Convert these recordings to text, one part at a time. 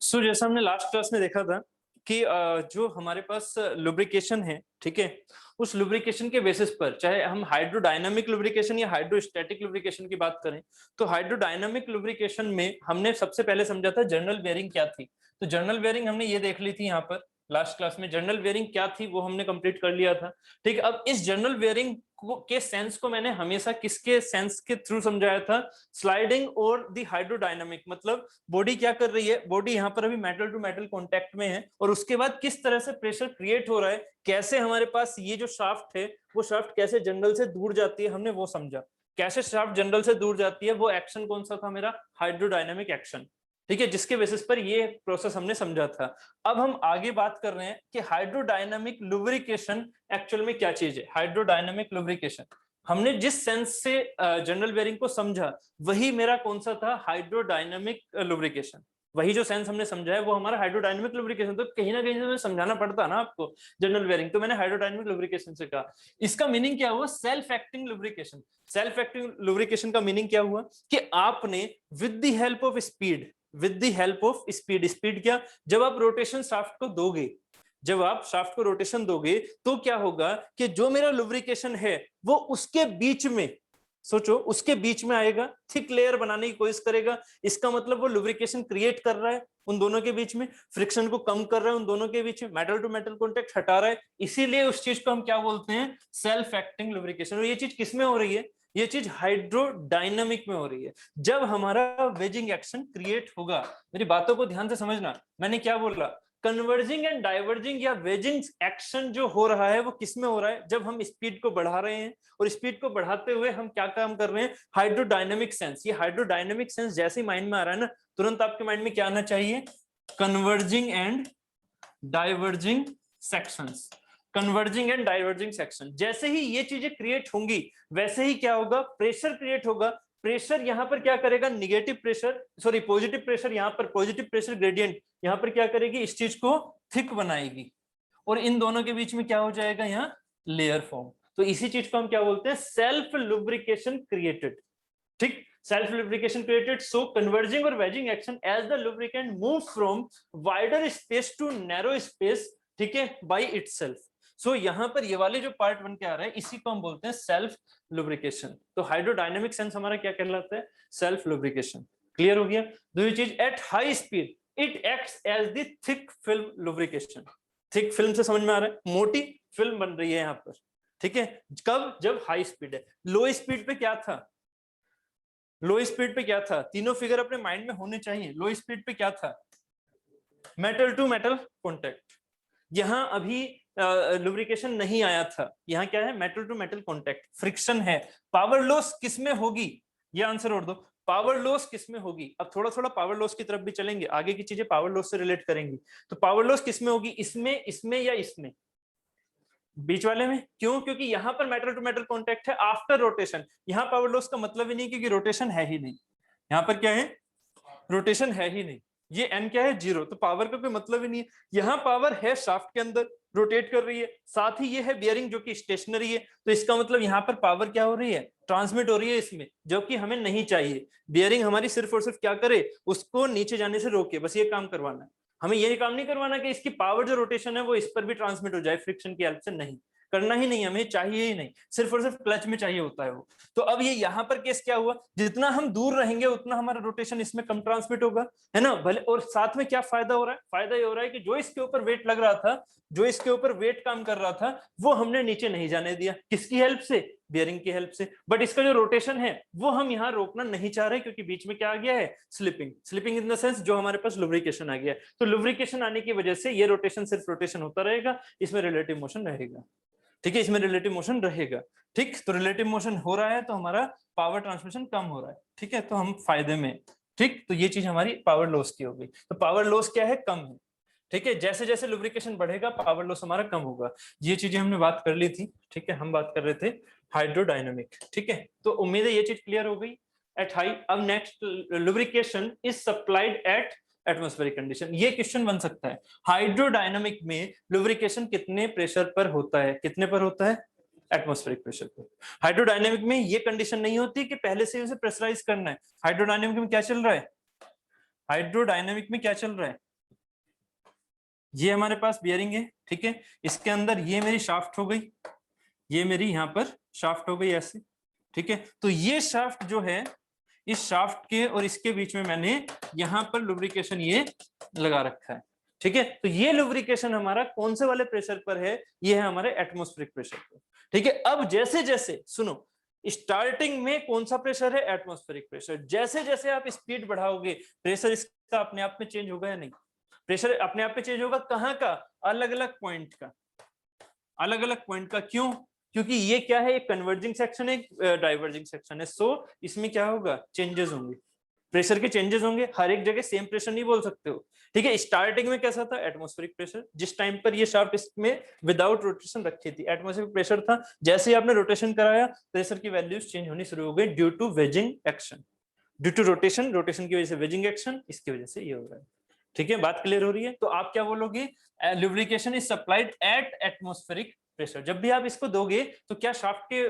सो जैसा हमने last class में देखा था कि जो हमारे पास लुब्रिकेशन है, ठीक है, उस लुब्रिकेशन के बेसिस पर चाहे हम हाइड्रोडायनामिक लुब्रिकेशन या हाइड्रोस्टैटिक लुब्रिकेशन की बात करें, तो हाइड्रोडायनामिक लुब्रिकेशन में हमने सबसे पहले समझा था जर्नल बेयरिंग क्या थी। तो जर्नल बेयरिंग हमने ये देख ली थी यहाँ पर लास्ट क्लास में, जर्नल बेयरिंग क्या थी वो हमने कंप्लीट कर लिया था। ठीक है, अब इस जर्नल बेयरिंग के सेंस को मैंने हमेशा किसके सेंस के थ्रू समझाया था? स्लाइडिंग और द हाइड्रोडायनामिक, मतलब बॉडी क्या कर रही है, बॉडी यहाँ पर अभी मेटल टू मेटल कांटेक्ट में है और उसके बाद किस तरह से प्रेशर क्रिएट हो रहा है, कैसे हमारे पास ये जो शाफ्ट है वो शाफ्ट कैसे जनरल से दूर जाती है, हमने वो समझा। कैसे शाफ्ट जनरल से दूर जाती है, वो एक्शन कौन सा था मेरा? Hydrodynamic action. ठीक है, जिसके बेसिस पर ये प्रोसेस हमने समझा था। अब हम आगे बात कर रहे हैं कि हाइड्रोडायनामिक लुब्रिकेशन एक्चुअल में क्या चीज है। हाइड्रोडायनामिक लुब्रिकेशन हमने जिस सेंस से जनरल बेयरिंग को समझा वही मेरा कौन सा था? Hydrodynamic lubrication. वही जो सेंस हमने समझा है वो हमारा हाइड्रोडायनामिक लुब्रिकेशन। तो कहीं ना कहीं से समझाना पड़ता ना आपको जनरल बेयरिंग, तो मैंने हाइड्रोडायनामिक लुब्रिकेशन से कहा। इसका मीनिंग क्या हुआ? Self acting lubrication. Self acting lubrication का मीनिंग क्या हुआ कि आपने with the help of speed, with the help of speed, speed क्या? जब आप रोटेशन शाफ्ट को दोगे, जब आप शाफ्ट को रोटेशन दोगे तो क्या होगा कि जो मेरा लुब्रिकेशन है वो उसके बीच में, सोचो, उसके बीच में आएगा, थिक लेयर बनाने की कोशिश करेगा। इसका मतलब वो लुब्रिकेशन क्रिएट कर रहा है उन दोनों के बीच में, फ्रिक्शन को कम कर रहा है उन दोनों के बीच में, मेटल टू मेटल कॉन्टेक्ट हटा रहा है। इसीलिए उस चीज को हम क्या बोलते हैं? Self acting lubrication. और ये चीज किस में हो रही है? ये चीज हाइड्रोडायनामिक में हो रही है। जब हमारा वेजिंग एक्शन क्रिएट होगा, मेरी बातों को ध्यान से समझना, मैंने क्या बोला? कन्वर्जिंग एंड डाइवर्जिंग या वेजिंग एक्शन जो हो रहा है वो किस में हो रहा है? जब हम स्पीड को बढ़ा रहे हैं, और स्पीड को बढ़ाते हुए हम क्या काम कर रहे हैं? Hydrodynamic sense. ये हाइड्रोडायनामिक सेंस जैसे ही माइंड में आ रहा है ना, तुरंत आपके माइंड में क्या आना चाहिए? Converging and diverging sections. Converging and diverging section, जैसे ही ये चीजें क्रिएट होंगी वैसे ही क्या होगा? प्रेशर क्रिएट होगा। प्रेशर यहां पर क्या करेगा? Negative pressure, sorry positive pressure, यहां पर पॉजिटिव प्रेशर ग्रेडियंट यहां पर क्या करेगी? इस चीज को थिक बनाएगी और इन दोनों के बीच में क्या हो जाएगा? यहाँ लेयर फॉर्म। तो इसी चीज को हम क्या बोलते हैं? Self lubrication created. ठीक, self lubrication created. So converging और wedging action as the lubricant move from wider space to narrow space, ठीक है, बाय इटसेल्फ। सो यहां पर ये वाले जो पार्ट बन के आ रहा है इसी को हम बोलते हैं सेल्फ लुब्रिकेशन। तो हाइड्रोडायनामिक सेंस हमारा क्या कहलाता है? Self lubrication. क्लियर हो गया? दूसरी चीज, at high speed it acts as the thick film lubrication. Thick film से समझ में आ रहा है? मोटी फिल्म बन रही है यहाँ पर, ठीक है। कब? जब हाई स्पीड है। लो स्पीड पे क्या था? लो स्पीड पे क्या था? तीनों फिगर अपने माइंड में होने चाहिए। लो स्पीड पे क्या था? Metal to metal contact. यहां अभी लुब्रिकेशन नहीं आया था। यहाँ क्या है? Metal to metal contact, friction है। पावर लॉस किसमें होगी? ये आंसर और दो। पावर लॉस किसमें होगी? अब थोड़ा थोड़ा पावर लॉस की तरफ भी चलेंगे, आगे की चीजें पावर लॉस से रिलेट करेंगी। तो पावर लॉस किसमें होगी? इसमें, इसमें या इसमें? बीच वाले में। क्यों? क्योंकि यहां पर मेटल टू मेटल कॉन्टेक्ट है आफ्टर रोटेशन। यहां पावर लॉस का मतलब ही नहीं, क्योंकि रोटेशन है ही नहीं। यहां पर क्या है? रोटेशन है ही नहीं। ये एन क्या है? जीरो। तो पावर का कोई मतलब ही नहीं है। यहाँ पावर है शाफ्ट के अंदर, रोटेट कर रही है, साथ ही ये है बियरिंग जो कि स्टेशनरी है। तो इसका मतलब यहाँ पर पावर क्या हो रही है? ट्रांसमिट हो रही है इसमें, जो कि हमें नहीं चाहिए। बियरिंग हमारी सिर्फ और सिर्फ क्या करे? उसको नीचे जाने से रोके, बस ये काम करवाना है। हमें ये काम नहीं करवाना कि इसकी पावर जो रोटेशन है वो इस पर भी ट्रांसमिट हो जाए फ्रिक्शन की हेल्प से। नहीं करना ही नहीं, हमें चाहिए ही नहीं। सिर्फ और सिर्फ क्लच में चाहिए होता है वो। तो अब ये यहाँ पर केस क्या हुआ? जितना हम दूर रहेंगे उतना हमारा रोटेशन इसमें कम ट्रांसमिट होगा, है ना। भले, और साथ में क्या फायदा हो रहा है? फायदा ये हो रहा है कि जो इसके ऊपर वेट लग रहा था, जो इसके ऊपर वेट काम कर रहा था, वो हमने नीचे नहीं जाने दिया। किसकी हेल्प से? बियरिंग की हेल्प से। बट इसका जो रोटेशन है वो हम यहाँ रोकना नहीं चाह रहे, क्योंकि बीच में क्या आ गया है? Slipping. Slipping in the sense जो हमारे पास लुब्रिकेशन आ गया। तो लुब्रिकेशन आने की वजह से ये रोटेशन सिर्फ रोटेशन होता रहेगा, इसमें रिलेटिव मोशन रहेगा। ठीक है, इसमें रिलेटिव मोशन रहेगा। ठीक, तो रिलेटिव मोशन हो रहा है तो हमारा पावर ट्रांसमिशन कम हो रहा है। ठीक है, तो हम फायदे में। ठीक, तो ये चीज हमारी पावर लॉस की हो गई। तो पावर लॉस क्या है? कम है। ठीक है, जैसे जैसे लुब्रिकेशन बढ़ेगा पावर लॉस हमारा कम होगा। ये चीजें हमने बात कर ली थी। ठीक है, हम बात कर रहे थे हाइड्रोडायनामिक। ठीक है, तो उम्मीद है ये चीज क्लियर हो गई एट हाई। अब next, lubrication is supplied at atmospheric condition. ये क्वेश्चन बन सकता है। हाइड्रोडायनामिक में लुब्रिकेशन कितने प्रेशर पर होता है? कितने पर होता है? एटमॉस्फेरिक प्रेशर पर। हाइड्रोडायनामिक में ये कंडीशन नहीं होती कि पहले से उसे प्रेशराइज करना है। हाइड्रोडायनामिक में क्या चल रहा है? हाइड्रोडायनामिक में क्या चल रहा है? ये हमारे पास बियरिंग है, ठीक है। इसके अंदर ये मेरी शाफ्ट हो गई, ये मेरी यहाँ पर शाफ्ट हो गई ऐसे, ठीक है। तो ये शाफ्ट जो है, इस शाफ्ट के और इसके बीच में मैंने यहाँ पर लुब्रिकेशन ये लगा रखा है, ठीक है। तो ये लुब्रिकेशन हमारा कौन से वाले प्रेशर पर है, ये है हमारे एटमॉस्फेरिक प्रेशर पर, ठीक है। अब जैसे जैसे सुनो, स्टार्टिंग में कौन सा प्रेशर है, एटमॉस्फेरिक प्रेशर। जैसे जैसे आप स्पीड बढ़ाओगे प्रेशर इसका अपने आप में चेंज होगा या नहीं, प्रेशर अपने आप में चेंज होगा। कहाँ का, अलग अलग पॉइंट का, अलग अलग पॉइंट का। क्यों, क्योंकि ये क्या है, एक कन्वर्जिंग सेक्शन है, एक डाइवर्जिंग सेक्शन है। सो इसमें क्या होगा, चेंजेस होंगे, प्रेशर के चेंजेस होंगे। हर एक जगह सेम प्रेशर नहीं बोल सकते हो, ठीक है। स्टार्टिंग में कैसा था, एटमॉस्फेरिक प्रेशर, जिस टाइम पर ये शाफ्ट इसमें विदाउट रोटेशन रखी थी एटमॉस्फेरिक प्रेशर था। जैसे ही आपने रोटेशन कराया, प्रेशर की वैल्यूज चेंज होनी शुरू हो गई due to wedging action, due to rotation, rotation की वजह से वेजिंग एक्शन, इसकी वजह से ये हो रहा है, ठीक है। बात क्लियर हो रही है। तो आप क्या बोलोगे, lubrication is supplied at atmospheric pressure. जब भी आप इसको दोगे तो क्या शाफ्ट के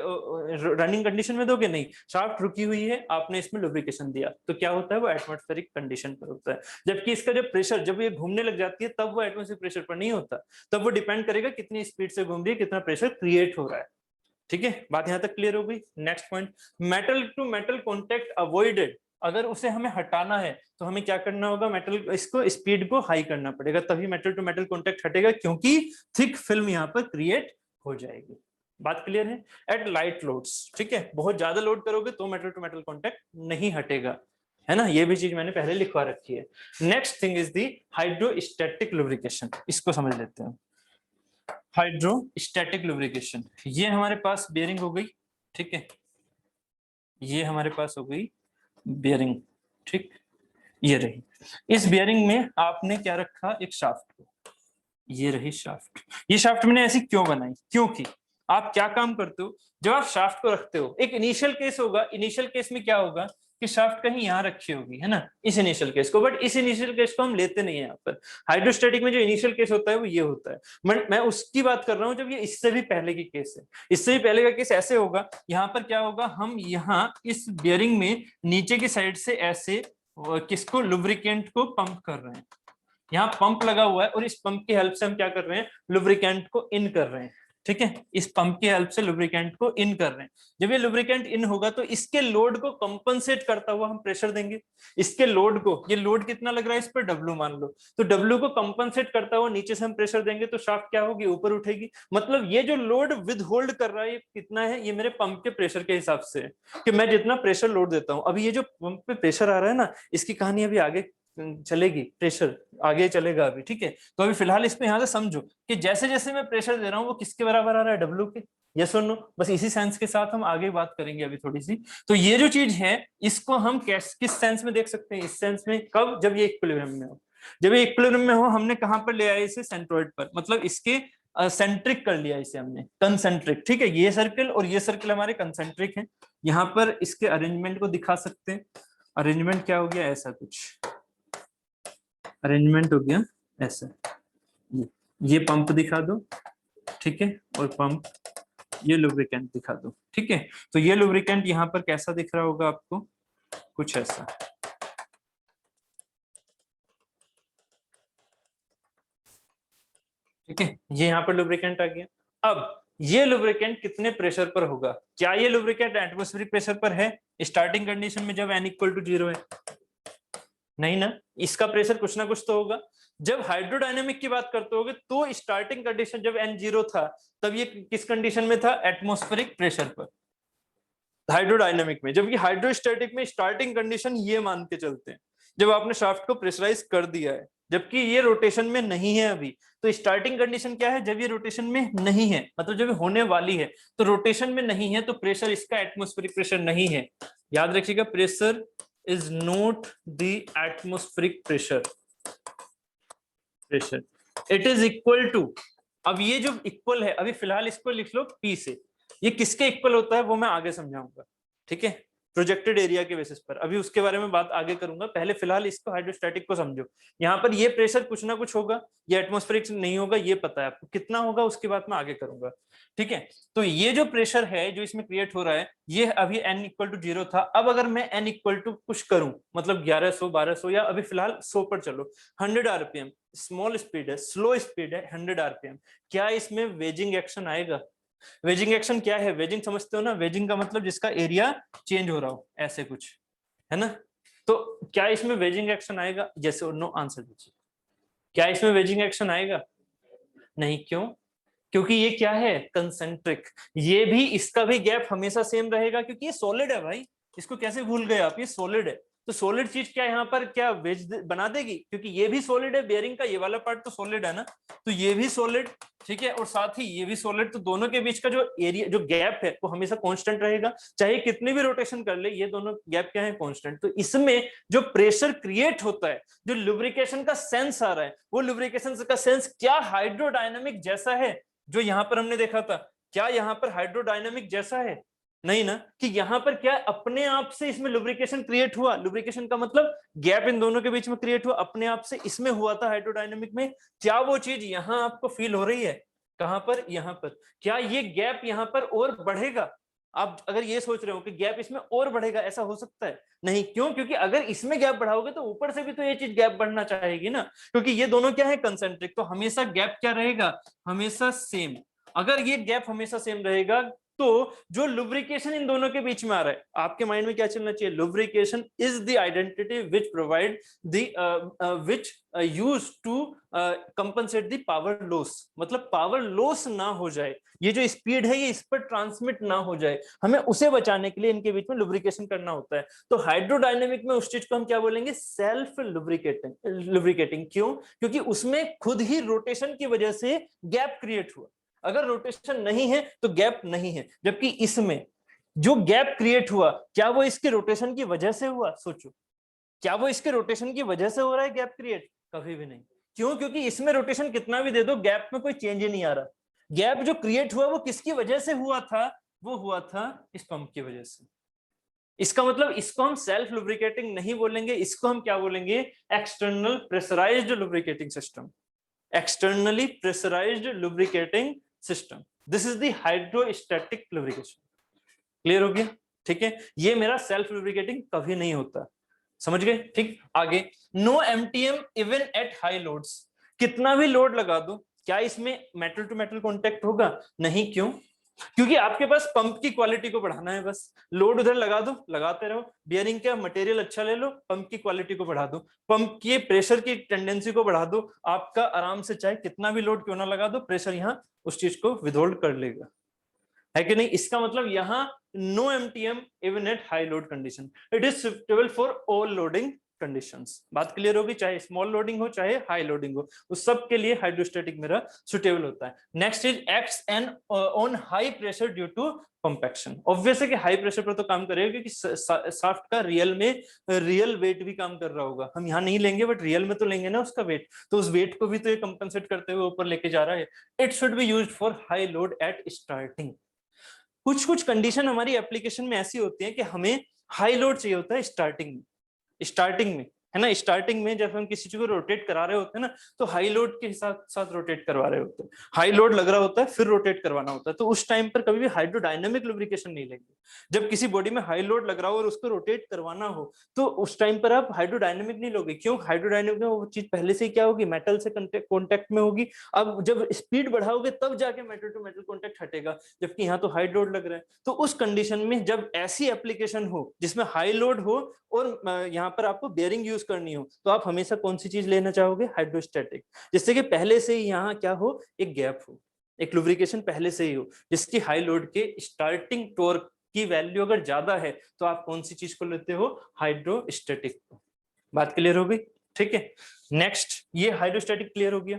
रनिंग कंडीशन में दोगे, नहीं, शाफ्ट रुकी हुई है, आपने इसमें लुब्रिकेशन दिया तो क्या होता है, वो एटमॉस्फेरिक कंडीशन पर होता है। जबकि इसका जो प्रेशर, जब ये घूमने लग जाती है, तब वो एटमॉस्फेरिक प्रेशर पर नहीं होता, तब वो डिपेंड करेगा कितनी स्पीड से घूम रही है, कितना प्रेशर क्रिएट हो रहा है, ठीक है। बात यहां तक क्लियर हो गई। Next point, metal to metal contact avoided. अगर उसे हमें हटाना है तो हमें क्या करना होगा, मेटल इसको स्पीड को हाई करना पड़ेगा, तभी मेटल टू मेटल कॉन्टेक्ट हटेगा, क्योंकि थिक फिल्म यहाँ पर क्रिएट हो जाएगी। बात क्लियर है। एट लाइट लोड्स, ठीक है, बहुत ज्यादा लोड करोगे तो मेटल टू मेटल कॉन्टेक्ट नहीं हटेगा, है ना। ये भी चीज मैंने पहले लिखवा रखी है। Next thing is the hydrostatic lubrication, इसको समझ लेते हैं। हाइड्रोस्टैटिक लुब्रिकेशन, ये हमारे पास बेयरिंग हो गई, ठीक है, ये हमारे पास हो गई बेयरिंग, ठीक, ये रही। इस बेयरिंग में आपने क्या रखा, एक शाफ्ट को, ये रही शाफ्ट। ये शाफ्ट मैंने ऐसी क्यों बनाई, क्योंकि आप क्या काम करते हो, जब आप शाफ्ट को रखते हो, एक इनिशियल केस होगा, इनिशियल केस में क्या होगा कि शाफ्ट कहीं यहाँ रखी होगी, है ना, इस इनिशियल केस को। बट इस इनिशियल केस को हम लेते नहीं है यहाँ पर। हाइड्रोस्टैटिक में जो इनिशियल केस होता है वो ये होता है। मैं उसकी बात कर रहा हूँ जब ये इससे भी पहले की केस है। इससे भी पहले का केस ऐसे होगा, यहाँ पर क्या होगा, हम यहाँ इस बेयरिंग में नीचे की साइड से ऐसे किसको, लुब्रिकेंट को पंप कर रहे हैं। यहाँ पंप लगा हुआ है और इस पंप की हेल्प से हम क्या कर रहे हैं, लुब्रिकेंट को इन कर रहे हैं, ठीक है। इस पंप की हेल्प से लुब्रिकेंट को इन कर रहे हैं। जब ये लुब्रिकेंट इन होगा तो इसके लोड को कंपनसेट करता हुआ हम प्रेशर देंगे। इसके लोड को, ये लोड कितना लग रहा है इस पर, डब्ल्यू मान लो, तो डब्ल्यू को कंपनसेट करता हुआ नीचे से हम प्रेशर देंगे तो शाफ्ट क्या होगी, ऊपर उठेगी। मतलब ये जो लोड विद होल्ड कर रहा है ये कितना है, ये मेरे पंप के प्रेशर के हिसाब से है कि मैं जितना प्रेशर लोड देता हूँ। अभी ये जो पंप पे प्रेशर आ रहा है ना, इसकी कहानी अभी आगे चलेगी, प्रेशर आगे चलेगा अभी, ठीक है। तो अभी फिलहाल इसमें यहाँ से समझो कि जैसे जैसे मैं प्रेशर दे रहा हूँ वो किसके बराबर आ रहा है, डब्ल्यू के, यस और नो। बस इसी सेंस के साथ हम आगे बात करेंगे अभी थोड़ी सी। तो ये जो चीज है इसको हम किस सेंस में देख सकते हैं, इस सेंस में, कब, जब ये इक्विलिब्रियम में हो। जब ये इक्विलिब्रियम में हो, हमने कहां पर ले आया इसे, सेंट्रोइड पर, मतलब इसके सेंट्रिक कर लिया इसे हमने, कंसेंट्रिक, ठीक है। ये सर्कल और ये सर्कल हमारे कंसेंट्रिक हैं। यहाँ पर इसके अरेंजमेंट को दिखा सकते हैं। अरेंजमेंट क्या हो गया, ऐसा कुछ अरेंजमेंट हो गया ऐसा। ये पंप दिखा दो, ठीक है, और पंप, ये लुब्रिकेंट दिखा दो, ठीक है। तो ये लुब्रिकेंट यहाँ पर कैसा दिख रहा होगा आपको, कुछ ऐसा, ठीक है। ये यहाँ पर लुब्रिकेंट आ गया। अब ये लुब्रिकेंट कितने प्रेशर पर होगा, क्या ये लुब्रिकेंट एटमॉस्फेरिक प्रेशर पर है स्टार्टिंग कंडीशन में जब n इक्वल टू 0 है, नहीं ना, इसका प्रेशर कुछ ना कुछ तो होगा। जब हाइड्रोडायनेमिक की बात करते होगे तो स्टार्टिंग कंडीशन जब n 0 था तब ये किस कंडीशन में था, एटमॉस्फेरिक प्रेशर पर, हाइड्रोडायनेमिक में। जबकि हाइड्रोस्टैटिक में स्टार्टिंग कंडीशन ये मान के चलते हैं जब आपने शाफ्ट को प्रेशराइज कर दिया है, जबकि ये रोटेशन में नहीं है अभी। तो स्टार्टिंग कंडीशन क्या है, जब ये रोटेशन में नहीं है, मतलब जब होने वाली है, तो रोटेशन में नहीं है, तो प्रेशर इसका एटमॉस्फेरिक प्रेशर नहीं है। याद रखिएगा, pressure is not the atmospheric pressure, pressure it is equal to, अब ये जो इक्वल है, अभी फिलहाल इसको लिख लो P से, ये किसके इक्वल होता है वो मैं आगे समझाऊंगा, ठीक है। प्रोजेक्टेड एरिया के बेसिस पर। अभी उसके बारे में बात आगे करूंगा, पहले फिलहाल इसको हाइड्रोस्टैटिक को समझो। यहाँ पर ये प्रेशर कुछ ना कुछ होगा, ये एटमॉस्फेरिक नहीं होगा, ये पता है आपको, कितना होगा उसकी बात मैं आगे करूंगा, ठीक है। तो ये जो प्रेशर है जो इसमें क्रिएट हो रहा है, ये अभी n इक्वल टू 0 था। अब अगर मैं n इक्वल टू कुछ करूं, मतलब 1100 1200 या अभी फिलहाल 100 पर चलो, 100 आरपीएम, स्मॉल स्पीड है, स्लो स्पीड है, 100 आरपीएम, क्या इसमें वेजिंग एक्शन आएगा? वेजिंग एक्शन क्या है? वेजिंग समझते हो ना? वेजिंग का मतलब जिसका एरिया चेंज हो रहा हो, ऐसे कुछ है ना। तो क्या इसमें वेजिंग एक्शन आएगा? यस और नो आंसर दीजिए। क्या इसमें वेजिंग एक्शन आएगा? नहीं। क्यों? क्योंकि ये क्या है? कंसेंट्रिक। ये भी, इसका भी गैप हमेशा सेम रहेगा क्योंकि ये सॉलिड है भाई। इसको कैसे भूल गए आप? ये सॉलिड है। तो सॉलिड चीज क्या यहाँ पर क्या वेज बना देगी? क्योंकि ये भी सॉलिड है, बेयरिंग का ये वाला पार्ट तो सॉलिड है ना, तो ये भी सॉलिड, ठीक है, और साथ ही ये भी सॉलिड। तो दोनों के बीच का जो एरिया, जो गैप है, वो हमेशा कांस्टेंट रहेगा, चाहे कितनी भी रोटेशन कर ले, ये दोनों गैप क्या है? कांस्टेंट। तो इसमें जो प्रेशर क्रिएट होता है, जो लुब्रिकेशन का सेंस आ रहा है, वो लुब्रिकेशन का सेंस क्या हाइड्रोडायनामिक जैसा है जो यहां पर हमने देखा था? क्या यहां पर हाइड्रोडायनामिक जैसा है? नहीं ना। कि यहां पर क्या अपने आप से इसमें लुब्रिकेशन क्रिएट हुआ? लुब्रिकेशन का मतलब गैप इन दोनों के बीच में क्रिएट हुआ, अपने आप से इसमें हुआ था हाइड्रोडायनामिक में। क्या वो चीज यहां आपको फील हो रही है? कहां पर? यहां पर। क्या ये गैप यहां पर और बढ़ेगा? आप अगर ये सोच रहे हो कि गैप इसमें और बढ़ेगा, ऐसा हो सकता है? नहीं। क्यों? क्योंकि अगर इसमें गैप बढ़ाओगे तो ऊपर से भी तो ये चीज गैप बढ़ना चाहेगी ना, क्योंकि ये दोनों क्या है? कंसेंट्रिक। तो हमेशा गैप क्या रहेगा? हमेशा सेम। अगर ये गैप हमेशा सेम रहेगा तो जो लुब्रिकेशन इन दोनों के बीच में आ रहा है, आपके माइंड में क्या चलना चाहिए? Lubrication is the identity which provide the which use to compensate the power loss. मतलब पावर लॉस ना हो जाए, ये जो स्पीड है ये इस पर ट्रांसमिट ना हो जाए, हमें उसे बचाने के लिए इनके बीच में लुब्रिकेशन करना होता है। तो हाइड्रोडायनेमिक में उस चीज को हम क्या बोलेंगे? Self lubricating. लुब्रिकेटिंग क्यों? क्योंकि उसमें खुद ही रोटेशन की वजह से गैप क्रिएट हुआ। अगर रोटेशन नहीं है तो गैप नहीं है। जबकि इसमें जो गैप क्रिएट हुआ, क्या वो इसके रोटेशन की वजह से हुआ? सोचो, क्या वो इसके रोटेशन की वजह से हो रहा है गैप क्रिएट? कभी भी नहीं। क्यों? क्योंकि इसमें रोटेशन कितना भी दे दो, गैप में कोई चेंज ही नहीं आ रहा। गैप जो क्रिएट हुआ वो किसकी वजह से हुआ था? वो हुआ था इस पंप की वजह से। इसका मतलब इसको हम सेल्फ लुब्रिकेटिंग नहीं बोलेंगे, इसको हम क्या बोलेंगे? External pressurized lubricating system. Externally pressurized lubricating system, this is the hydrostatic lubrication. Clear हो गया? ठीक है, ये मेरा सेल्फ लुब्रिकेटिंग कभी नहीं होता। समझ गए? ठीक। आगे, no MTM even at high loads. कितना भी लोड लगा दो, क्या इसमें मेटल टू मेटल कांटेक्ट होगा? नहीं। क्यों? क्योंकि आपके पास पंप की क्वालिटी को बढ़ाना है बस। लोड उधर लगा दो, लगाते रहो, बियरिंग का मटेरियल अच्छा ले लो, पंप की क्वालिटी को बढ़ा दो, पंप के प्रेशर की टेंडेंसी को बढ़ा दो, आपका आराम से चाहे कितना भी लोड क्यों ना लगा दो, प्रेशर यहाँ उस चीज को विदहोल्ड कर लेगा, है कि नहीं? इसका मतलब यहाँ no MTM even at high load condition, it is suitable for all loading conditions. बात क्लियर होगी? चाहे स्मॉल लोडिंग हो चाहे हाई लोडिंग हो, उस सब के लिए हाइड्रोस्टैटिक मेरा सुटेबल होता है। Next is acts and on high pressure due to compaction. Obvious है कि हाई प्रेशर पर तो काम करेगा क्योंकि शाफ्ट का रियल वेट भी काम कर रहा होगा। हम यहाँ नहीं लेंगे बट रियल में तो लेंगे ना उसका वेट, तो उस वेट को भी तो ये कंपनसेट करते हुए ऊपर लेके जा रहा है। It should be used for high load at starting. कुछ कुछ कंडीशन हमारी एप्लीकेशन में ऐसी होती है कि हमें हाई लोड चाहिए होता है स्टार्टिंग में, है ना। स्टार्टिंग में जब हम किसी चीज को रोटेट करा रहे होते हैं ना, तो हाई लोड के हिसाब साथ रोटेट करवा रहे होते हैं, हाई लोड लग रहा होता है फिर रोटेट करवाना होता है। तो उस टाइम पर कभी भी हाइड्रोडायनामिक लुब्रिकेशन नहीं लेंगे। जब किसी बॉडी में हाई लोड लग रहा हो और उसको रोटेट करवाना हो तो उस टाइम पर आप हाइड्रोडायनामिक नहीं लोगे। क्यों? हाइड्रोडायनामिक में वो चीज पहले से क्या होगी? मेटल से कॉन्टेक्ट में होगी। अब जब स्पीड बढ़ाओगे तब जाके मेटल टू मेटल कॉन्टेक्ट हटेगा, जबकि यहाँ तो हाई लोड लग रहा है। तो उस कंडीशन में जब ऐसी एप्लीकेशन हो जिसमें हाई लोड हो और यहाँ पर आपको बेयरिंग यूज करनी हो, तो आप हमेशा कौन सी चीज लेना चाहोगे? हाइड्रोस्टैटिक, जिससे कि पहले से ही यहाँ क्या हो? एक गैप हो, एक लुब्रिकेशन पहले से ही हो, जिसकी हाई लोड के स्टार्टिंग टॉर्क की वैल्यू अगर ज्यादा है तो आप कौन सी चीज को लेते हो? हाइड्रोस्टैटिक। बात क्लियर हो गई? ठीक है। नेक्स्ट, ये हाइड्रोस्टैटिक क्लियर हो गया।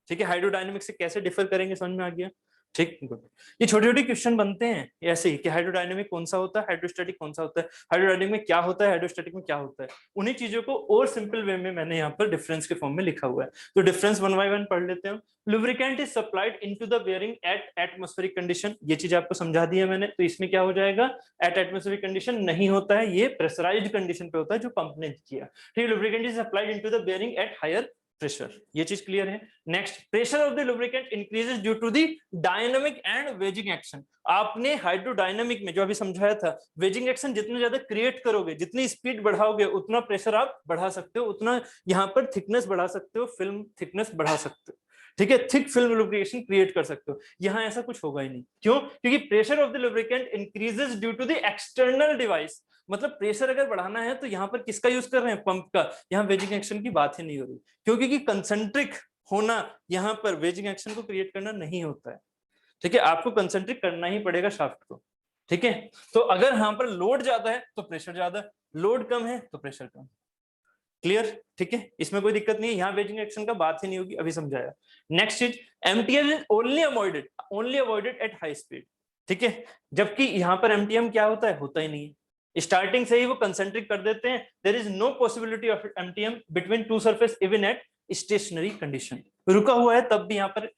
ठीक है, हाइड्रोडायनेमिक से कैसे डिफर करेंगे समझ में आ गया। ठीक, गुड। ये छोटे छोटे क्वेश्चन बनते हैं ऐसे ही कि हाइड्रोडायनेमिक कौन सा होता है, हाइड्रोस्टैटिक कौन सा होता है, हाइड्रोडायनेमिक में क्या होता है, हाइड्रोस्टैटिक में क्या होता है। उन्हीं चीजों को और सिंपल वे में मैंने यहाँ पर डिफरेंस के फॉर्म में लिखा हुआ है। तो डिफरेंस 1 बाय 1 पढ़ लेते हैं। Lubricant is supplied into the bearing at atmospheric condition, ये चीज आपको समझा दी है मैंने। तो इसमें क्या हो जाएगा, एट एटमॉस्फेरिक कंडीशन नहीं होता है, ये प्रेशराइज्ड कंडीशन पे होता है जो पंप ने किया। ठीक है, lubricant is supplied into the bearing at higher pressure, ये चीज क्लियर है। Next, pressure of the lubricant increases due to the dynamic and wedging action. आपने हाइड्रोडायनामिक में जो अभी समझाया था, वेजिंग एक्शन जितना ज्यादा क्रिएट करोगे, जितनी स्पीड बढ़ाओगे, उतना प्रेशर आप बढ़ा सकते हो, उतना यहाँ पर थिकनेस बढ़ा सकते हो, फिल्म थिकनेस बढ़ा सकते हो। ठीक है, थिक फिल्म लुब्रिकेशन क्रिएट कर सकते हो। यहाँ ऐसा कुछ होगा ही नहीं। क्यों? क्योंकि pressure of the lubricant increases due to the external device. मतलब प्रेशर अगर बढ़ाना है तो यहाँ पर किसका यूज कर रहे हैं, पंप का। यहाँ वेजिंग एक्शन की बात ही नहीं हो रही, क्योंकि कंसेंट्रिक होना यहाँ पर वेजिंग एक्शन को क्रिएट करना नहीं होता है। ठीक है, आपको कंसेंट्रिक करना ही पड़ेगा शाफ्ट को। ठीक है, तो अगर यहाँ पर लोड ज्यादा है तो प्रेशर ज्यादा, लोड कम है तो प्रेशर कम। क्लियर? ठीक है, इसमें कोई दिक्कत नहीं है, यहाँ वेजिंग एक्शन का बात ही नहीं होगी, अभी समझाया। नेक्स्ट चीज, MTM is only avoided eight high speed. ठीक है, जबकि यहाँ पर एमटीएम क्या होता है, होता ही नहीं है। स्टार्टिंग से ही वो कंसेंट्रिक कर देते हैं। There is no possibility of MTM between two surface even at stationary condition. रुका हुआ है तब भी यहाँ पर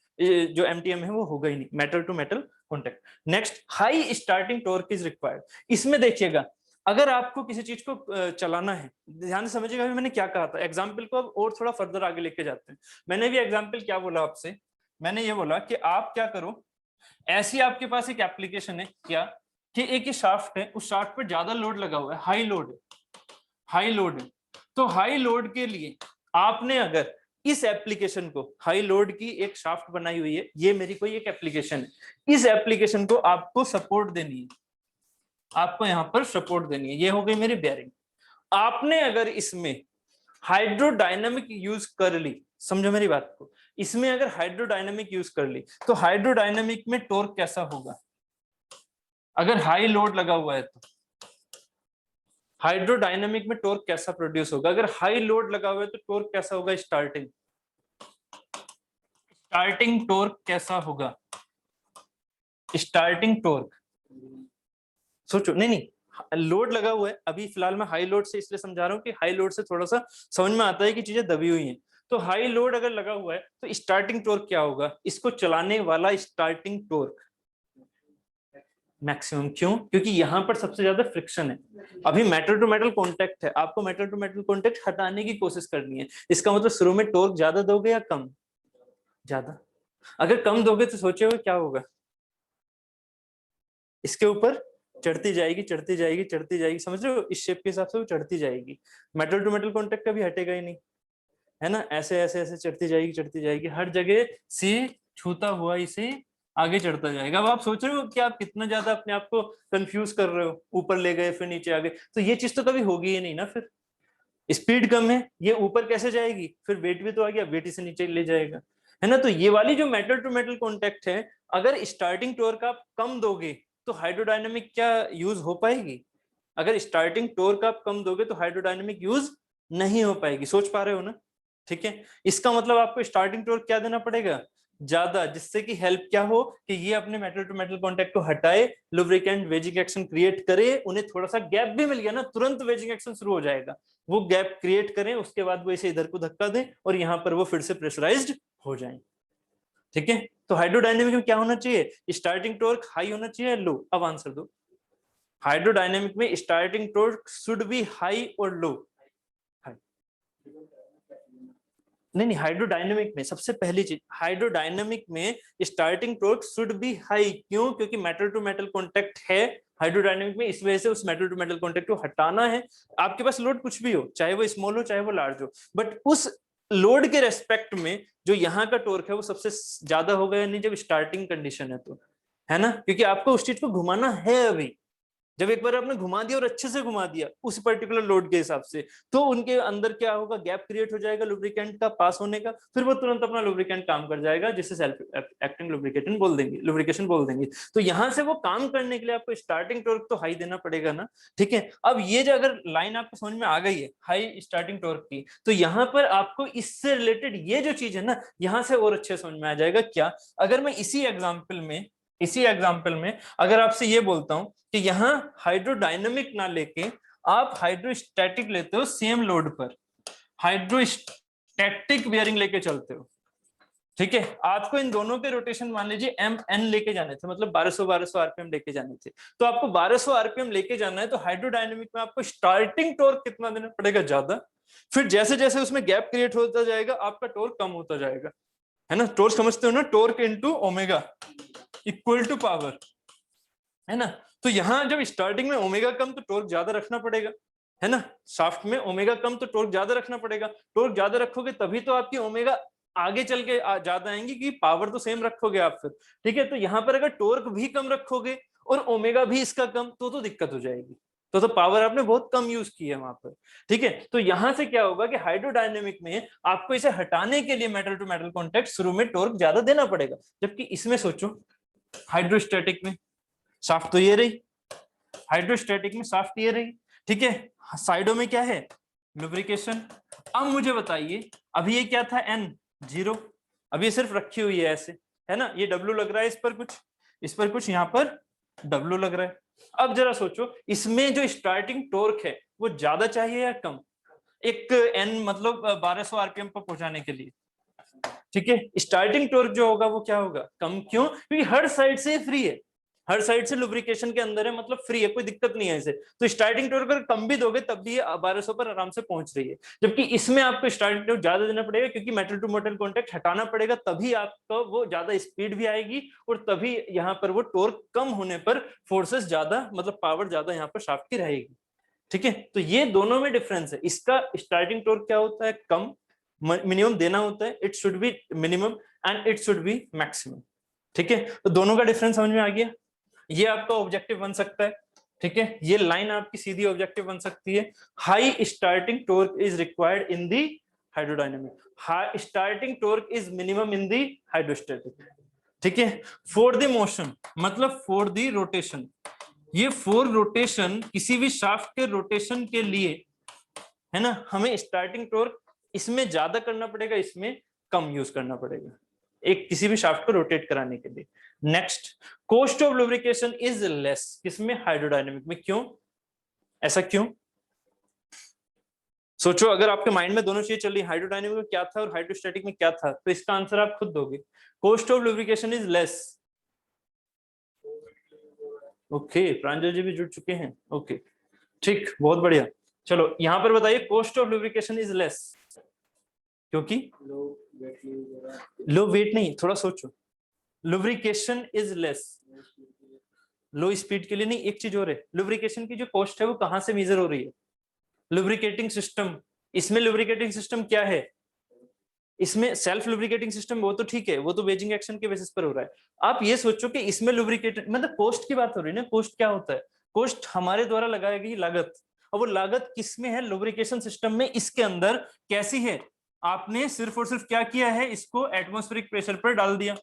जो एमटीएम है वो होगा ही नहीं, metal to metal contact. Next, high starting torque is required. इसमें देखिएगा, अगर आपको किसी चीज को चलाना है, ध्यान से समझिएगा मैंने क्या कहा था। एग्जाम्पल को अब और थोड़ा फर्दर आगे लेके जाते हैं। मैंने भी एग्जाम्पल क्या बोला आपसे, मैंने ये बोला कि आप क्या करो, ऐसी आपके पास एक एप्लीकेशन है क्या, कि एक शाफ्ट है, उस शाफ्ट पर ज्यादा लोड लगा हुआ है, हाई लोड है। तो हाई लोड के लिए आपने अगर इस एप्लीकेशन को, हाई लोड की एक शाफ्ट बनाई हुई है, ये मेरी कोई एक एप्लीकेशन है, इस एप्लीकेशन को आपको सपोर्ट देनी है, आपको यहां पर सपोर्ट देनी है। ये हो गई मेरी बेयरिंग। आपने अगर इसमें हाइड्रोडायनामिक यूज कर ली, समझो मेरी बात को, इसमें अगर हाइड्रोडायनामिक यूज कर ली तो हाइड्रोडायनामिक में टॉर्क कैसा होगा, अगर हाई लोड लगा हुआ है तो हाइड्रोडायनामिक में टॉर्क कैसा प्रोड्यूस होगा, अगर हाई लोड लगा हुआ है तो टॉर्क कैसा होगा, स्टार्टिंग टॉर्क कैसा होगा, स्टार्टिंग टॉर्क। सोचो, नहीं लोड लगा हुआ है, अभी फिलहाल मैं हाई लोड से इसलिए समझा रहा हूँ कि हाई लोड से थोड़ा सा समझ में आता है कि चीजें दबी हुई हैं। तो हाई लोड अगर लगा हुआ है तो स्टार्टिंग टॉर्क क्या होगा, इसको चलाने वाला स्टार्टिंग टॉर्क मैक्सिमम। क्यों? क्योंकि यहां पर सबसे ज्यादा फ्रिक्शन है, अभी मेटल टू मेटल कॉन्टेक्ट है, आपको मेटल टू मेटल कॉन्टेक्ट हटाने की कोशिश करनी है। इसका मतलब शुरू में टॉर्क ज्यादा दोगे या कम? ज्यादा। अगर कम दोगे तो सोचे हुए क्या होगा, इसके ऊपर चढ़ती जाएगी, समझ रहे हो, इस शेप के हिसाब से वो चढ़ती जाएगी। मेटल टू मेटल कॉन्टेक्ट कभी हटेगा ही नहीं, है ना, ऐसे ऐसे ऐसे चढ़ती जाएगी, हर जगह से छूता हुआ इसे आगे चढ़ता जाएगा। अब आप सोच रहे हो कि आप कितना ज्यादा अपने आप को कंफ्यूज कर रहे हो, ऊपर ले गए फिर नीचे आ गए, तो ये चीज तो कभी होगी ही नहीं ना। फिर स्पीड कम है, ये ऊपर कैसे जाएगी, फिर वेट भी तो आ गया, वेट इसे नीचे ले जाएगा, है ना। तो ये वाली जो मेटल टू मेटल कॉन्टेक्ट है, अगर स्टार्टिंग टॉर्क आप कम दोगे तो हाइड्रोडायनामिक क्या यूज हो पाएगी, अगर स्टार्टिंग टॉर्क आप कम दोगे तो हाइड्रोडायनामिक यूज नहीं हो पाएगी। सोच पा रहे हो ना? ठीक है, इसका मतलब आपको स्टार्टिंग टॉर्क क्या देना पड़ेगा, ज्यादा, जिससे कि हेल्प क्या हो कि ये अपने मेटल टू मेटल कॉन्टेक्ट को हटाए, लुब्रिकेंट वेजिंग एक्शन क्रिएट करे, उन्हें थोड़ा सा गैप भी मिल गया ना, तुरंत वेजिंग एक्शन शुरू हो जाएगा, वो गैप क्रिएट करें, उसके बाद वो इसे इधर को धक्का दें और यहाँ पर वो फिर से प्रेशराइज्ड हो जाए। ठीक है, तो हाइड्रोडायनेमिक में क्या होना चाहिए, स्टार्टिंग टॉर्क हाई होना चाहिए, लो। अब आंसर दो, हाइड्रोडायनेमिक में starting torque should be high और लो। नहीं, हाइड्रोडायनेमिक में सबसे पहली चीज, हाइड्रोडायनेमिक में starting torque should be high. क्यों? क्योंकि मेटल टू मेटल कॉन्टेक्ट है हाइड्रोडायनेमिक में, इस वजह से उस मेटल टू मेटल कॉन्टेक्ट को हटाना है। आपके पास लोड कुछ भी हो, चाहे वो स्मॉल हो चाहे वो लार्ज हो, बट उस लोड के रेस्पेक्ट में जो यहाँ का टॉर्क है वो सबसे ज्यादा होगा या नहीं, जब स्टार्टिंग कंडीशन है तो, है ना। क्योंकि आपको उस चीज को घुमाना है अभी, जब एक बार आपने घुमा दिया और अच्छे से घुमा दिया उस पर्टिकुलर लोड के हिसाब से, तो उनके अंदर क्या होगा, गैप क्रिएट हो जाएगा लुब्रिकेंट का पास होने का, फिर वो तुरंत अपना लुब्रिकेंट काम कर जाएगा, जिसे सेल्फ एक्टिंग लुब्रिकेशन बोल देंगे। तो यहां से वो काम करने के लिए आपको स्टार्टिंग टॉर्क तो हाई देना पड़ेगा ना। ठीक है, अब ये जो अगर लाइन आपको समझ में आ गई है हाई स्टार्टिंग टॉर्क की, तो यहाँ पर आपको इससे रिलेटेड ये जो चीज है ना, यहाँ से और अच्छे समझ में आ जाएगा। क्या? अगर मैं इसी एग्जाम्पल में इसी एग्जाम्पल में अगर आपसे ये बोलता हूं कि यहाँ हाइड्रोडायनेमिक ना लेके आप हाइड्रोस्टैटिक लेते हो सेम लोड पर, हाइड्रोस्टैटिक बियरिंग लेके चलते हो, ठीक है, आपको इन दोनों के रोटेशन मान लीजिए एम एन लेके जाने थे, मतलब 1200 आरपीएम लेके जाने थे, तो आपको 1200 आरपीएम लेके जाना है, तो हाइड्रोडायनेमिक में आपको स्टार्टिंग टॉर्क कितना देना पड़ेगा, ज्यादा, फिर जैसे जैसे उसमें गैप क्रिएट होता जाएगा आपका टॉर्क कम होता जाएगा, है ना, टॉर्क समझते हो ना, torque into omega equal to power, है ना, तो यहां जब स्टार्टिंग में ओमेगा कम तो टॉर्क ज्यादा रखना पड़ेगा, है ना, शाफ्ट में ओमेगा कम तो टॉर्क ज्यादा रखना पड़ेगा, टॉर्क ज्यादा रखोगे तभी तो आपकी ओमेगा आगे चल के ज्यादा आएंगी, कि पावर तो सेम रखोगे आप फिर, ठीक है, तो यहां पर अगर टॉर्क भी कम रखोगे और ओमेगा भी इसका कम तो दिक्कत हो जाएगी, तो पावर आपने बहुत कम यूज की है वहां पर, ठीक है, तो यहां से क्या होगा कि हाइड्रोडायनेमिक में आपको इसे हटाने के लिए मेटल टू मेटल कॉन्टैक्ट शुरू में टॉर्क ज्यादा देना पड़ेगा, जबकि इसमें सोचो हाइड्रोस्टैटिक में शाफ्ट तो ये रही, हाइड्रोस्टैटिक में शाफ्ट ये रही, ठीक है, साइडों में क्या है, लुब्रिकेशन। अब मुझे बताइए अभी ये क्या था, एन 0, अब ये सिर्फ रखी हुई है ऐसे, है ना, ये डब्ल्यू लग रहा है इस पर कुछ यहाँ पर डब्ल्यू लग रहा है। अब जरा सोचो इसमें जो स्टार्टिंग टॉर्क है वो ज्यादा चाहिए या कम, एक एन मतलब 1200 आरपीएम पर पहुंचाने के लिए, ठीक है, स्टार्टिंग टॉर्क जो होगा वो क्या होगा, कम, क्यों, क्योंकि हर साइड से फ्री है, हर साइड से लुब्रिकेशन के अंदर है, मतलब फ्री है, कोई दिक्कत नहीं है इसे, तो स्टार्टिंग टॉर्क अगर कम भी दोगे तब भी ये 1200 पर आराम से पहुंच रही है, जबकि इसमें आपको स्टार्टिंग टॉर्क ज्यादा देना पड़ेगा, क्योंकि मेटल टू मेटल कॉन्टैक्ट हटाना पड़ेगा, तभी आपको वो ज्यादा स्पीड भी आएगी, और तभी यहाँ पर वो टॉर्क कम होने पर फोर्सेस ज्यादा, मतलब पावर ज्यादा यहाँ पर शाफ्ट की रहेगी, ठीक है, तो ये दोनों में डिफरेंस है, इसका स्टार्टिंग टॉर्क क्या होता है, कम, मिनिमम देना होता है, it should be minimum and it should be maximum, ठीक है, तो दोनों का डिफरेंस समझ में आ गया, ये आपका ऑब्जेक्टिव बन सकता है, ठीक है, ये लाइन आपकी सीधी ऑब्जेक्टिव बन सकती है, high starting torque is required in the hydrodynamic, high starting torque is minimum in the hydrostatic, ठीक है, फॉर द मोशन मतलब फॉर द रोटेशन, ये फॉर रोटेशन किसी भी शाफ्ट के रोटेशन के लिए, है ना, हमें स्टार्टिंग टॉर्क इसमें ज्यादा करना पड़ेगा, इसमें कम यूज करना पड़ेगा, एक किसी भी शाफ्ट को रोटेट कराने के लिए। Next, cost of lubrication is less, किसमें, हाइड्रोडायनेमिक में, क्यों, ऐसा क्यों, सोचो अगर आपके माइंड में दोनों चीजें चल रही, हाइड्रोडायनेमिक में क्या था और हाइड्रोस्टैटिक में क्या था, तो इसका आंसर आप खुद दोगे, cost of lubrication is less, okay, Pranjal ji भी जुड़ चुके हैं, ओके, ठीक, बहुत बढ़िया, चलो यहां पर बताइए cost of lubrication is less, क्योंकि लो वेट नहीं, थोड़ा सोचो, lubrication is less, low speed के लिए नहीं, एक चीज और है, लुब्रिकेशन की जो कॉस्ट है वो कहां से मेजर हो रही है, लुब्रिकेटिंग सिस्टम, इसमें लुब्रिकेटिंग सिस्टम क्या है, इसमें सेल्फ लुब्रिकेटिंग सिस्टम, वो तो ठीक है, वो तो वेजिंग एक्शन के बेसिस पर हो रहा है, आप ये सोचो कि इसमें लुब्रिकेटिंग मतलब कॉस्ट की बात हो रही है ना, कॉस्ट क्या होता है, कॉस्ट हमारे द्वारा लगाई गई लागत, और वो लागत किसमें है, लुब्रिकेशन सिस्टम में, इसके अंदर कैसी है, आपने सिर्फ और सिर्फ क्या किया है, इसको एटमॉस्फेरिक प्रेशर पर डाल दिया,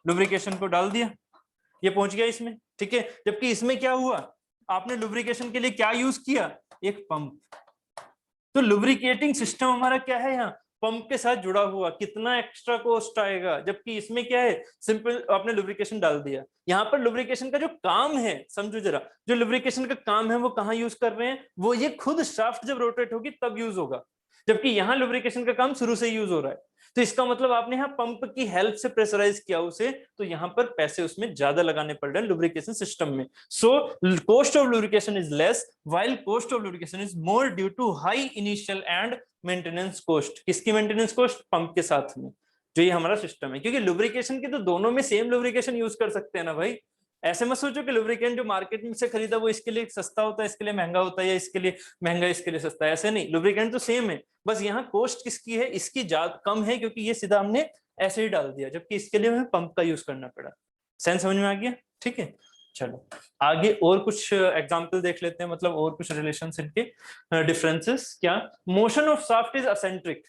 लुब्रिकेशन को डाल दिया, ये पहुंच गया इसमें, ठीक है, जबकि इसमें क्या हुआ, आपने लुब्रिकेशन के लिए क्या यूज किया, एक पंप, तो लुब्रिकेटिंग सिस्टम हमारा क्या है, यहाँ पंप के साथ जुड़ा हुआ, कितना एक्स्ट्रा कॉस्ट आएगा, जबकि इसमें क्या है, सिंपल आपने लुब्रिकेशन डाल दिया, यहाँ पर लुब्रिकेशन का जो काम है, समझो जरा, जो लुब्रिकेशन का काम है वो कहाँ यूज कर रहे हैं, वो ये खुद शाफ्ट जब रोटेट होगी तब यूज होगा, जबकि यहाँ लुब्रिकेशन का काम शुरू से यूज हो रहा है, तो इसका मतलब आपने यहाँ पंप की हेल्प से प्रेशराइज किया उसे, तो यहाँ पर पैसे उसमें ज्यादा लगाने पड़ रहे हैं लुब्रिकेशन सिस्टम में, so cost of lubrication is less while cost of lubrication is more due to high initial and maintenance cost, किसकी मेंटेनेंस कॉस्ट, पंप के साथ में, जो ये हमारा सिस्टम है, क्योंकि लुब्रिकेशन की तो दोनों में सेम लुब्रिकेशन यूज कर सकते हैं ना भाई, ऐसे मत सोचो कि लुब्रिकेंट जो मार्केट में से खरीदा वो इसके लिए सस्ता होता है, इसके लिए महंगा होता है, या इसके लिए महंगा इसके लिए सस्ता है, ऐसे नहीं, लुब्रिकेंट तो सेम है, बस यहाँ कॉस्ट किसकी है, इसकी ज्यादा कम है, क्योंकि ये सीधा हमने ऐसे ही डाल दिया, जबकि इसके लिए हमें पंप का यूज करना पड़ा, सेंस समझ में आ गया, ठीक है, चलो आगे और कुछ एग्जांपल देख लेते हैं, मतलब और कुछ रिलेशंस इनके, डिफरेंसेस क्या, motion of shaft is eccentric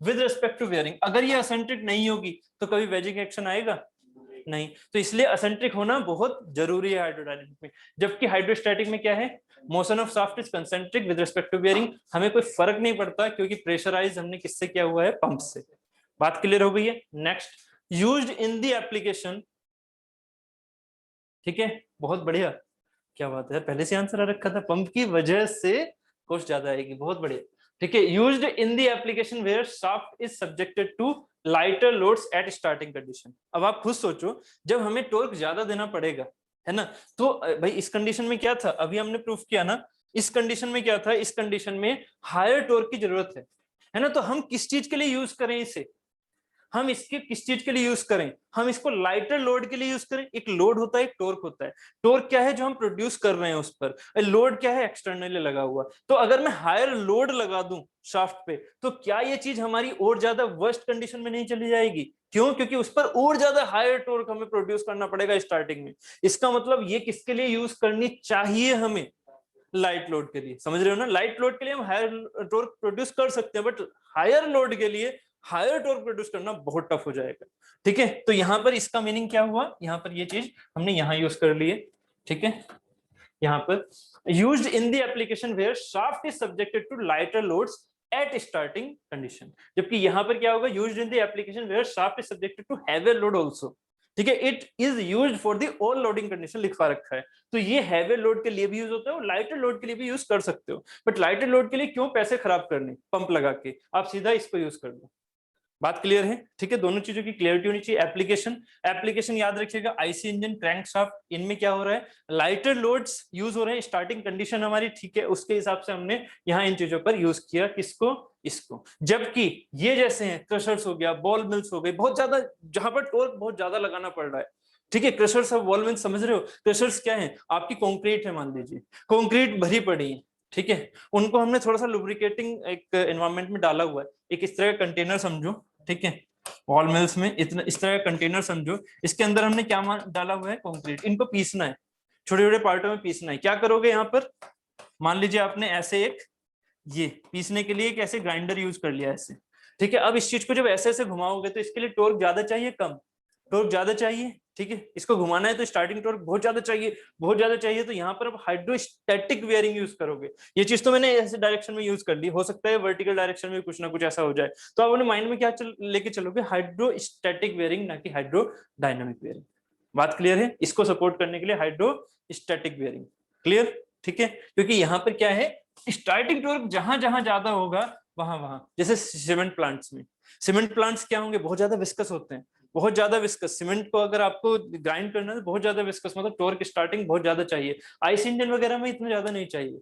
with respect to bearing, अगर ये असेंट्रिक नहीं होगी तो कभी वेजिंग एक्शन आएगा नहीं, तो इसलिए असेंट्रिक होना बहुत जरूरी है हाइड्रोडायनेमिक में, जबकि हाइड्रोस्टैटिक में क्या है, motion of shaft is concentric with respect to bearing, हमें कोई फर्क नहीं पड़ता, क्योंकि प्रेशराइज हमने किससे किया हुआ है, पंप से, बात क्लियर हो गई है। Next, used in the application ठीक है, बहुत बढ़िया, क्या बात है, पहले से आंसर आ रखा था, पंप की वजह से कॉस्ट ज्यादा आएगी, बहुत बढ़िया। ठीक है, used in the application where shaft is subjected to lighter loads at starting condition. अब आप खुद सोचो, जब हमें टॉर्क ज्यादा देना पड़ेगा, है ना, तो भाई इस कंडीशन में क्या था, अभी हमने प्रूफ किया ना, इस कंडीशन में क्या था, इस कंडीशन में हायर टॉर्क की जरूरत है ना, तो हम किस चीज के लिए यूज करें इसे, हम इसके किस चीज के लिए यूज करें, हम इसको लाइटर लोड के लिए यूज करें। एक लोड होता है, एक टॉर्क होता है। टॉर्क क्या है, जो हम प्रोड्यूस कर रहे हैं उस पर, लोड क्या है, एक्सटर्नली लगा हुआ। तो अगर मैं हायर लोड लगा दूं शाफ्ट पे, तो क्या ये चीज हमारी और ज्यादा वर्स्ट कंडीशन में नहीं चली जाएगी? क्यों? क्योंकि उस पर और ज्यादा हायर टॉर्क हमें प्रोड्यूस करना पड़ेगा स्टार्टिंग में। इसका मतलब ये किसके लिए यूज करनी चाहिए हमें? लाइट लोड के लिए। समझ रहे हो ना, लाइट लोड के लिए हम हायर टॉर्क प्रोड्यूस कर सकते हैं, बट हायर लोड के लिए हायर टॉर्क प्रोड्यूस करना बहुत टफ हो जाएगा। ठीक है, तो यहां पर इसका मीनिंग क्या हुआ, यहां पर ये चीज हमने यहां यूज कर ली है। ठीक है, यहां पर used in the application where shaft is subjected to lighter loads at starting condition. जबकि यहां पर क्या होगा, used in the application where shaft is subjected to heavier load also. ठीक है, it is used for the all loading condition लिखवा रखा है। तो ये हैवियर लोड के लिए भी यूज होता है और लाइटर लोड के लिए भी यूज कर सकते हो। बट लाइटर लोड के लिए क्यों पैसे खराब करने पंप लगा के, आप सीधा इसको यूज कर लो। बात क्लियर है? ठीक है, दोनों चीजों की क्लियरिटी होनी चाहिए। एप्लीकेशन याद रखिएगा, आईसी इंजन, क्रैंकशाफ्ट, इनमें क्या हो रहा है, लाइटर लोड्स यूज हो रहे हैं, स्टार्टिंग कंडीशन हमारी ठीक है, उसके हिसाब से हमने यहाँ इन चीजों पर यूज किया, किसको, इसको। जबकि ये जैसे हैं, क्रशर्स हो गया, बॉल मिल्स हो गई, बहुत ज्यादा, जहां पर टॉर्क बहुत ज्यादा लगाना पड़ रहा है। ठीक है, क्रशर्स और बॉल मिल्स समझ रहे हो? क्रशर्स क्या है, आपकी कॉन्क्रीट है, मान लीजिए कॉन्क्रीट भरी पड़ी है, ठीक है, उनको हमने थोड़ा सा लुब्रिकेटिंग एक एनवायरमेंट में डाला हुआ है, एक इस तरह का कंटेनर समझो। ठीक है, वॉल मिल्स में इतना इस तरह का कंटेनर समझो, इसके अंदर हमने क्या डाला हुआ है, कंक्रीट। इनको पीसना है, छोटे छोटे पार्टों में पीसना है। क्या करोगे यहाँ पर, मान लीजिए आपने ऐसे एक, ये पीसने के लिए एक ऐसे ग्राइंडर यूज कर लिया ऐसे। ठीक है, अब इस चीज को जब ऐसे ऐसे घुमाओगे तो इसके लिए टॉर्क ज्यादा चाहिए, कम? टॉर्क ज्यादा चाहिए। ठीक है, इसको घुमाना है तो स्टार्टिंग टॉर्क बहुत ज्यादा चाहिए, बहुत ज्यादा चाहिए। तो यहाँ पर आप हाइड्रोस्टैटिक वेयरिंग यूज करोगे। ये चीज तो मैंने ऐसे डायरेक्शन में यूज कर ली, हो सकता है वर्टिकल डायरेक्शन में कुछ ना कुछ ऐसा हो जाए। तो आप अपने माइंड में क्या लेके चलोगे, हाइड्रोस्टैटिक वेयरिंग, ना कि हाइड्रोडायनामिक वेयरिंग। बात क्लियर है? इसको सपोर्ट करने के लिए हाइड्रोस्टैटिक वेयरिंग। क्लियर? ठीक है, क्योंकि यहाँ पर क्या है, स्टार्टिंग टॉर्क जहां जहां ज्यादा होगा वहां वहां, जैसे सीमेंट प्लांट्स में, सीमेंट प्लांट्स क्या होंगे, बहुत ज्यादा विस्कस होते हैं, बहुत ज्यादा विस्कस। सीमेंट को अगर आपको ग्राइंड करना है तो बहुत ज्यादा विस्कस, मतलब टॉर्क स्टार्टिंग बहुत ज्यादा चाहिए। आइस इंजन वगैरह में इतना ज्यादा नहीं चाहिए,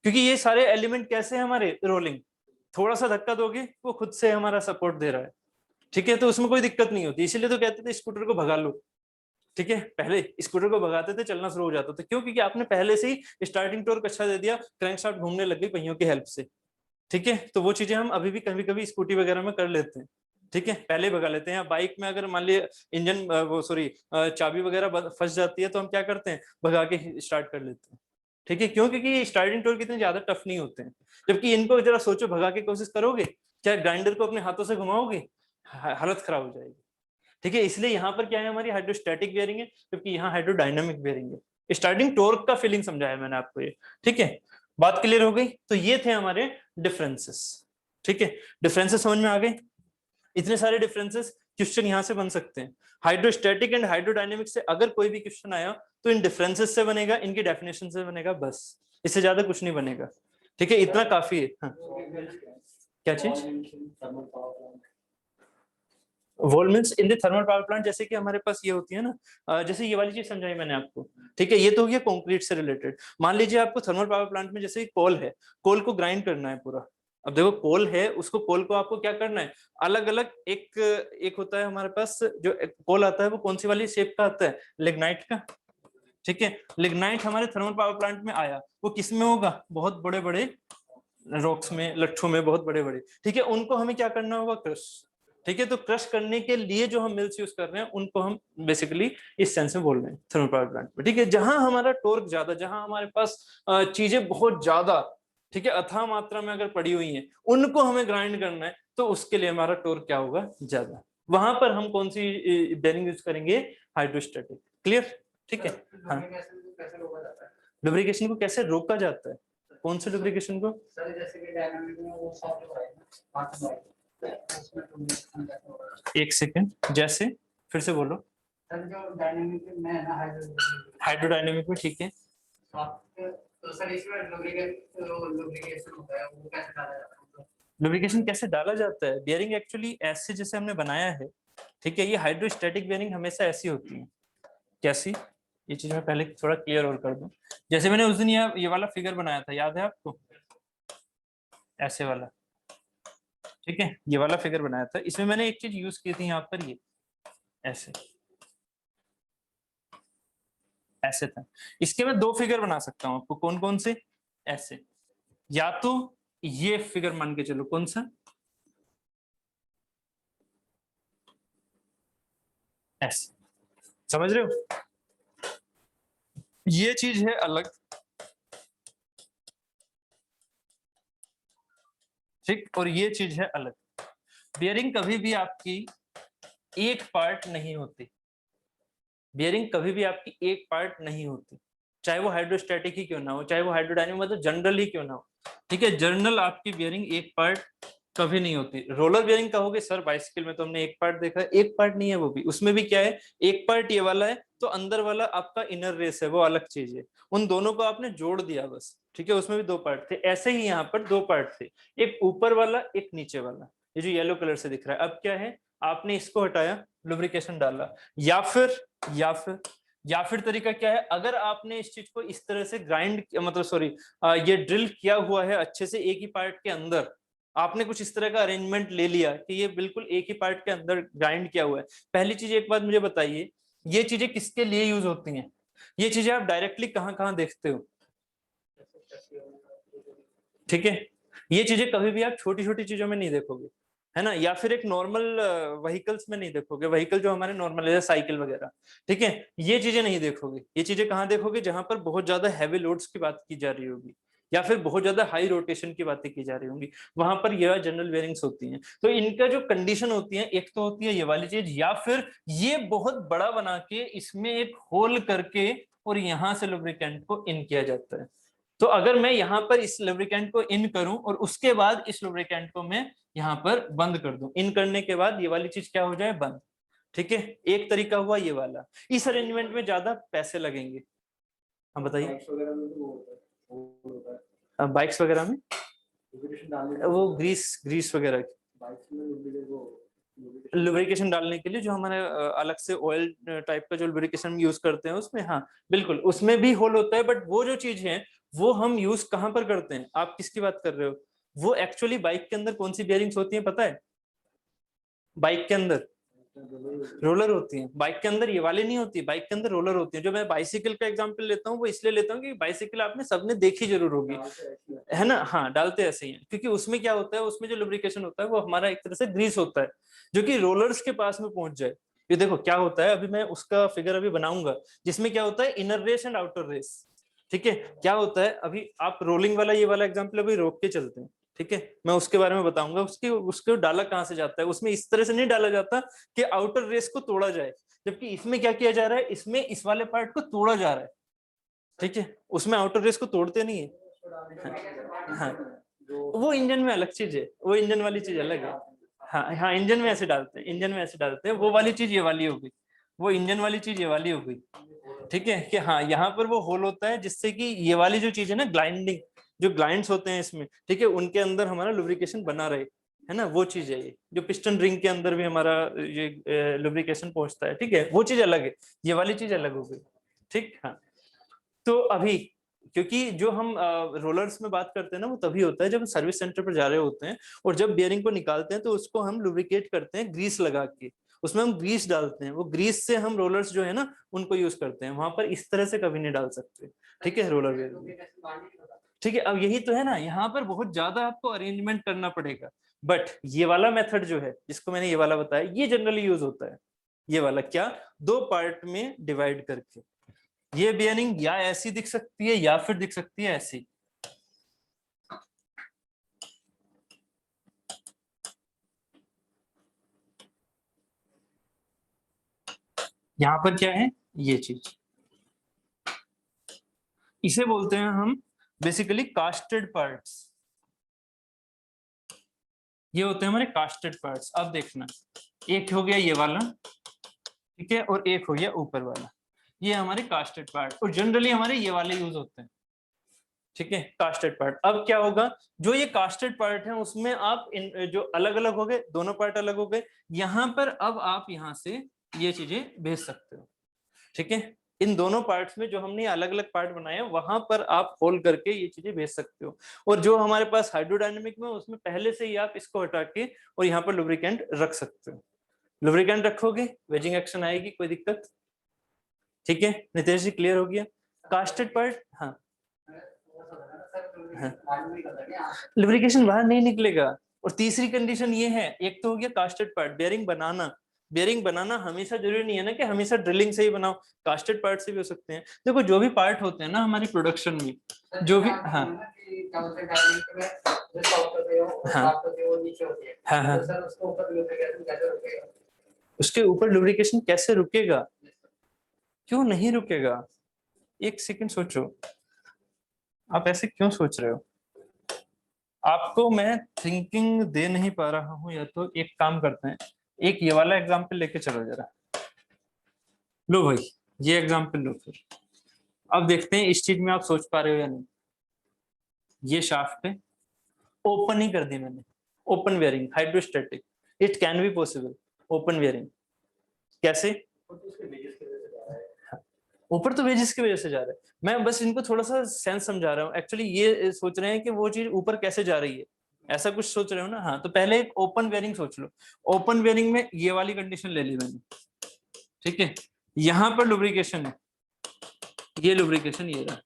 क्योंकि ये सारे एलिमेंट कैसे हैं हमारे, रोलिंग, थोड़ा सा धक्का दोगे वो खुद से हमारा सपोर्ट दे रहा है। ठीक है, तो उसमें कोई दिक्कत नहीं होती, इसीलिए तो कहते थे स्कूटर को भगा लो। ठीक है, पहले स्कूटर को भगाते थे, चलना शुरू हो जाता था। क्यों? क्योंकि आपने पहले से ही स्टार्टिंग टॉर्क अच्छा दे दिया, क्रैंकशाफ्ट घूमने लग गई पहियों की हेल्प से। ठीक है, तो वो चीजें हम अभी भी कभी कभी स्कूटी वगैरह में कर लेते हैं। ठीक है, पहले भगा लेते हैं। बाइक में अगर मान लिया इंजन वो सॉरी चाबी वगैरह फंस जाती है, तो हम क्या करते हैं, भगा के स्टार्ट कर लेते हैं। ठीक है, क्यों? क्योंकि स्टार्टिंग टॉर्क इतने ज्यादा टफ नहीं होते हैं। जबकि इनको जरा सोचो, भगा के कोशिश करोगे, क्या ग्राइंडर को अपने हाथों से घुमाओगे, हालत खराब हो जाएगी। ठीक है, इसलिए यहाँ पर क्या है, हमारी हाइड्रोस्टैटिक बेयरिंग है, जबकि यहाँ हाइड्रोडायनामिक बेयरिंग है। स्टार्टिंग टॉर्क का फीलिंग समझाया मैंने आपको ये। ठीक है, बात क्लियर हो गई? तो ये थे हमारे डिफरेंसेस। ठीक है, डिफरेंसेस समझ में आ गए? इतने सारे डिफरेंसेस, क्वेश्चन यहाँ से बन सकते हैं। हाइड्रोस्टैटिक एंड हाइड्रोडायनेमिक से अगर कोई भी क्वेश्चन आया तो इन डिफरेंसेस से बनेगा, इनकी डेफिनेशन से बनेगा, बस इससे ज्यादा कुछ नहीं बनेगा। ठीक है, इतना काफी है। हाँ। क्या चीज? Volumes in the thermal power plant, जैसे कि हमारे पास ये होती है ना, जैसे ये वाली चीज समझाई मैंने आपको। ठीक है, ये तो हो गया कंक्रीट से रिलेटेड। मान लीजिए आपको थर्मल पावर प्लांट में जैसे कोल है, कोल को ग्राइंड करना है पूरा। अब देखो कोल है, उसको कोल को आपको क्या करना है, अलग अलग एक एक होता है हमारे पास जो कोल आता है, वो कौन सी वाली शेप का आता है, लिग्नाइट का। ठीक है, लिग्नाइट हमारे थर्मल पावर प्लांट में आया, वो किस में होगा, बहुत बड़े बड़े रॉक्स में, लट्ठों में, बहुत बड़े बड़े। ठीक है, उनको हमें क्या करना होगा, क्रश। ठीक है, तो क्रश करने के लिए जो हम मिल्स यूज कर रहे हैं, उनको हम बेसिकली इस सेंस में बोल रहे हैं थर्मल पावर प्लांट में। ठीक है, जहां हमारा टॉर्क ज्यादा, जहां हमारे पास चीजें बहुत ज्यादा, ठीक है, अथाह मात्रा में अगर पड़ी हुई हैं, उनको हमें ग्राइंड करना है, तो उसके लिए हमारा टॉर्क क्या होगा, ज्यादा। वहां पर हम कौन सी बेरिंग यूज करेंगे, हाइड्रोस्टैटिक। क्लियर? ठीक है। हाँ, लुब्रिकेशन को कैसे रोका जाता है, कौन से लुब्रिकेशन को? सर जैसे कि डायनामिक में वो सॉफ्ट हो रहा है, एक सेकंड, जैसे फिर से बोलो। सर जो डायनामिक में है ना, हाइड्रोडायनेमिक में, ठीक है। तो सर इसमें लुब्रिकेशन होता है वो कैसे डाला जाता है? लुब्रिकेशन कैसे डाला जाता है? बियरिंग एक्चुअली ऐसे जैसे हमने बनाया है, ठीक है, ये हाइड्रोस्टैटिक बियरिंग हमेशा ऐसी होती है। कैसी? ये चीज मैं पहले थोड़ा क्लियर और कर दूं। जैसे मैंने उस दिन ये वाला फिगर बनाया था, याद है आपको? ऐसे वाला, ठीक है, ये वाला फिगर बनाया था। इसमें मैंने एक चीज यूज की थी यहाँ पर, ये ऐसे ऐसे था। इसके मैं दो फिगर बना सकता हूँ आपको। कौन कौन से? ऐसे, या तो ये फिगर मान के चलो, कौन सा? ऐसे, समझ रहे हो? ये चीज है अलग, ठीक, और ये चीज है अलग। बियरिंग कभी भी आपकी एक पार्ट नहीं होती। बियरिंग कभी भी आपकी एक पार्ट नहीं होती, चाहे वो हाइड्रोस्टैटिक ही क्यों ना हो, चाहे वो हाइड्रोडायनेमिक मतलब जनरल ही क्यों ना हो, ठीक है। जनरल आपकी बियरिंग एक पार्ट कभी नहीं होती। रोलर बियरिंग कहोगे सर बाइसिकल में तो हमने एक पार्ट देखा है, एक पार्ट नहीं है वो भी। उसमें भी क्या है, एक पार्ट ये वाला है तो अंदर वाला आपका इनर रेस है, वो अलग चीज है। उन दोनों को आपने जोड़ दिया बस, ठीक है। उसमें भी दो पार्ट थे, ऐसे ही यहाँ पर दो पार्ट थे, एक ऊपर वाला एक नीचे वाला। ये जो येलो कलर से दिख रहा है, अब क्या है, आपने इसको हटाया, लुब्रिकेशन डाला। या फिर या फिर तरीका क्या है, अगर आपने इस चीज को इस तरह से ग्राइंड, मतलब सॉरी, ये ड्रिल किया हुआ है अच्छे से एक ही पार्ट के अंदर, आपने कुछ इस तरह का अरेंजमेंट ले लिया कि ये बिल्कुल एक ही पार्ट के अंदर ग्राइंड किया हुआ है। पहली चीज, एक बात मुझे बताइए, ये चीजें किसके लिए यूज होती हैं? ये चीजें आप डायरेक्टली कहाँ कहाँ देखते हो? ठीक है, ये चीजें कभी भी आप छोटी छोटी चीजों में नहीं देखोगे, है ना। या फिर एक नॉर्मल व्हीकल्स में नहीं देखोगे, व्हीकल जो हमारे नॉर्मल है साइकिल वगैरह, ठीक है, ये चीजें नहीं देखोगे। ये चीजें कहाँ देखोगे, जहां पर बहुत ज्यादा हैवी लोड्स की बात की जा रही होगी, या फिर बहुत ज्यादा हाई रोटेशन की बातें की जा रही होंगी, वहां पर यह जनरल बेयरिंग्स होती हैं। तो इनका जो कंडीशन होती है, एक तो होती है ये वाली चीज, या फिर ये बहुत बड़ा बना के इसमें एक होल करके और यहां से लुब्रिकेंट को इन किया जाता है। तो अगर मैं यहाँ पर इस लुब्रिकेंट को इन करूं और उसके बाद इस लुब्रिकेंट को मैं यहाँ पर बंद कर दूं, इन करने के बाद ये वाली चीज क्या हो जाए, बंद, ठीक है। एक तरीका हुआ ये वाला। इस अरेंजमेंट में ज्यादा पैसे लगेंगे। हाँ बताइए। बाइक्स वगैरह में वो ग्रीस वगैरह लुब्रिकेशन डालने के लिए जो हमारे अलग से ऑयल टाइप का जो लुब्रिकेशन यूज करते हैं उसमें, हाँ बिल्कुल, उसमें भी होल होता है। बट वो जो चीज है वो हम यूज कहाँ पर करते हैं? आप किसकी बात कर रहे हो? वो एक्चुअली बाइक के अंदर कौन सी बियरिंग्स होती है पता है? बाइक के अंदर रोलर होती है। बाइक के अंदर ये वाली नहीं होती, बाइक के अंदर रोलर होती है। जो मैं बाइसिकल का एग्जांपल लेता हूँ वो इसलिए लेता हूँ कि बाइसिकल आपने सबने देखी जरूर होगी, है ना। हाँ, डालते ऐसे ही है, क्योंकि उसमें क्या होता है, उसमें जो लुब्रिकेशन होता है वो हमारा एक तरह से ग्रीस होता है, जो कि रोलर्स के पास में पहुंच जाए। ये देखो क्या होता है, अभी मैं उसका फिगर अभी बनाऊंगा जिसमें क्या होता है, inner race and outer race, ठीक है। क्या होता है, अभी आप रोलिंग वाला ये वाला एग्जाम्पल अभी रोक के चलते हैं, ठीक है। मैं उसके बारे में बताऊंगा, उसको डाला कहाँ से जाता है। उसमें इस तरह से नहीं डाला जाता कि आउटर रेस को तोड़ा जाए, जबकि इसमें क्या किया जा रहा है, इसमें इस वाले पार्ट को तोड़ा जा रहा है, ठीक है। उसमें आउटर रेस को तोड़ते नहीं है। हाँ, वो इंजन में अलग चीज है, वो इंजन वाली चीज अलग है। हाँ हाँ, इंजन में ऐसे डालते हैं, इंजन में ऐसे डालते हैं, वो वाली चीज ये वाली हो गई, वो इंजन वाली चीज ये वाली हो गई, ठीक है। कि हाँ, यहाँ पर वो होल होता है जिससे कि ये वाली जो चीज है ना, ग्लाइंडिंग, जो ग्लाइंड्स होते हैं इसमें, ठीक है, उनके अंदर हमारा लुब्रिकेशन बना रहे, है ना, वो चीज है ये। जो पिस्टन रिंग के अंदर भी हमारा ये लुब्रिकेशन पहुंचता है, ठीक है, वो चीज अलग है, ये वाली चीज अलग हो गई, ठीक। हाँ, तो अभी क्योंकि जो हम रोलर्स में बात करते हैं ना, वो तभी होता है जब हम सर्विस सेंटर पर जा रहे होते हैं और जब बियरिंग को निकालते हैं तो उसको हम लुब्रिकेट करते हैं ग्रीस लगा के, उसमें हम ग्रीस डालते हैं, वो ग्रीस से हम रोलर्स जो है ना उनको यूज करते हैं। वहां पर इस तरह से कभी नहीं डाल सकते, ठीक है, रोलर बियरिंग, ठीक है। अब यही तो है ना, यहाँ पर बहुत ज्यादा आपको अरेंजमेंट करना पड़ेगा। बट ये वाला मेथड जो है, जिसको मैंने ये वाला बताया, ये जनरली यूज होता है। ये वाला क्या, दो पार्ट में डिवाइड करके। ये बियरिंग या ऐसी दिख सकती है या फिर दिख सकती है ऐसी। यहां पर क्या है, ये चीज, इसे बोलते हैं हम बेसिकली कास्टेड पार्ट्स। ये होते हैं हमारे कास्टेड पार्ट्स। अब देखना, एक हो गया ये वाला, ठीक है, और एक हो गया ऊपर वाला। ये हमारे कास्टेड पार्ट, और जनरली हमारे ये वाले यूज होते हैं, ठीक है, कास्टेड पार्ट। अब क्या होगा, जो ये कास्टेड पार्ट है उसमें आप जो अलग अलग हो गए, दोनों पार्ट अलग हो गए, यहाँ पर अब आप यहाँ से ये चीजें भेज सकते हो, ठीक है। इन दोनों पार्ट्स में जो हमने अलग अलग पार्ट बनाए हैं वहां पर आप होल करके ये चीजें भेज सकते हो। और जो हमारे पास हाइड्रोडायनेमिक में उसमें पहले से ही आप इसको हटा के और यहाँ पर लुब्रिकेंट रख सकते हो। लुब्रिकेंट रखोगे, वेजिंग एक्शन आएगी, कोई दिक्कत? ठीक है नितेश जी, क्लियर हो गया? कास्टेड पार्ट, हाँ लुब्रिकेशन बाहर नहीं निकलेगा। और तीसरी कंडीशन ये है, एक तो हो गया कास्टेड पार्ट, बेयरिंग बनाना। बेयरिंग बनाना हमेशा जरूरी नहीं है ना कि हमेशा ड्रिलिंग से ही बनाओ, कास्टेड पार्ट से भी हो सकते हैं। देखो जो भी पार्ट होते हैं ना हमारी प्रोडक्शन में, जो भी, हाँ हाँ हाँ, उसके ऊपर लुब्रिकेशन कैसे रुकेगा? क्यों नहीं रुकेगा? एक सेकंड सोचो, आप ऐसे क्यों सोच रहे हो? आपको मैं थिंकिंग दे नहीं पा रहा हूं, या तो एक काम करते हैं, एक ये वाला एग्जाम्पल लेके चलो जरा। लो भाई ये एग्जाम्पल लो, फिर अब देखते हैं इस चीज में आप सोच पा रहे हो या नहीं। ये शाफ्ट है, ओपन ही कर दी मैंने, open wearing hydrostatic, it can be possible open wearing. कैसे? ऊपर तो वेजिस की वजह से जा रहा है, मैं बस इनको थोड़ा सा सेंस समझा रहा हूँ। एक्चुअली ये सोच रहे हैं कि वो चीज ऊपर कैसे जा रही है, ऐसा कुछ सोच रहे हो ना? हाँ तो पहले एक ओपन वेयरिंग सोच लो। ओपन वेयरिंग में ये वाली कंडीशन ले ली मैंने, ठीक है, यहाँ पर लुब्रिकेशन है, ये लुब्रिकेशन ये रहा।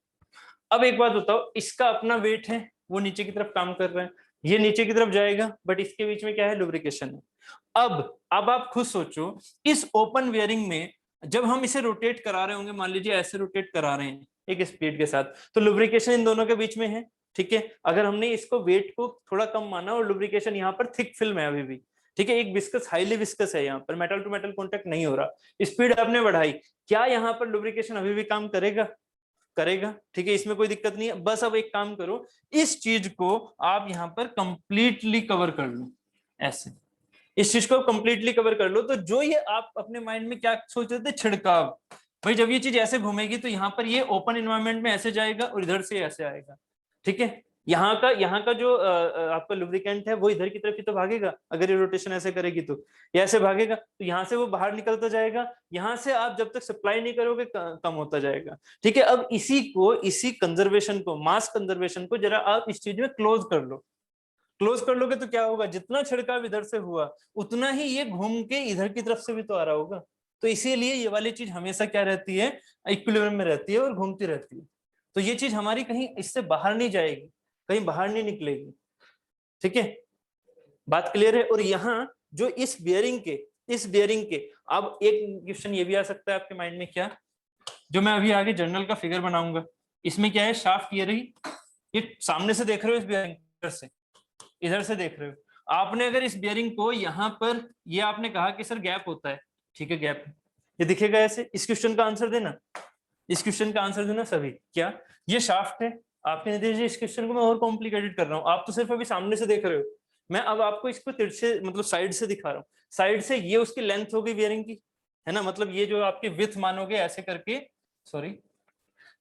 अब एक बात बताओ, इसका अपना वेट है, वो नीचे की तरफ काम कर रहा है, ये नीचे की तरफ जाएगा, बट इसके बीच में क्या है, लुब्रिकेशन है। अब आप खुद सोचो, इस ओपन वेयरिंग में जब हम इसे रोटेट करा रहे होंगे, मान लीजिए ऐसे रोटेट करा रहे हैं एक स्पीड के साथ, तो लुब्रिकेशन इन दोनों के बीच में है, ठीक है। अगर हमने इसको वेट को थोड़ा कम माना और लुब्रिकेशन यहाँ पर थिक फिल्म है अभी भी, ठीक है, एक विस्कस हाईली विस्कस है, यहाँ पर मेटल टू मेटल कॉन्टेक्ट नहीं हो रहा, स्पीड आपने बढ़ाई, क्या यहाँ पर लुब्रिकेशन अभी भी काम करेगा? करेगा, ठीक है, इसमें कोई दिक्कत नहीं है। बस अब एक काम करो, इस चीज को आप यहाँ पर कंप्लीटली कवर कर लो, ऐसे इस चीज को कंप्लीटली कवर कर लो। तो जो ये आप अपने माइंड में क्या सोच रहे थे, छिड़काव, भाई जब ये चीज ऐसे घूमेगी तो यहाँ पर ये ओपन एनवायरनमेंट में ऐसे जाएगा और इधर से ऐसे आएगा, ठीक है। यहाँ का जो आपका लुब्रिकेंट है वो इधर की तरफ ही तो भागेगा, अगर ये रोटेशन ऐसे करेगी तो ये ऐसे भागेगा, तो यहाँ से वो बाहर निकलता जाएगा, यहाँ से आप जब तक सप्लाई नहीं करोगे कम होता जाएगा, ठीक है। अब इसी कंजर्वेशन को, मास कंजर्वेशन को जरा आप इस चीज में क्लोज कर लो। क्लोज कर लोगे तो क्या होगा, जितना छिड़काव इधर से हुआ उतना ही ये घूम के इधर की तरफ से भी तो आ रहा होगा। तो इसीलिए ये वाली चीज हमेशा क्या रहती है, इक्विलिब्रियम में रहती है और घूमती रहती है। तो ये चीज हमारी कहीं इससे बाहर नहीं जाएगी, कहीं बाहर नहीं निकलेगी, ठीक है, बात क्लियर है। और यहाँ जो इस बियरिंग के अब एक क्वेश्चन ये भी आ सकता है आपके माइंड में, क्या, जो मैं अभी आगे जर्नल का फिगर बनाऊंगा, इसमें क्या है, शाफ्ट ये रही, ये सामने से देख रहे हो, इस बियरिंग से इधर से देख रहे हो आपने, अगर इस बियरिंग को यहाँ पर, ये आपने कहा कि सर गैप होता है, ठीक है गैप, ये दिखेगा ऐसे, इस क्वेश्चन का आंसर देना, इस क्वेश्चन का आंसर देना सभी। क्या ये शाफ्ट है? आपके निर्देश, इस क्वेश्चन को मैं और कॉम्प्लिकेटेड कर रहा हूँ, आप तो सिर्फ अभी सामने से देख रहे हो, मैं अब आपको इसको तिरछे मतलब साइड से दिखा रहा हूँ। साइड से ये उसकी लेंथ हो गई बियरिंग की, है ना, मतलब ये जो आपकी विड्थ मानोगे ऐसे करके, सॉरी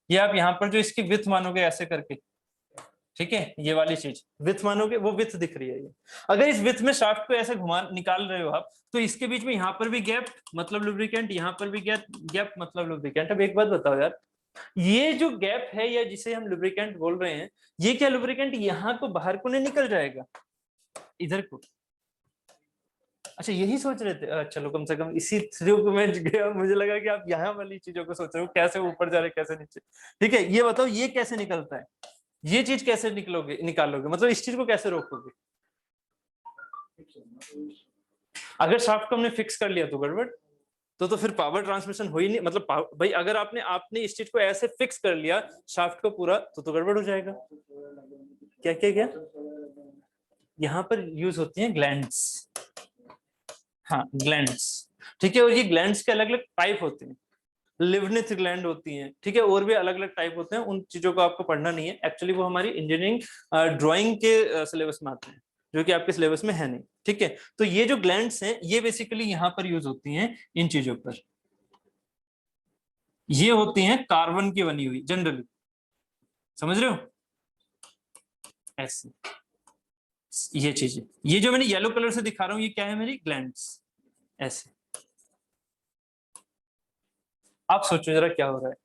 ये आप यहाँ पर जो इसकी विड्थ मानोगे ऐसे करके, ठीक है, ये वाली चीज विथ मानोगे, वो विथ दिख रही है ये। अगर इस विथ में शाफ्ट को ऐसे घुमा निकाल रहे हो आप, तो इसके बीच में यहाँ पर भी गैप मतलब लुब्रिकेंट, यहाँ पर भी गैप मतलब लुब्रिकेंट। अब एक बात बताओ यार, ये जो गैप है या जिसे हम लुब्रिकेंट बोल रहे हैं, ये क्या लुब्रिकेंट यहाँ को बाहर को नहीं निकल जाएगा, इधर को? अच्छा यही सोच रहे थे, चलो कम से कम इसी थ्रू में गया, मुझे लगा कि आप यहाँ वाली चीजों को सोच रहे हो, कैसे ऊपर जा रहे कैसे नीचे। ठीक है, ये बताओ ये कैसे निकलता है, ये चीज कैसे निकालोगे, मतलब इस चीज को कैसे रोकोगे? अगर शाफ्ट को हमने फिक्स कर लिया तो गड़बड़, तो फिर पावर ट्रांसमिशन हो ही नहीं, मतलब भाई अगर आपने इस चीज को ऐसे फिक्स कर लिया शाफ्ट को पूरा, तो गड़बड़ हो जाएगा। क्या क्या क्या यहाँ पर यूज होती हैं ग्लैंड्स, हाँ ग्लैंड्स, ठीक है। और ये ग्लैंड्स के अलग अलग टाइप होते हैं, लिवनिथ ग्लैंड होती हैं, ठीक है, और भी अलग अलग टाइप होते हैं, उन चीजों को आपको पढ़ना नहीं है, एक्चुअली वो हमारी इंजीनियरिंग ड्राइंग के सिलेबस में आते हैं, जो कि आपके सिलेबस में है नहीं, ठीक है। तो ये जो ग्लैंड्स हैं ये बेसिकली यहाँ पर यूज होती हैं इन चीजों पर। ये होती हैं कार्बन की बनी हुई जनरली, समझ रहे हो, ऐसे ये चीजें। ये जो मैंने येलो कलर से दिखा रहा हूं ये क्या है, मेरी ग्लैंड्स, ऐसे। आप सोचो जरा क्या हो रहा है,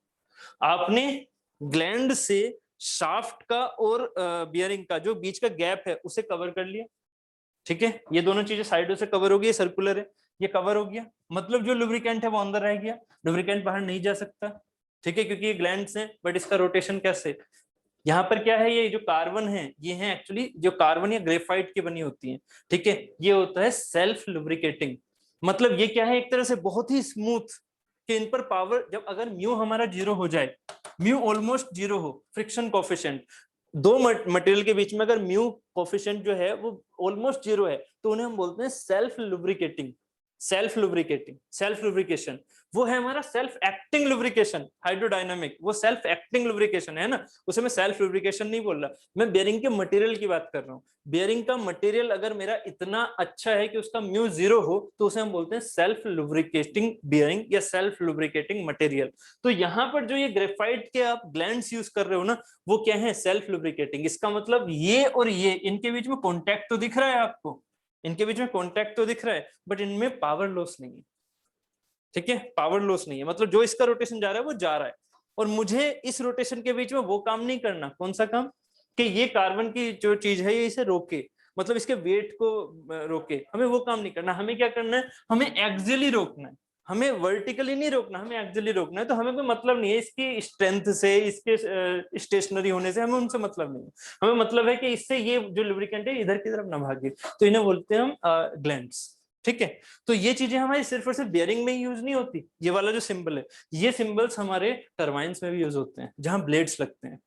आपने ग्लैंड से शाफ्ट का और बियरिंग का जो बीच का गैप है उसे कवर कर लिया, ठीक है, ये दोनों चीजें साइडों से कवर हो गई, सर्कुलर है, ये कवर हो गया, मतलब जो लुब्रिकेंट है वो अंदर रह गया, लुब्रिकेंट बाहर नहीं जा सकता, ठीक है, क्योंकि ये ग्लैंड्स हैं, बट इसका रोटेशन कैसे, यहाँ पर क्या है, ये जो कार्बन है ये है एक्चुअली जो कार्बन या ग्रेफाइट की बनी होती है, ठीक है, ये होता है सेल्फ लुब्रिकेटिंग, मतलब ये क्या है, एक तरह से बहुत ही स्मूथ, कि इन पर पावर जब अगर म्यू हमारा 0 हो जाए, म्यू ऑलमोस्ट 0 हो, फ्रिक्शन कोफिशिएंट दो मटेरियल के बीच में अगर म्यू कोफिशिएंट जो है वो ऑलमोस्ट 0 है, तो उन्हें हम बोलते हैं self lubricating, self lubricating, self lubrication. वो है हमारा सेल्फ एक्टिंग लुब्रिकेशन, हाइड्रोडायनामिक, वो सेल्फ एक्टिंग लुब्रिकेशन है ना, उसे मैं सेल्फ लुब्रिकेशन नहीं बोल रहा, मैं बेयरिंग के मटेरियल की बात कर रहा हूँ। बेयरिंग का मटेरियल अगर मेरा इतना अच्छा है कि उसका म्यू 0 हो, तो उसे हम बोलते हैं सेल्फ लुब्रिकेटिंग बेयरिंग या सेल्फ लुब्रिकेटिंग मटेरियल। तो यहाँ पर जो ये ग्रेफाइट के आप ग्लैंड्स यूज कर रहे हो ना, वो क्या है, सेल्फ लुब्रिकेटिंग। इसका मतलब ये और ये, इनके बीच में कॉन्टैक्ट तो दिख रहा है आपको, इनके बीच में कॉन्टैक्ट तो दिख रहा है, बट इनमें पावर लॉस नहीं है, ठीक है, पावर लॉस नहीं है, मतलब जो इसका रोटेशन जा रहा है वो जा रहा है, और मुझे इस रोटेशन के बीच में वो काम नहीं करना, कौन सा काम, कि ये कार्बन की जो चीज है ये इसे रोके, मतलब इसके वेट को रोके, हमें वो काम नहीं करना, हमें क्या करना है, हमें एक्सियली रोकना है, हमें वर्टिकली नहीं रोकना, हमें एक्सियली रोकना है। तो हमें कोई मतलब नहीं है इसकी स्ट्रेंथ से, इसके स्टेशनरी होने से, हमें उनसे मतलब नहीं है, हमें मतलब है कि इससे ये जो लुब्रिकेंट है इधर की तरफ ना भागे, तो इन्हें बोलते हैं हम ग्लैंड्स, ठीक है। तो ये चीजें हमारी सिर्फ और सिर्फ बियरिंग में ही यूज नहीं होती, ये वाला जो सिंबल है, ये सिंबल्स हमारे टरबाइंस में भी यूज होते हैं जहां ब्लेड्स लगते हैं,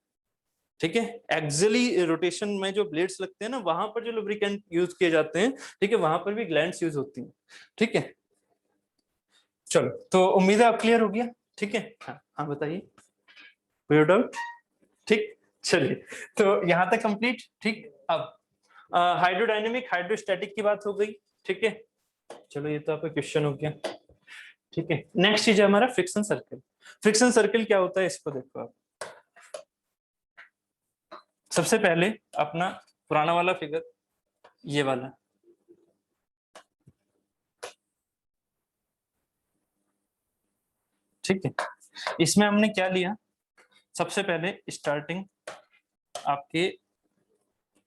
ठीक है, एक्सियली रोटेशन में जो ब्लेड्स लगते हैं ना, वहां पर जो लुब्रिकेंट यूज किए जाते हैं, ठीक है, वहां पर भी ग्लैंड्स यूज होती हैं, ठीक है। चलो, तो उम्मीद है आप क्लियर हो गया, ठीक है। हाँ हाँ बताइए, कोई डाउट, ठीक, चलिए, तो यहाँ तक कंप्लीट, ठीक। अब हाइड्रोडायनेमिक हाइड्रोस्टैटिक की बात हो गई, ठीक है, चलो ये तो आपका क्वेश्चन हो गया, ठीक है। नेक्स्ट चीज है हमारा फ्रिक्शन सर्कल। फ्रिक्शन सर्कल क्या होता है इसको देखो आप, सबसे पहले अपना पुराना वाला फिगर, ये वाला, ठीक है, इसमें हमने क्या लिया, सबसे पहले स्टार्टिंग आपके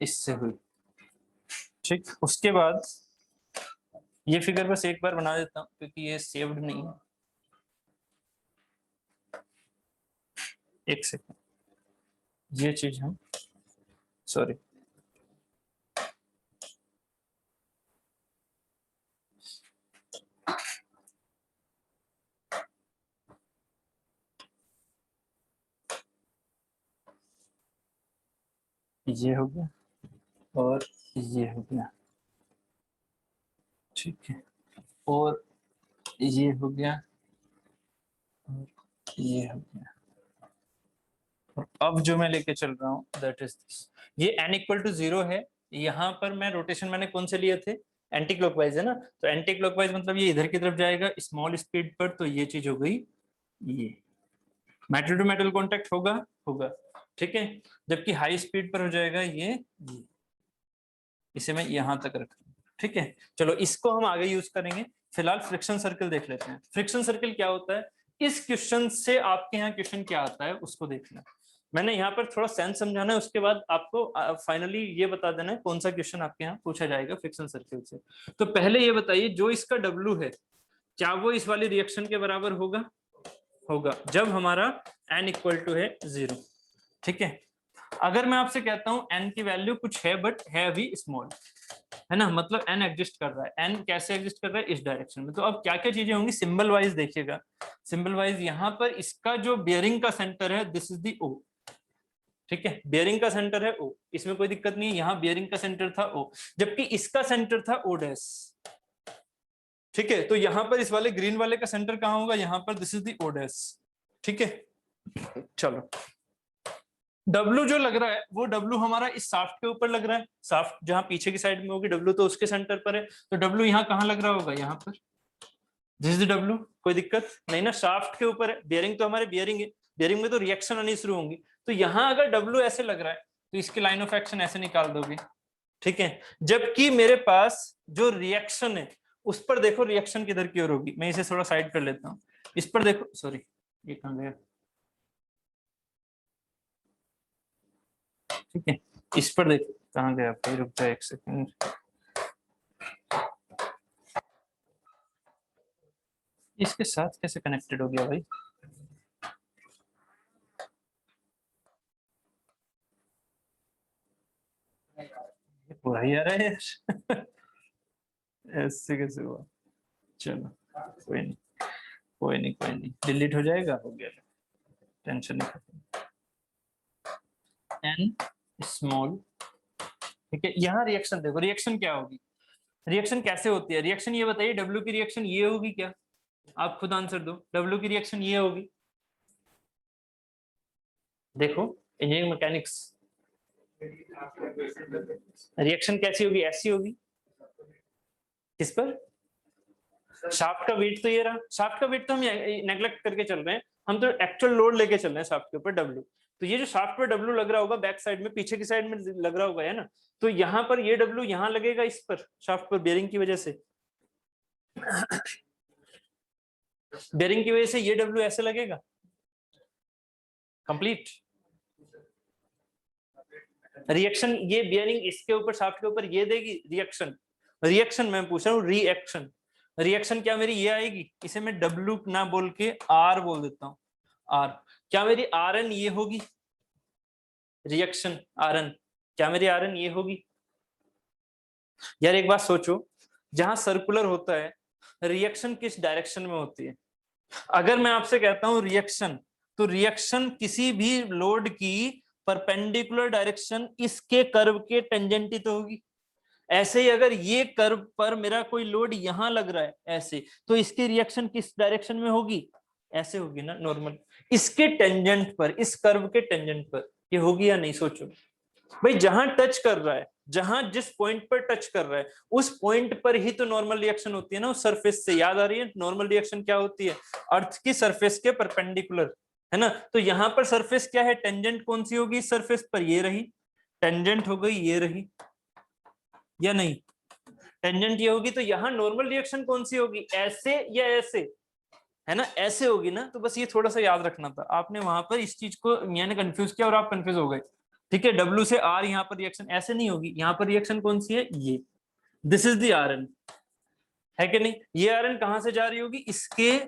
इससे हुई, ठीक, उसके बाद ये फिगर बस एक बार बना देता हूं क्योंकि ये सेव्ड नहीं है, एक सेकंड, ये चीज हम, सॉरी, ये हो गया और ये हो गया, ठीक है, और ये हो गया और ये हो गया, और अब जो मैं लेके चल रहा हूँ दैट इज दिस, ये n इक्वल टू 0 है, यहाँ पर मैं रोटेशन मैंने कौन से लिए थे, एंटी क्लॉकवाइज है ना, तो एंटी क्लॉकवाइज मतलब ये इधर की तरफ जाएगा स्मॉल स्पीड पर, तो ये चीज हो गई, ये मेटल टू मेटल कॉन्टेक्ट होगा, होगा, ठीक है, जबकि हाई स्पीड पर हो जाएगा ये, इसे मैं यहां तक रख, ठीक है। चलो इसको हम आगे यूज करेंगे, फिलहाल फ्रिक्शन सर्कल देख लेते हैं। फ्रिक्शन सर्कल क्या होता है, इस क्वेश्चन से आपके यहाँ क्वेश्चन क्या आता है उसको देखना, मैंने यहाँ पर थोड़ा सेंस समझाना है, उसके बाद आपको फाइनली ये बता देना है कौन सा क्वेश्चन आपके यहाँ पूछा जाएगा फ्रिक्शन सर्कल से। तो पहले ये बताइए, जो इसका W है क्या वो इस वाली रिएक्शन के बराबर होगा, होगा जब हमारा n इक्वल टू है 0, ठीक है। अगर मैं आपसे कहता हूं n की वैल्यू कुछ है बट है अभी स्मॉल, है ना, मतलब n एग्जिस्ट कर रहा है, n कैसे एग्जिस्ट कर रहा है, इस डायरेक्शन में, तो अब क्या क्या चीजें होंगी, सिंबल वाइज देखिएगा, सिंबल वाइज यहाँ पर इसका जो बियरिंग का सेंटर है दिस इज दी O, ठीक है, बियरिंग का सेंटर है O, इसमें कोई दिक्कत नहीं है, यहाँ बियरिंग का सेंटर था O, जबकि इसका सेंटर था O डैश, ठीक है, तो यहाँ पर इस वाले ग्रीन वाले का सेंटर कहाँ होगा, यहाँ पर this is the O dash, ठीक है। चलो W जो लग रहा है वो W हमारा इस शाफ्ट के ऊपर लग रहा है, शाफ्ट जहां पीछे की साइड में होगी W तो उसके सेंटर पर है, तो W यहाँ कहाँ लग रहा होगा, यहाँ पर, दिस इज द डब्ल्यू, कोई दिक्कत नहीं ना, शाफ्ट के ऊपर है, बियरिंग तो हमारे बियरिंग है, बियरिंग में तो रिएक्शन आनी शुरू होंगी, तो यहाँ अगर डब्ल्यू ऐसे लग रहा है तो इसकी लाइन ऑफ एक्शन ऐसे निकाल दोगे, ठीक है। जबकि मेरे पास जो रिएक्शन है उस पर देखो, रिएक्शन किधर की ओर होगी, मैं इसे थोड़ा साइड कर लेता हूँ, इस पर देखो, सॉरी ये कहाँ गया, ठीक है, इस पर देखो कहाँ गया, भाई रुक जाए एक सेकंड, इसके साथ कैसे कनेक्टेड हो गया भाई, पूरा ही आ रहा है यार ऐसे कैसे हुआ, चलो कोई नहीं कोई नहीं कोई नहीं, डिलीट हो जाएगा, हो गया, टेंशन नहीं, एन स्मॉल, ठीक है। यहाँ रिएक्शन देखो, रिएक्शन क्या होगी, रिएक्शन कैसे होती है, रिएक्शन ये बताइए, डब्ल्यू की रिएक्शन ये होगी क्या, आप खुद आंसर दो, डब्ल्यू की रिएक्शन ये होगी, देखो इंजीनियरिंग मैकेनिक्स, रिएक्शन कैसी होगी, ऐसी होगी, किस पर, शाफ्ट का वेट तो ये रहा, शाफ्ट का वेट तो हम नेग्लेक्ट करके चल रहे हैं, हम तो एक्चुअल लोड लेके चल रहे हैं शाफ्ट के ऊपर डब्ल्यू, तो ये जो शाफ्ट पर डब्ल्यू लग रहा होगा बैक साइड में, पीछे की साइड में लग रहा होगा, है ना, तो यहाँ पर ये डब्ल्यू यहाँ लगेगा, इस पर शाफ्ट पर बेरिंग की वजह से, बेरिंग की वजह से ये डब्ल्यू ऐसे लगेगा, कंप्लीट, रिएक्शन ये बियरिंग इसके ऊपर शाफ्ट के ऊपर ये देगी रिएक्शन, रिएक्शन मैं पूछ रहा हूँ, रिएक्शन, रिएक्शन क्या मेरी ये आएगी, इसे मैं डब्ल्यू ना बोल के आर बोल देता हूँ, आर, क्या मेरी आर एन ये होगी, रिएक्शन आर एन, क्या मेरी आर एन ये होगी, यार एक बात सोचो, जहां सर्कुलर होता है रिएक्शन किस डायरेक्शन में होती है, अगर मैं आपसे कहता हूं रिएक्शन, तो रिएक्शन किसी भी लोड की परपेंडिकुलर डायरेक्शन इसके कर्व के टेंजेंट ही तो होगी, ऐसे ही अगर ये कर्व पर मेरा कोई लोड यहां लग रहा है ऐसे, तो इसकी रिएक्शन किस डायरेक्शन में होगी, ऐसे होगी ना नॉर्मल, इसके टेंजेंट पर, इस कर्व के टेंजेंट पर ये होगी या नहीं, सोचो भाई, जहां टच कर रहा है, जहां जिस पॉइंट पर टच कर रहा है उस पॉइंट पर ही तो नॉर्मल रिएक्शन होती है ना, उस सरफेस से, याद आ रही है नॉर्मल रिएक्शन क्या होती है, अर्थ की सरफेस के परपेंडिकुलर, है ना, तो यहाँ पर सरफेस क्या है, टेंजेंट कौन सी होगी इस सरफेस पर, ये रही, टेंजेंट हो गई ये रही, या नहीं, टेंजेंट ये होगी, तो यहाँ नॉर्मल रिएक्शन कौन सी होगी, ऐसे या ऐसे, है ना, ऐसे होगी ना, तो बस ये थोड़ा सा याद रखना था, आपने वहां पर इस चीज को मैंने कंफ्यूज किया और आप कंफ्यूज हो गए, ठीक है, डब्ल्यू से आर यहाँ पर रिएक्शन ऐसे नहीं होगी, यहाँ पर रिएक्शन कौन सी है, ये, this is the R N, है कि नहीं, ये आर एन कहां से जा रही होगी, इसके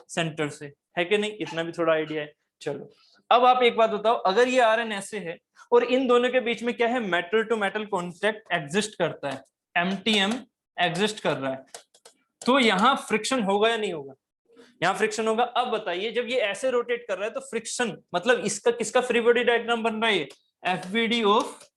सेंटर से, है कि नहीं, इतना भी थोड़ा आइडिया है, चलो अब आप एक बात बताओ, अगर ये आर एन ऐसे है और इन दोनों के बीच में क्या है, metal to metal contact exist करता है, एमटीएम एग्जिस्ट कर रहा है, तो यहाँ फ्रिक्शन होगा या नहीं होगा, यहाँ फ्रिक्शन होगा। अब बताइए जब ये ऐसे रोटेट कर रहा है तो फ्रिक्शन मतलब इसका किसका फ्री बॉडी डायग्राम बन रहा है, एफबीडी ऑफ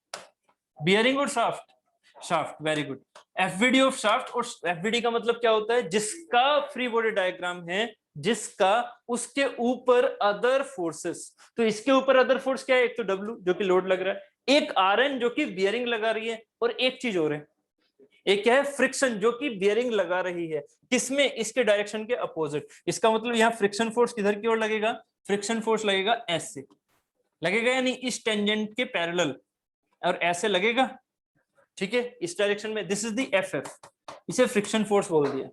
बियरिंग और shaft, shaft, very good, FBD of shaft, और एफबीडी का मतलब क्या होता है, जिसका फ्री बॉडी डायग्राम है, जिसका उसके ऊपर अदर फोर्सेस, तो इसके ऊपर अदर फोर्स क्या है, एक तो डब्ल्यू जो कि लोड लग रहा है, एक आर एन जो कि बियरिंग लगा रही है, और एक चीज और है, एक क्या है, फ्रिक्शन जो कि बियरिंग लगा रही है, किसमें, इसके डायरेक्शन के अपोजिट, इसका मतलब यहाँ फ्रिक्शन फोर्स किधर की ओर लगेगा, फ्रिक्शन फोर्स लगेगा ऐसे, लगेगा यानी इस टेंजेंट के पैरेलल, और ऐसे लगेगा, ठीक है, इस डायरेक्शन में, this is the F F, इसे फ्रिक्शन फोर्स बोल दिया,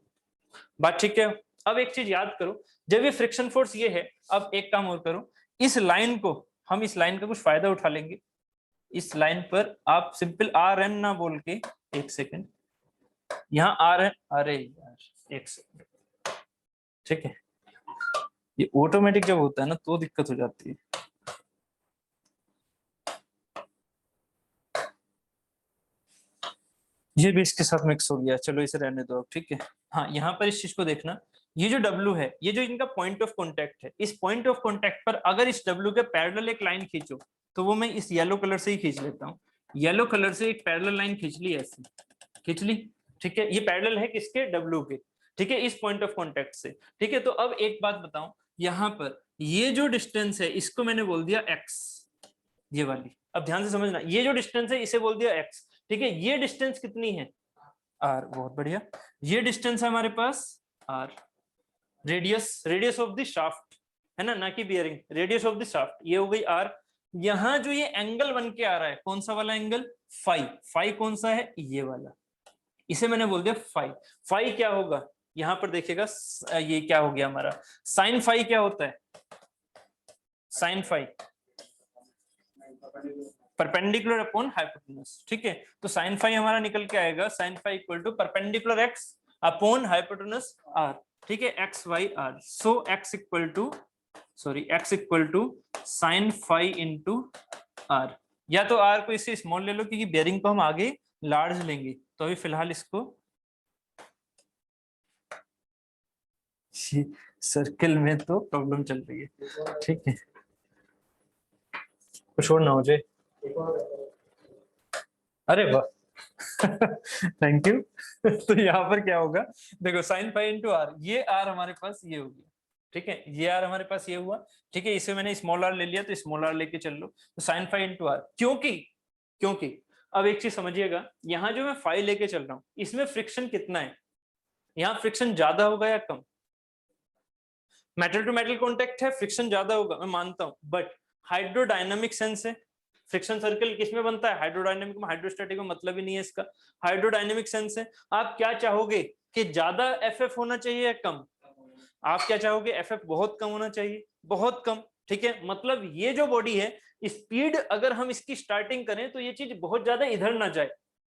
बात ठीक है। अब एक चीज याद करो, जब ये फ्रिक्शन फोर्स ये है, अब एक काम और करो, इस लाइन को, हम इस लाइन का कुछ फायदा उठा लेंगे, इस लाइन पर आप सिंपल आर एन ना बोल के, एक सेकेंड, यहाँ आर एन, अरे यार एक सेकेंड, ठीक है, ये ऑटोमेटिक जब होता है ना तो दिक्कत हो जाती है, ये भी इसके साथ मिक्स हो गया, चलो इसे रहने दो अब, ठीक है। हाँ, यहाँ पर इस चीज को देखना, ये जो W है, ये जो इनका पॉइंट ऑफ कांटेक्ट है, इस पॉइंट ऑफ कांटेक्ट पर अगर इस W के पैरेलल एक लाइन खींचो, तो वो मैं इस येलो कलर से ही खींच लेता हूँ, येलो कलर से एक पैरेलल लाइन खींच ली, ऐसे खींच ली, ठीक है, ये पैरेलल है किसके, W के, ठीक है, इस पॉइंट ऑफ कांटेक्ट से, ठीक है। तो अब एक बात बताऊं, यहाँ पर ये जो डिस्टेंस है इसको मैंने बोल दिया x, ये वाली, अब ध्यान से समझना, ये जो डिस्टेंस है इसे बोल दिया x, ठीक है, ये डिस्टेंस कितनी है r, बहुत बढ़िया, ये डिस्टेंस है हमारे पास r, radius of the shaft है ना कि bearing, radius of the shaft, ये हो गई आर। यहाँ जो ये एंगल बन के आ रहा है, कौन सा वाला एंगल, फाई कौन सा है, ये वाला, इसे मैंने बोल दिया फाई क्या होगा, यहां पर देखिएगा ये क्या हो गया हमारा, साइन फाई क्या होता है, sine phi perpendicular upon hypotenuse, ठीक है। तो साइन फाई हमारा निकल के आएगा, sine phi equal to perpendicular x upon hypotenuse R, ठीक है, x by R. So x equal to sine phi into R, या तो आर को इससे स्मॉल ले लो क्योंकि बेयरिंग को हम आगे लार्ज लेंगे, तो अभी फिलहाल इसको सर्कल में तो प्रॉब्लम चल रही है, ठीक है, कुछ और ना हो जाए। अरे वाह थैंक यू तो यहाँ पर क्या होगा, देखो साइन फाई इंटू आर, ये आर हमारे पास ये हो गया, ठीक है, ये आर हमारे पास ये हुआ, ठीक है, इसे मैंने स्मॉल आर ले लिया तो स्मॉल आर लेके चल लो, तो साइन फाई इंटू आर, क्योंकि अब एक चीज समझिएगा, यहाँ जो मैं फाई लेके चल रहा हूँ इसमें फ्रिक्शन कितना है, यहाँ फ्रिक्शन ज्यादा होगा या कम, मेटल टू मेटल कॉन्टेक्ट है, फ्रिक्शन ज्यादा होगा मैं मानता हूं, बट हाइड्रोडायनामिक सेंस है, फ्रिक्शन सर्कल किसमें बनता है, हाइड्रोडायनामिक में, हाइड्रोस्टैटिक में मतलब ही नहीं है इसका, हाइड्रोडायनामिक सेंस है। आप क्या चाहोगे कि ज्यादा एफएफ होना चाहिए या कम, आप क्या चाहोगे, एफएफ बहुत कम होना चाहिए, बहुत कम, ठीक है, मतलब ये जो बॉडी है, स्पीड अगर हम इसकी स्टार्टिंग करें तो ये चीज बहुत ज्यादा इधर ना जाए,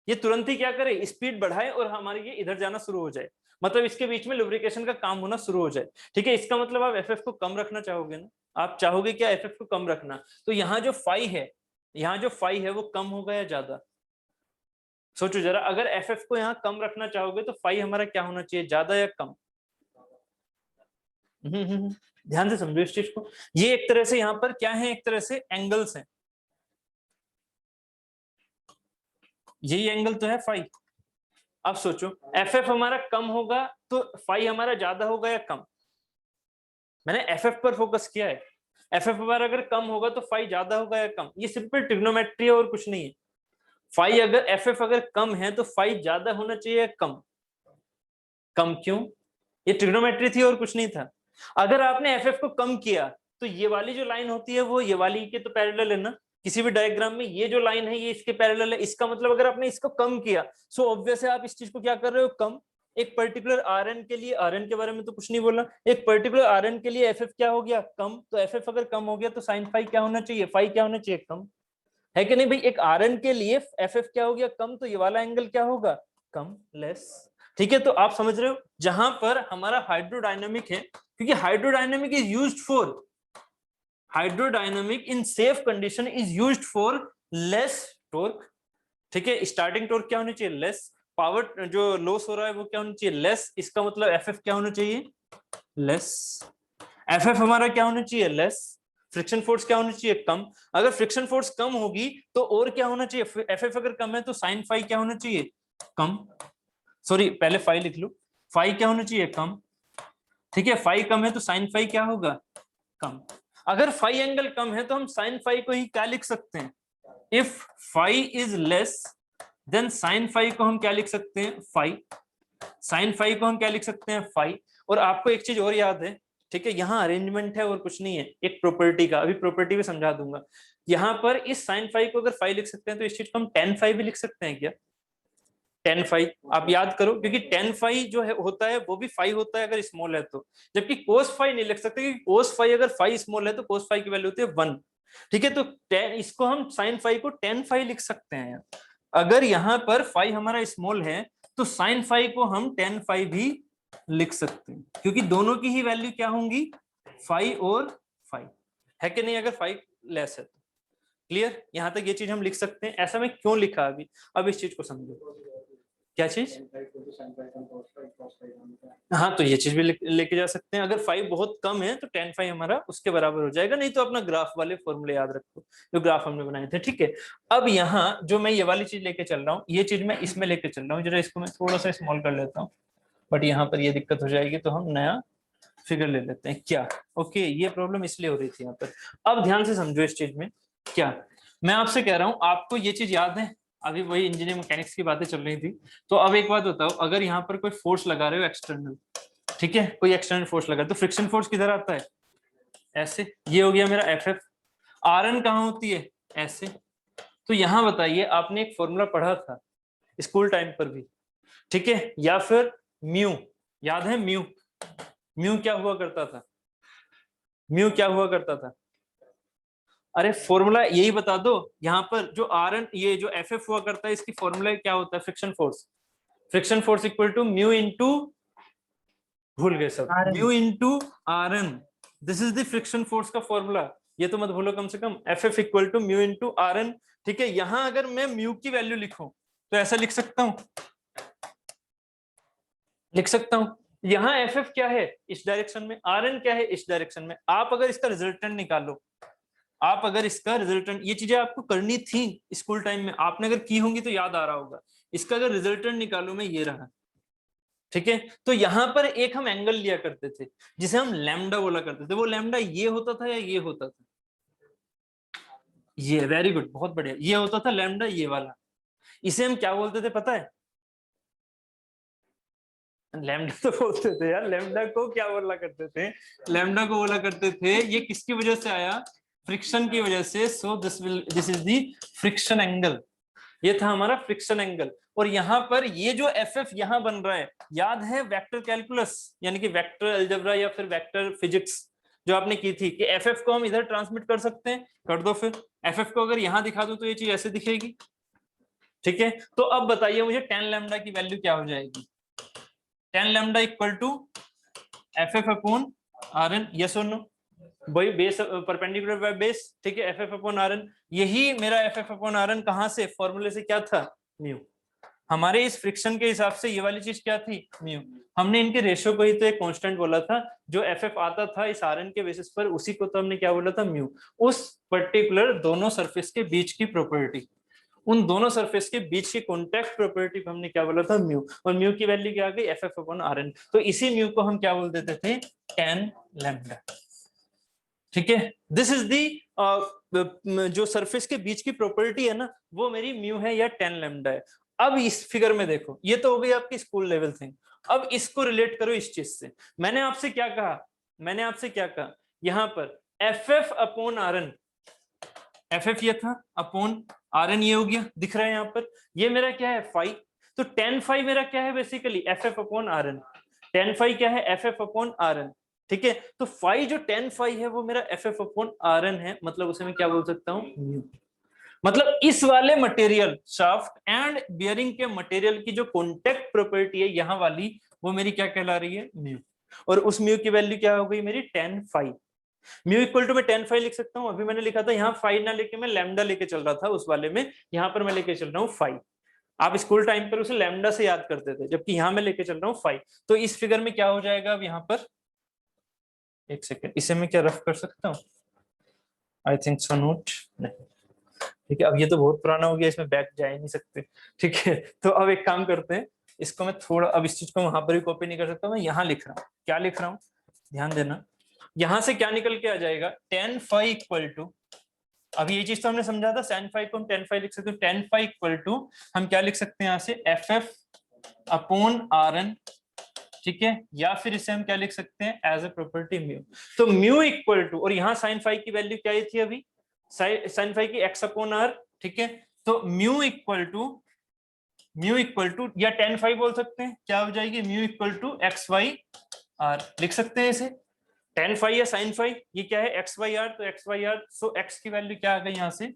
ये तुरंत ही क्या करे, स्पीड बढ़ाए और हमारी ये इधर जाना शुरू हो जाए, मतलब इसके बीच में लुब्रिकेशन का काम होना शुरू हो जाए, ठीक है, इसका मतलब आप एफएफ को कम रखना चाहोगे ना, आप चाहोगे क्या एफएफ को कम रखना, तो यहाँ जो फाई है वो कम होगा या ज्यादा, सोचो जरा, अगर एफएफ को यहाँ कम रखना चाहोगे तो फाई हमारा क्या होना चाहिए, ज्यादा या कम, ध्यान से समझो इस चीज को, ये एक तरह से यहाँ पर क्या है, एक तरह से एंगल्स हैं, यही एंगल तो है फाई। अब सोचो एफएफ हमारा कम होगा तो फाई हमारा ज्यादा होगा या कम, मैंने एफएफ पर फोकस किया है, एफएफ हमारा अगर कम होगा तो फाई ज्यादा होगा या कम, ये सिंपल ट्रिग्नोमेट्री है और कुछ नहीं है, फाई अगर एफएफ अगर कम है तो फाई ज्यादा होना चाहिए या कम, कम क्यों, ये ट्रिग्नोमेट्री थी और कुछ नहीं था, अगर आपने एफएफ को कम किया तो ये वाली जो लाइन होती है वो ये वाली के तो पैरेलल है ना, किसी भी डायग्राम में ये जो लाइन है ये इसके पैरेलल है, इसका मतलब अगर आपने इसको कम किया सो ऑब्वियस है आप इस चीज को क्या कर रहे हो, कम, एक पर्टिकुलर आरएन के लिए, आरएन के बारे में तो कुछ नहीं बोला, एक पर्टिकुलर आरएन के लिए एफएफ क्या हो गया, कम, तो एफएफ अगर कम हो गया तो साइन फाई क्या होना चाहिए, फाई क्या होना चाहिए, कम, है कि नहीं भाई, एक आरएन के लिए एफएफ क्या हो गया, कम, तो ये वाला एंगल क्या होगा, कम, लेस, ठीक है, तो आप समझ रहे हो, जहां पर हमारा हाइड्रोडायनामिक है, क्योंकि hydrodynamic is used for, hydrodynamic in safe condition is used for less torque, ठीक है, स्टार्टिंग टॉर्क क्या होनी चाहिए, लेस, पावर जो लॉस हो रहा है वो क्या होना चाहिए, लेस, इसका मतलब एफएफ क्या होना चाहिए, लेस, एफएफ हमारा क्या होना चाहिए, लेस, फ्रिक्शन फोर्स क्या होना चाहिए, कम, अगर फ्रिक्शन फोर्स कम होगी तो और क्या होना चाहिए, एफएफ अगर कम है तो साइन फाई क्या होना चाहिए, कम, सॉरी पहले फाई लिख लो, फाई क्या होना चाहिए, कम, ठीक है, फाई कम है तो साइन फाई क्या होगा, कम, अगर फाई एंगल कम है तो हम साइन फाई को ही क्या लिख सकते हैं, if phi is less than sine phi को हम क्या लिख सकते हैं, फाई, साइन फाई को हम क्या लिख सकते हैं, फाई, और आपको एक चीज और याद है, ठीक है, यहाँ अरेंजमेंट है और कुछ नहीं है, एक प्रॉपर्टी का, अभी प्रॉपर्टी में समझा दूंगा, यहाँ पर इस साइन फाई को अगर फाई लिख सकते हैं तो इस चीज को हम टेन फाई भी लिख सकते हैं क्या, टेन फाई, आप याद करो, क्योंकि टेन फाई जो है होता है वो भी फाई होता है अगर स्मॉल है तो, जबकि कोस फाई नहीं लिख सकते, क्योंकि कोस फाई अगर फाई स्मॉल है तो कोस फाई की वैल्यू होती है 1, ठीक है, तो इसको हम साइन फाई को टेन फाई लिख सकते हैं, अगर यहाँ पर फाई हमारा स्मॉल है तो साइन फाई को हम टेन फाई भी लिख सकते हैं, क्योंकि दोनों की ही वैल्यू क्या होंगी, फाई और फाई, है कि नहीं, अगर फाई लेस है तो, क्लियर, यहां तक ये चीज हम लिख सकते हैं, ऐसा मैं क्यों लिखा अभी, अब इस चीज को समझो, क्या चीज, हाँ तो ये चीज भी लेके जा सकते हैं, अगर फाइव बहुत कम है तो टेन फाइव हमारा उसके बराबर हो जाएगा, नहीं तो अपना ग्राफ वाले फॉर्मूले याद रखो जो ग्राफ हमने बनाए थे, ठीक है। अब यहाँ जो मैं ये वाली चीज लेके चल रहा हूँ, ये चीज मैं इसमें लेके चल रहा हूँ, जरा इसको मैं थोड़ा सा स्मॉल कर लेता हूँ, बट यहाँ पर ये दिक्कत हो जाएगी तो हम नया फिगर ले लेते हैं, क्या, ओके, ये प्रॉब्लम इसलिए हो रही थी यहाँ पर, अब ध्यान से समझो इस चीज में, क्या मैं आपसे कह रहा हूँ, आपको ये चीज याद है, अभी वही इंजीनियरिंग मैकेनिक्स की बातें चल रही थी, तो अब एक बात बताओ, अगर यहाँ पर कोई फोर्स लगा रहे हो एक्सटर्नल, ठीक है, कोई एक्सटर्नल फोर्स लगा तो फ्रिक्शन फोर्स किधर आता है, ऐसे, ये हो गया मेरा एफ एफ। आर एन कहाँ होती है, ऐसे। तो यहां बताइए, आपने एक फॉर्मूला पढ़ा था स्कूल टाइम पर भी, ठीक है, या फिर म्यू, याद है म्यू, म्यू क्या हुआ करता था, म्यू क्या हुआ करता था, अरे फॉर्मूला यही बता दो। यहाँ पर जो आर एन, ये जो एफ एफ हुआ करता है, इसकी फॉर्मूला क्या होता है, friction force, friction force equal to mu into, भूल गए सब, mu into R N, this is the friction force का फॉर्मूला, ये तो मत भूलो कम से कम, F F equal to mu into R N. ठीक है, यहां अगर मैं म्यू की वैल्यू लिखूं तो ऐसा लिख सकता हूं, लिख सकता हूं, यहाँ एफ एफ क्या है इस डायरेक्शन में, आर एन क्या है इस डायरेक्शन में। आप अगर इसका रिजल्टेंट निकालो, आप अगर इसका रिजल्टेंट, ये चीजें आपको करनी थी स्कूल टाइम में, आपने अगर की होंगी तो याद आ रहा होगा, इसका अगर रिजल्टेंट निकालो मैं, ये रहा, ठीक है। तो यहां पर एक हम एंगल लिया करते थे जिसे हम लैम्डा बोला करते थे, वो लैम्डा ये होता था या ये होता था, ये, वेरी गुड, बहुत बढ़िया, ये होता था लैम्डा, ये वाला, इसे हम क्या बोलते थे पता है, लैम्डा तो बोलते थे यार, लैम्डा को क्या बोला करते थे, लैम्डा को बोला करते थे, ये किसकी वजह से आया, फ्रिक्शन की वजह से, so this is the friction angle, ये था हमारा फ्रिक्शन एंगल। और यहाँ पर ये जो एफ एफ यहाँ बन रहा है, याद है वेक्टर कैलकुलस यानी कि वेक्टर अलजेब्रा या फिर वेक्टर फिजिक्स जो आपने की थी, कि एफ एफ को हम इधर ट्रांसमिट कर सकते हैं, कर दो फिर, एफ एफ को अगर यहाँ दिखा दो तो ये चीज ऐसे दिखेगी, ठीक है। तो अब बताइए मुझे टेन लैम्डा की वैल्यू क्या हो जाएगी, tan lambda equal to F F upon R N, yes और नो, वही बेस परपेंडिकुलर बाय बेस, ठीक है, F F upon R N, यही मेरा F F upon R N कहां से, फॉर्मूले से क्या था, म्यू, हमारे इस फ्रिक्शन के हिसाब से ये वाली चीज क्या थी, म्यू, हमने इनके रेशियो को ही तो एक कांस्टेंट बोला था, जो एफ एफ आता था इस आर एन के बेसिस पर, उसी को तो हमने क्या बोला था, म्यू, उस पर्टिकुलर दोनों सरफेस के बीच की प्रॉपर्टी, उन दोनों सरफेस के बीच की कॉन्टैक्ट प्रॉपर्टी को हमने क्या बोला था, म्यू, और म्यू की वैल्यू क्या आ गई, F F upon R N, तो इसी म्यू को हम क्या बोल देते थे, टेन लैम्डा, ठीक है। दिस इज दी जो सरफेस के बीच की प्रॉपर्टी है ना, वो मेरी म्यू है या टेन लैम्डा है। अब इस फिगर में देखो, ये तो हो गई आपकी स्कूल लेवल थिंग, अब इसको रिलेट करो इस चीज से, मैंने आपसे क्या कहा, मैंने आपसे क्या कहा, यहां पर F F upon R N, F F ये था अपॉन आर एन, ये हो गया, दिख रहा है यहाँ पर, ये मेरा क्या है फाई, तो टेन फाई मेरा क्या है basically, F F upon R N, tan phi क्या है, F F upon R N, ठीक है। तो फाई जो टेन फाई है वो मेरा F F upon R N है, मतलब उसे मैं क्या बोल सकता हूँ, म्यू, मतलब इस वाले मटेरियल शाफ्ट एंड बियरिंग के मटेरियल की जो कॉन्टेक्ट प्रॉपर्टी है यहाँ वाली, वो मेरी क्या कहला रही है, म्यू, और उस म्यू की वैल्यू क्या हो गई मेरी, tan phi, mu equal to मैं टेन फाई लिख सकता हूँ, अभी मैंने लिखा था यहाँ फाई ना लेके मैं लैम्डा लेके चल रहा था उस वाले में, यहाँ पर मैं लेके चल रहा हूँ फाई, आप स्कूल टाइम पर उसे लैम्डा से याद करते थे, जबकि यहाँ मैं लेके चल रहा हूँ फाई, तो इस फिगर में क्या हो जाएगा अब यहाँ पर, एक सेकेंड, इसे मैं क्या रफ कर सकता हूँ, आई थिंक सो नोट, नहीं, ठीक है, अब ये तो बहुत पुराना हो गया, इसमें बैक जा ही नहीं सकते, ठीक है। तो अब एक काम करते हैं, इसको मैं थोड़ा, अब इस चीज को वहां पर भी कॉपी नहीं कर सकता, मैं यहाँ लिख रहा हूँ, क्या लिख रहा हूँ, ध्यान देना, यहां से क्या निकल के आ जाएगा, टेन फाई इक्वल टू, अब ये चीज तो हमने समझा था, साइन फाई को हम टेन फाई लिख सकते हैं, टेन फाई इक्वल टू हम क्या लिख सकते हैं यहाँ से, F F upon R N, ठीक है, या फिर इसे हम क्या लिख सकते हैं, एज ए प्रॉपर्टी म्यू, तो म्यू इक्वल टू, और यहाँ साइन फाई की वैल्यू क्या थी अभी, साइन फाई की एक्स अपॉन आर, ठीक है, तो म्यू इक्वल टू या टेन फाई बोल सकते हैं, क्या हो जाएगी, mu equal to x by R, लिख सकते हैं इसे, टेन फाई या साइन फाई, ये क्या है, एक्स वाई आर, तो x by R, so x की वैल्यू क्या आ गई यहाँ से,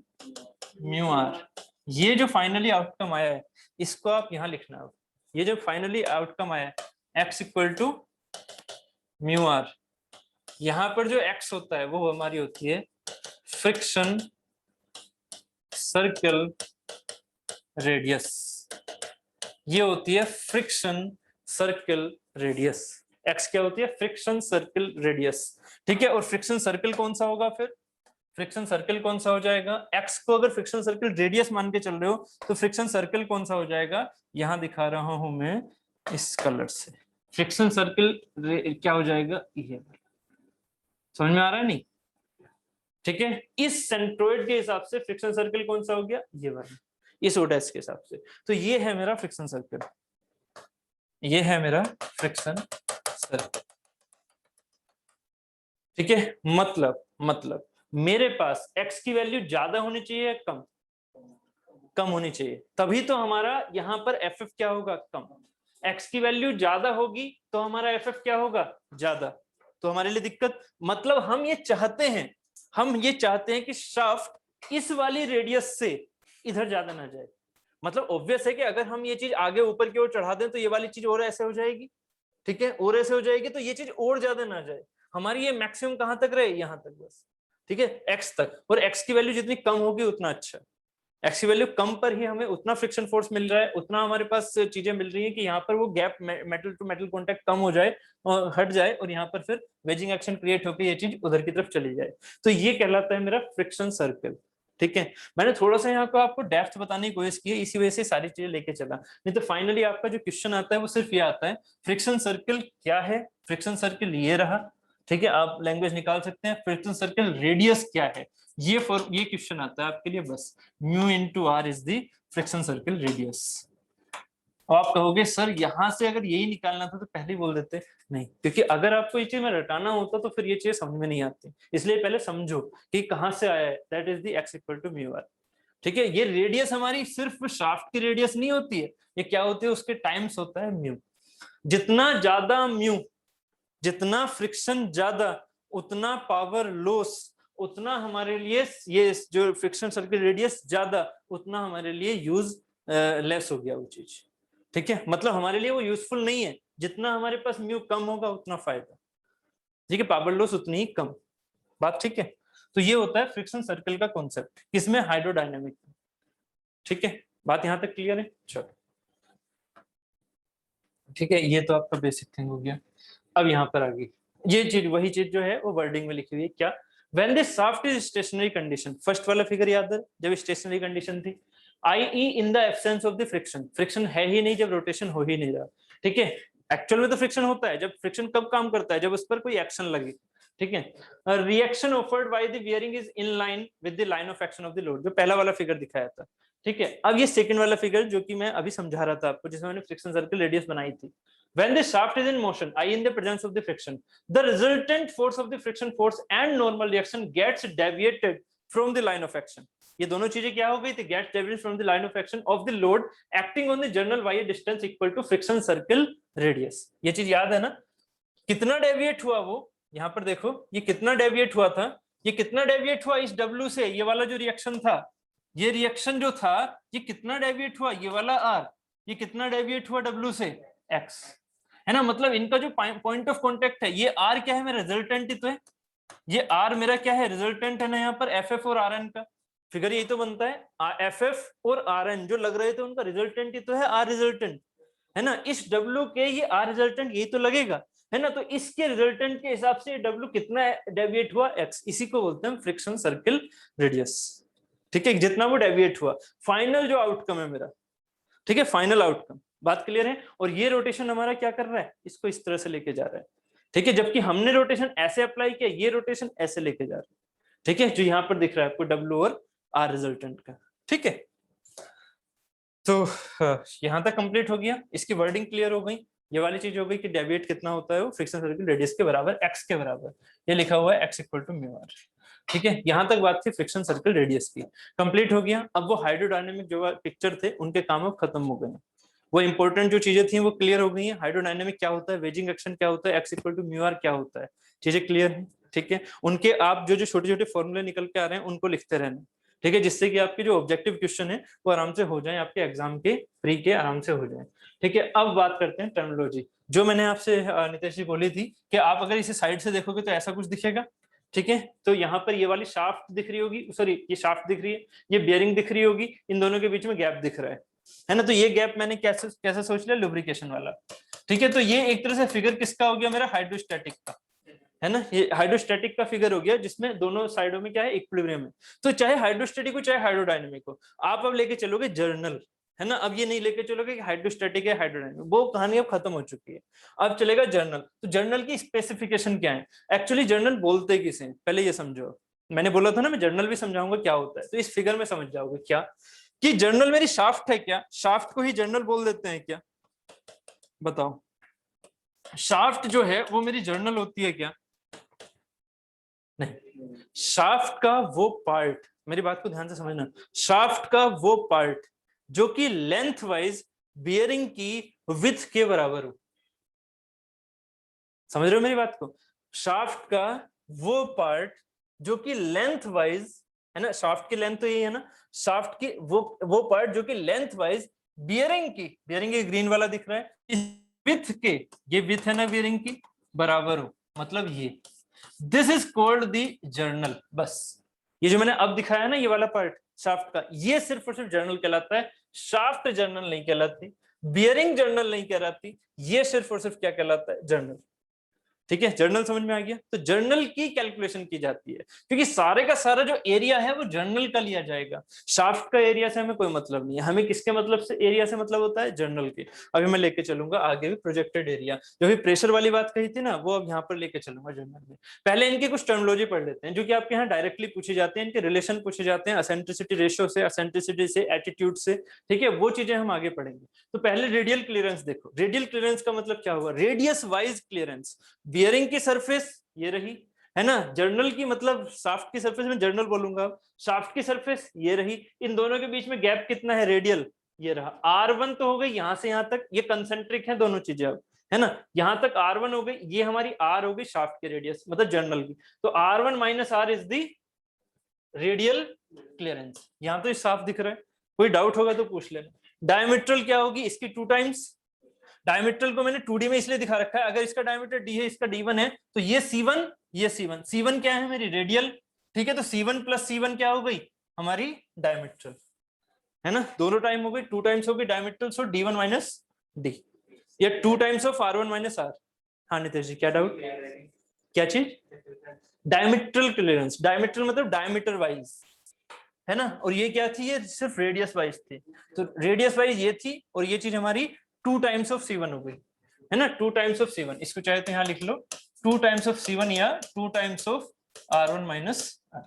म्यू आर, ये जो फाइनली आउटकम आया है इसको आप यहाँ लिखना है, ये जो फाइनली आउटकम आया है, x equal to mu R, यहाँ पर जो एक्स होता है वो हमारी होती है फ्रिक्शन सर्कल रेडियस, ये होती है फ्रिक्शन सर्कल रेडियस, एक्स क्या होती है, फ्रिक्शन सर्कल रेडियस, ठीक है। और फ्रिक्शन सर्कल कौन सा होगा फिर, फ्रिक्शन सर्कल कौन सा हो जाएगा, एक्स को अगर फ्रिक्शन सर्कल रेडियस मान के चल रहे हो तो फ्रिक्शन सर्कल कौन सा हो जाएगा, यहां दिखा रहा हूं मैं इस कलर से, फ्रिक्शन सर्कल क्या हो जाएगा, ये, समझ में आ रहा है नहीं, ठीक है। इस सेंट्रोइड के हिसाब से फ्रिक्शन सर्कल कौन सा हो गया, ये वाला, इस ओडेस के हिसाब से, तो ये है मेरा फ्रिक्शन सर्कल, ये है मेरा फ्रिक्शन सर्कल। ठीक है, मतलब मेरे पास x की वैल्यू ज्यादा होनी चाहिए या कम? कम होनी चाहिए, तभी तो हमारा यहाँ पर FF क्या होगा? कम। x की वैल्यू ज्यादा होगी तो हमारा FF क्या होगा? ज्यादा। तो हमारे लिए दिक्कत, मतलब हम ये चाहते हैं कि शाफ्ट इस वाली रेडियस से इधर ज्यादा ना जाए। मतलब ऑब्वियस है कि अगर हम ये चीज आगे ऊपर की ओर चढ़ा दें तो ये वाली चीज और ऐसे हो जाएगी, ठीक है, और ऐसे हो जाएगी, तो ये चीज और ज्यादा ना जाए। हमारी ये मैक्सिमम कहां तक रहे? यहां तक बस, ठीक है, x तक। और x की वैल्यू जितनी कम होगी उतना अच्छा। एक्स की वैल्यू कम पर ही हमें उतना फ्रिक्शन फोर्स मिल रहा है, उतना हमारे पास चीजें मिल रही है कि यहाँ पर वो gap metal to metal contact कम हो जाए और हट जाए, और यहाँ पर फिर वेजिंग एक्शन क्रिएट होकर ये चीज उधर की तरफ चली जाए। तो ये कहलाता है मेरा फ्रिक्शन सर्कल। ठीक है, मैंने थोड़ा सा यहाँ पे आपको डेप्थ बताने की कोशिश की है, इसी वजह से सारी चीजें लेके चला, नहीं तो फाइनली आपका जो क्वेश्चन आता है वो सिर्फ ये आता है, फ्रिक्शन सर्कल क्या है? फ्रिक्शन सर्कल ये रहा, ठीक है, आप लैंग्वेज निकाल सकते हैं। फ्रिक्शन सर्कल रेडियस क्या है? ये क्वेश्चन आता है आपके लिए बस। Mu into R is the friction circle radius. आप कहोगे सर यहाँ से अगर यही निकालना था तो पहले ही बोल देते। नहीं, क्योंकि अगर आपको ये चीज में रटाना होता तो फिर ये चीज समझ में नहीं आती, इसलिए पहले समझो कि कहाँ से आया है। That is the x equal to mu R. ठीक है, ये रेडियस हमारी सिर्फ शाफ्ट की रेडियस नहीं होती है, ये क्या होती है? उसके टाइम्स होता है म्यू। जितना ज्यादा म्यू, जितना फ्रिक्शन ज्यादा, उतना पावर लॉस, उतना हमारे लिए ये जो फ्रिक्शन सर्कल रेडियस ज्यादा, उतना हमारे लिए यूज लेस हो गया वो चीज। ठीक है, मतलब हमारे लिए वो यूजफुल नहीं है। जितना हमारे पास म्यू कम होगा उतना फायदा, ठीक है, पावर लॉस उतनी ही कम। बात ठीक है? तो ये होता है फ्रिक्शन सर्कल का कॉन्सेप्ट, किसमें? हाइड्रोडायनेमिक। ठीक है, बात यहां तक क्लियर है? चलो ठीक है, ये तो आपका बेसिक थिंग हो गया। अब यहाँ पर आगे ये चीज, वही चीज जो है वो वर्डिंग में लिखी हुई है क्या? When the shaft is stationary condition, first वाला फिगर याद है जब स्टेशनरी कंडीशन थी, I in the absence of the friction, friction है ही नहीं जब रोटेशन हो ही नहीं रहा। ठीक है, एक्चुअल में तो फ्रिक्शन होता है, जब फ्रिक्शन कब काम करता है? जब उस पर कोई एक्शन लगे। ठीक है, reaction offered by the bearing is in line with the line of action of the load, जो पहला वाला फिगर दिखाया था। ठीक है, अब ये सेकंड वाला फिगर जो कि मैं अभी समझा रहा था आपको, जिसमें मैंने फ्रिक्शन सर्कल रेडियस बनाई थी। When the shaft is in motion, I in the presence of the friction, the resultant force of the friction force and normal reaction gets deviated from the line of action. ये दोनों चीजें क्या हो गई थी? Gets deviated from the line of action of the load acting on the journal by a distance equal to friction circle radius. ये चीज याद है ना? कितना डेविएट हुआ वो? यहाँ पर देखो, ये कितना डेविएट हुआ था, ये कितना डेविएट हुआ इस W से? ये वाला जो रिएक्शन था, ये रिएक्शन जो था, ये कितना डेविएट हुआ? ये वाला R, ये कितना डेविएट हुआ W से? X, है ना? मतलब इनका जो पॉइंट ऑफ कांटेक्ट है, ये R क्या है? मेरा रिजल्टेंट ही तो है। ये R मेरा क्या है? रिजल्टेंट है ना। यहाँ पर FF और RN का फिगर यही तो बनता है। FF और RN जो लग रहे थे उनका रिजल्टेंट ही तो है R रिजल्टेंट, है ना? इस W के ये R रिजल्टेंट यही तो लगेगा, है ना? तो इसके रिजल्टेंट के हिसाब से W कितना डेविएट हुआ? X। इसी को बोलते हैं फ्रिक्शन सर्कल रेडियस। ठीक है, जितना वो डेविएट हुआ, फाइनल जो आउटकम है मेरा, ठीक है, फाइनल आउटकम। बात क्लियर है? और ये रोटेशन हमारा क्या कर रहा है? इसको इस तरह से लेके जा रहा है। ठीक है, जबकि हमने रोटेशन ऐसे अप्लाई किया, ये रोटेशन ऐसे लेके जा रहा है। ठीक है, जो यहाँ पर दिख रहा है आपको W और R रिजल्टेंट का। ठीक है, तो यहाँ तक कंप्लीट हो गया, इसकी वर्डिंग क्लियर हो गई। ये वाली चीज हो गई कि डेविएट कितना होता है वो फ्रिक्शन सर्कल रेडियस के बराबर, x के बराबर। ये लिखा हुआ है x equal to mu R. ठीक है, यहाँ तक बात थी फ्रिक्शन सर्कल रेडियस की, कंप्लीट हो गया। अब वो हाइड्रोडायनेमिक जो पिक्चर थे उनके काम अब खत्म हो गए। वो इंपॉर्टेंट जो चीजें थी वो क्लियर हो गई हैं। हाइड्रोडायनेमिक क्या होता है, वेजिंग एक्शन क्या होता है, x equal to mu R क्या होता है, चीजें क्लियर है। ठीक है, उनके आप जो जो छोटे छोटे फॉर्मूले निकल के आ रहे हैं उनको लिखते रहना। ठीक है, जिससे कि आपके जो ऑब्जेक्टिव क्वेश्चन है वो आराम से हो जाए, आपके एग्जाम के प्री के आराम से हो जाए। ठीक है, अब बात करते हैं टर्मिनोलॉजी। जो मैंने आपसे नितेश जी बोली थी कि आप अगर इसे साइड से देखोगे तो ऐसा कुछ दिखेगा। ठीक है, तो यहाँ पर ये वाली शाफ्ट दिख रही होगी, सॉरी ये शाफ्ट दिख रही है, ये बियरिंग दिख रही होगी, इन दोनों के बीच में गैप दिख रहा है ना? तो ये गैप मैंने कैसे कैसे सोच लिया? लुब्रिकेशन वाला। ठीक है, तो ये एक तरह से फिगर किसका हो गया? मेरा हाइड्रोस्टैटिक का, है ना? ये हाइड्रोस्टैटिक का फिगर हो गया जिसमें दोनों साइडों में क्या है? इक्विलिब्रियम है। तो चाहे हाइड्रोस्टैटिक हो चाहे हाइड्रोडायनेमिक हो, आप अब लेके चलोगे जर्नल, है ना? अब ये नहीं लेके चलोगे कि हाइड्रोस्टैटिक है हाइड्रोडायनेमिक, वो कहानी अब खत्म हो चुकी है। अब चलेगा जर्नल। तो जर्नल की स्पेसिफिकेशन क्या है? एक्चुअली जर्नल बोलते किसे, पहले ये समझो। मैंने बोला था ना मैं जर्नल भी समझाऊंगा क्या होता है, तो इस फिगर में समझ जाओगे क्या कि जर्नल मेरी शाफ्ट है क्या? शाफ्ट को ही जर्नल बोल देते हैं क्या? बताओ शाफ्ट जो है वो मेरी जर्नल होती है क्या? नहीं, शाफ्ट का वो पार्ट, मेरी बात को ध्यान से समझना, शाफ्ट का वो पार्ट जो कि लेंथ वाइज बियरिंग की विड्थ के बराबर हो। समझ रहे हो मेरी बात को? शाफ्ट का वो पार्ट जो कि लेंथ वाइज, है ना, शाफ्ट की लेंथ तो यही है ना, शाफ्ट की वो पार्ट जो कि लेंथ वाइज बियरिंग की ग्रीन वाला दिख रहा है, इस विड्थ के, ये विड्थ है ना बियरिंग की, बराबर हो, मतलब ये, this is called the journal. बस ये जो मैंने अब दिखाया ना, ये वाला पार्ट शाफ्ट का, ये सिर्फ और सिर्फ जर्नल कहलाता है, शाफ्ट जर्नल नहीं कहलाती, बियरिंग जर्नल नहीं कहलाती, ये सिर्फ और सिर्फ क्या कहलाता है? जर्नल। ठीक है, जर्नल समझ में आ गया? तो जर्नल की कैलकुलेशन की जाती है, क्योंकि सारे का सारा जो एरिया है वो जर्नल का लिया जाएगा। शाफ्ट का एरिया से हमें कोई मतलब नहीं है, हमें किसके मतलब से एरिया से मतलब होता है? जर्नल के। अभी मैं लेके चलूंगा आगे भी प्रोजेक्टेड एरिया, जो भी प्रेशर वाली बात कही थी ना, वो अब यहाँ पर लेके चलूंगा जर्नल में। पहले इनकी कुछ टर्मिनोलॉजी पढ़ लेते हैं जो कि आपके यहाँ डायरेक्टली पूछे जाते हैं, इनके रिलेशन पूछे जाते हैं, एसेंट्रिसिटी रेशियो से, एसेंट्रिसिटी से, एटीट्यूड से। ठीक है, वो चीजें हम आगे पढ़ेंगे। तो पहले रेडियल क्लियरेंस देखो। रेडियल क्लियरेंस का मतलब क्या हुआ? Radius wise clearance. बियरिंग की सरफेस ये रही, है ना, जर्नल की मतलब शाफ्ट की सरफेस में जर्नल बोलूंगा, शाफ्ट की सरफेस ये रही, इन दोनों के बीच में गैप कितना है? रेडियल, ये रहा। R1 तो हो गई यहां से यहां तक, ये कंसेंट्रिक है दोनों चीजें अब, है ना, यहां तक R1 हो गई, ये हमारी R हो गई शाफ्ट की रेडियस, मतलब जर्नल की। तो R1 minus R is the radial clearance. यहां तो साफ दिख रहा है, कोई डाउट होगा तो पूछ लेना। डायमीट्रल क्या होगी? इसकी 2 टाइम्स। डायमीट्रल को मैंने 2D में इसलिए दिखा रखा है, अगर इसका डायमीटर D है, इसका D1 है, तो ये C1, ये C1, C1 क्या है? मेरी रेडियल। ठीक है, तो C1 प्लस C1 क्या हो गई? हमारी डायमीट्रल, है ना, दोनों टाइम हो गई, 2 टाइम्स हो गई डायमीट्रल, सो D1 माइनस D, या 2 times of R1 minus R। हाँ नितेश जी, क्या डाउट? क्या चीज? डायमीट्रल क्लियरेंस। डायमीट्रल मतलब डायमीटर वाइज, है ना, और ये क्या थी? ये सिर्फ रेडियस वाइज थी, तो रेडियस वाइज ये थी, और ये चीज हमारी 2 टाइम्स ऑफ C1 हो गई, है ना, 2 टाइम्स ऑफ C1। इसको चाहे तो यहाँ लिख लो 2 टाइम्स ऑफ C1 या 2 times of R1 minus R।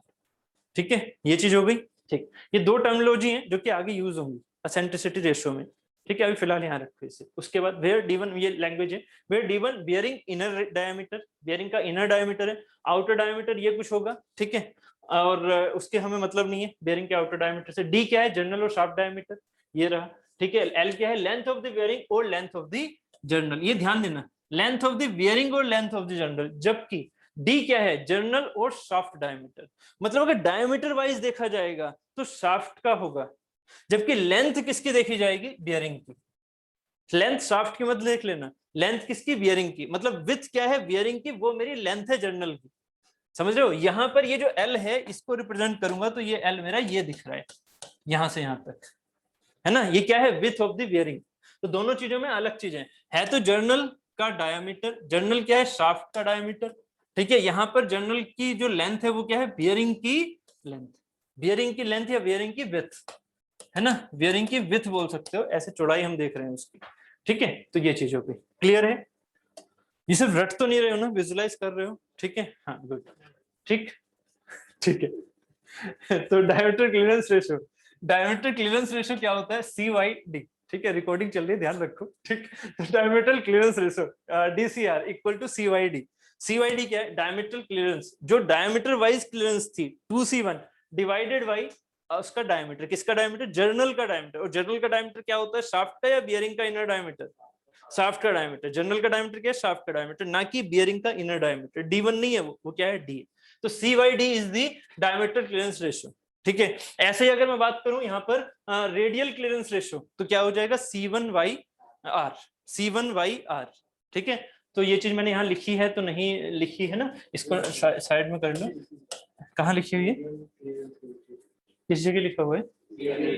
ठीक है, ये चीज हो गई। ठीक, ये 2 टर्मिनोलॉजी हैं जो कि आगे यूज होंगी एसेंट्रिसिटी रेशियो में। ठीक है, अभी फिलहाल यहाँ रखो इसे। उसके बाद वेयर D1, ये लैंग्वेज है, where D1 bearing inner diameter, bearing का इनर डायमीटर है, आउटर डायमीटर ये कुछ होगा। ठीक है, और उसके हमें मतलब नहीं है बियरिंग के आउटर डायमीटर से। D क्या है? जर्नल और शाफ्ट डायमीटर, ये रहा। ठीक है, L क्या है? लेंथ ऑफ द बियरिंग और लेंथ ऑफ द जर्नल। ये ध्यान देना, लेंथ ऑफ द बियरिंग और लेंथ ऑफ द जर्नल। जबकि D क्या है? जर्नल और शाफ्ट डायमीटर। मतलब अगर डायमीटर वाइज देखा जाएगा तो शाफ्ट का होगा, जबकि लेंथ किसकी देखी जाएगी? बियरिंग की। लेंथ शाफ्ट की मत देख लेना, लेंथ किसकी? बियरिंग की। मतलब विड्थ क्या है बियरिंग की? वो मेरी लेंथ है जर्नल की। समझ रहे हो? यहां पर ये जो L है इसको रिप्रेजेंट करूंगा तो ये L मेरा ये दिख रहा है, यहां से यहां तक, है ना, ये क्या है? Width of the bearing. तो दोनों चीजों में अलग चीजें है। तो जर्नल का डायमीटर, जर्नल क्या है? शाफ्ट का डायमीटर। ठीक है, यहाँ पर जर्नल की जो लेंथ है वो क्या है? बियरिंग की लेंथ। बियरिंग की लेंथ या बियरिंग की विड्थ, है ना, बियरिंग की विड्थ बोल सकते हो, ऐसे चौड़ाई हम देख रहे हैं उसकी। ठीक है, तो ये चीज हो गई। क्लियर है? ये सिर्फ रट तो नहीं रहे हो ना, विजुलाइज कर रहे हो? ठीक है, हाँ गुड। ठीक, ठीक है। तो diameter clearance ratio, diameter clearance ratio क्या होता है? CYD। ठीक है, रिकॉर्डिंग चल रही है, ध्यान रखो। ठीक, diameter clearance ratio DCR equal to CYD। CYD क्या है? डायमीटर क्लियरेंस, जो डायमीटर वाइज क्लियरेंस थी 2C1 डिवाइडेड बाई उसका डायमीटर। किसका डायमीटर? जर्नल का डायमीटर। और जर्नल का डायमीटर क्या होता है? शाफ्ट का या बियरिंग का इनर डायमीटर? शाफ्ट का डायमीटर। जर्नल का डायमीटर क्या है? शाफ्ट का डायमीटर, ना कि बियरिंग का इनर डायमीटर। D1 नहीं है, वो क्या है? D। तो CYD is the diameter clearance ratio. ठीक है, ऐसे ही अगर मैं बात करूं यहाँ पर रेडियल क्लियरेंस रेशियो, तो क्या हो जाएगा? C1/R। C1/R। ठीक है, तो ये चीज मैंने यहाँ लिखी है तो नहीं लिखी है ना, इसको साइड में कर लो। कहाँ लिखी हुई है? किस जगह लिखा हुआ है?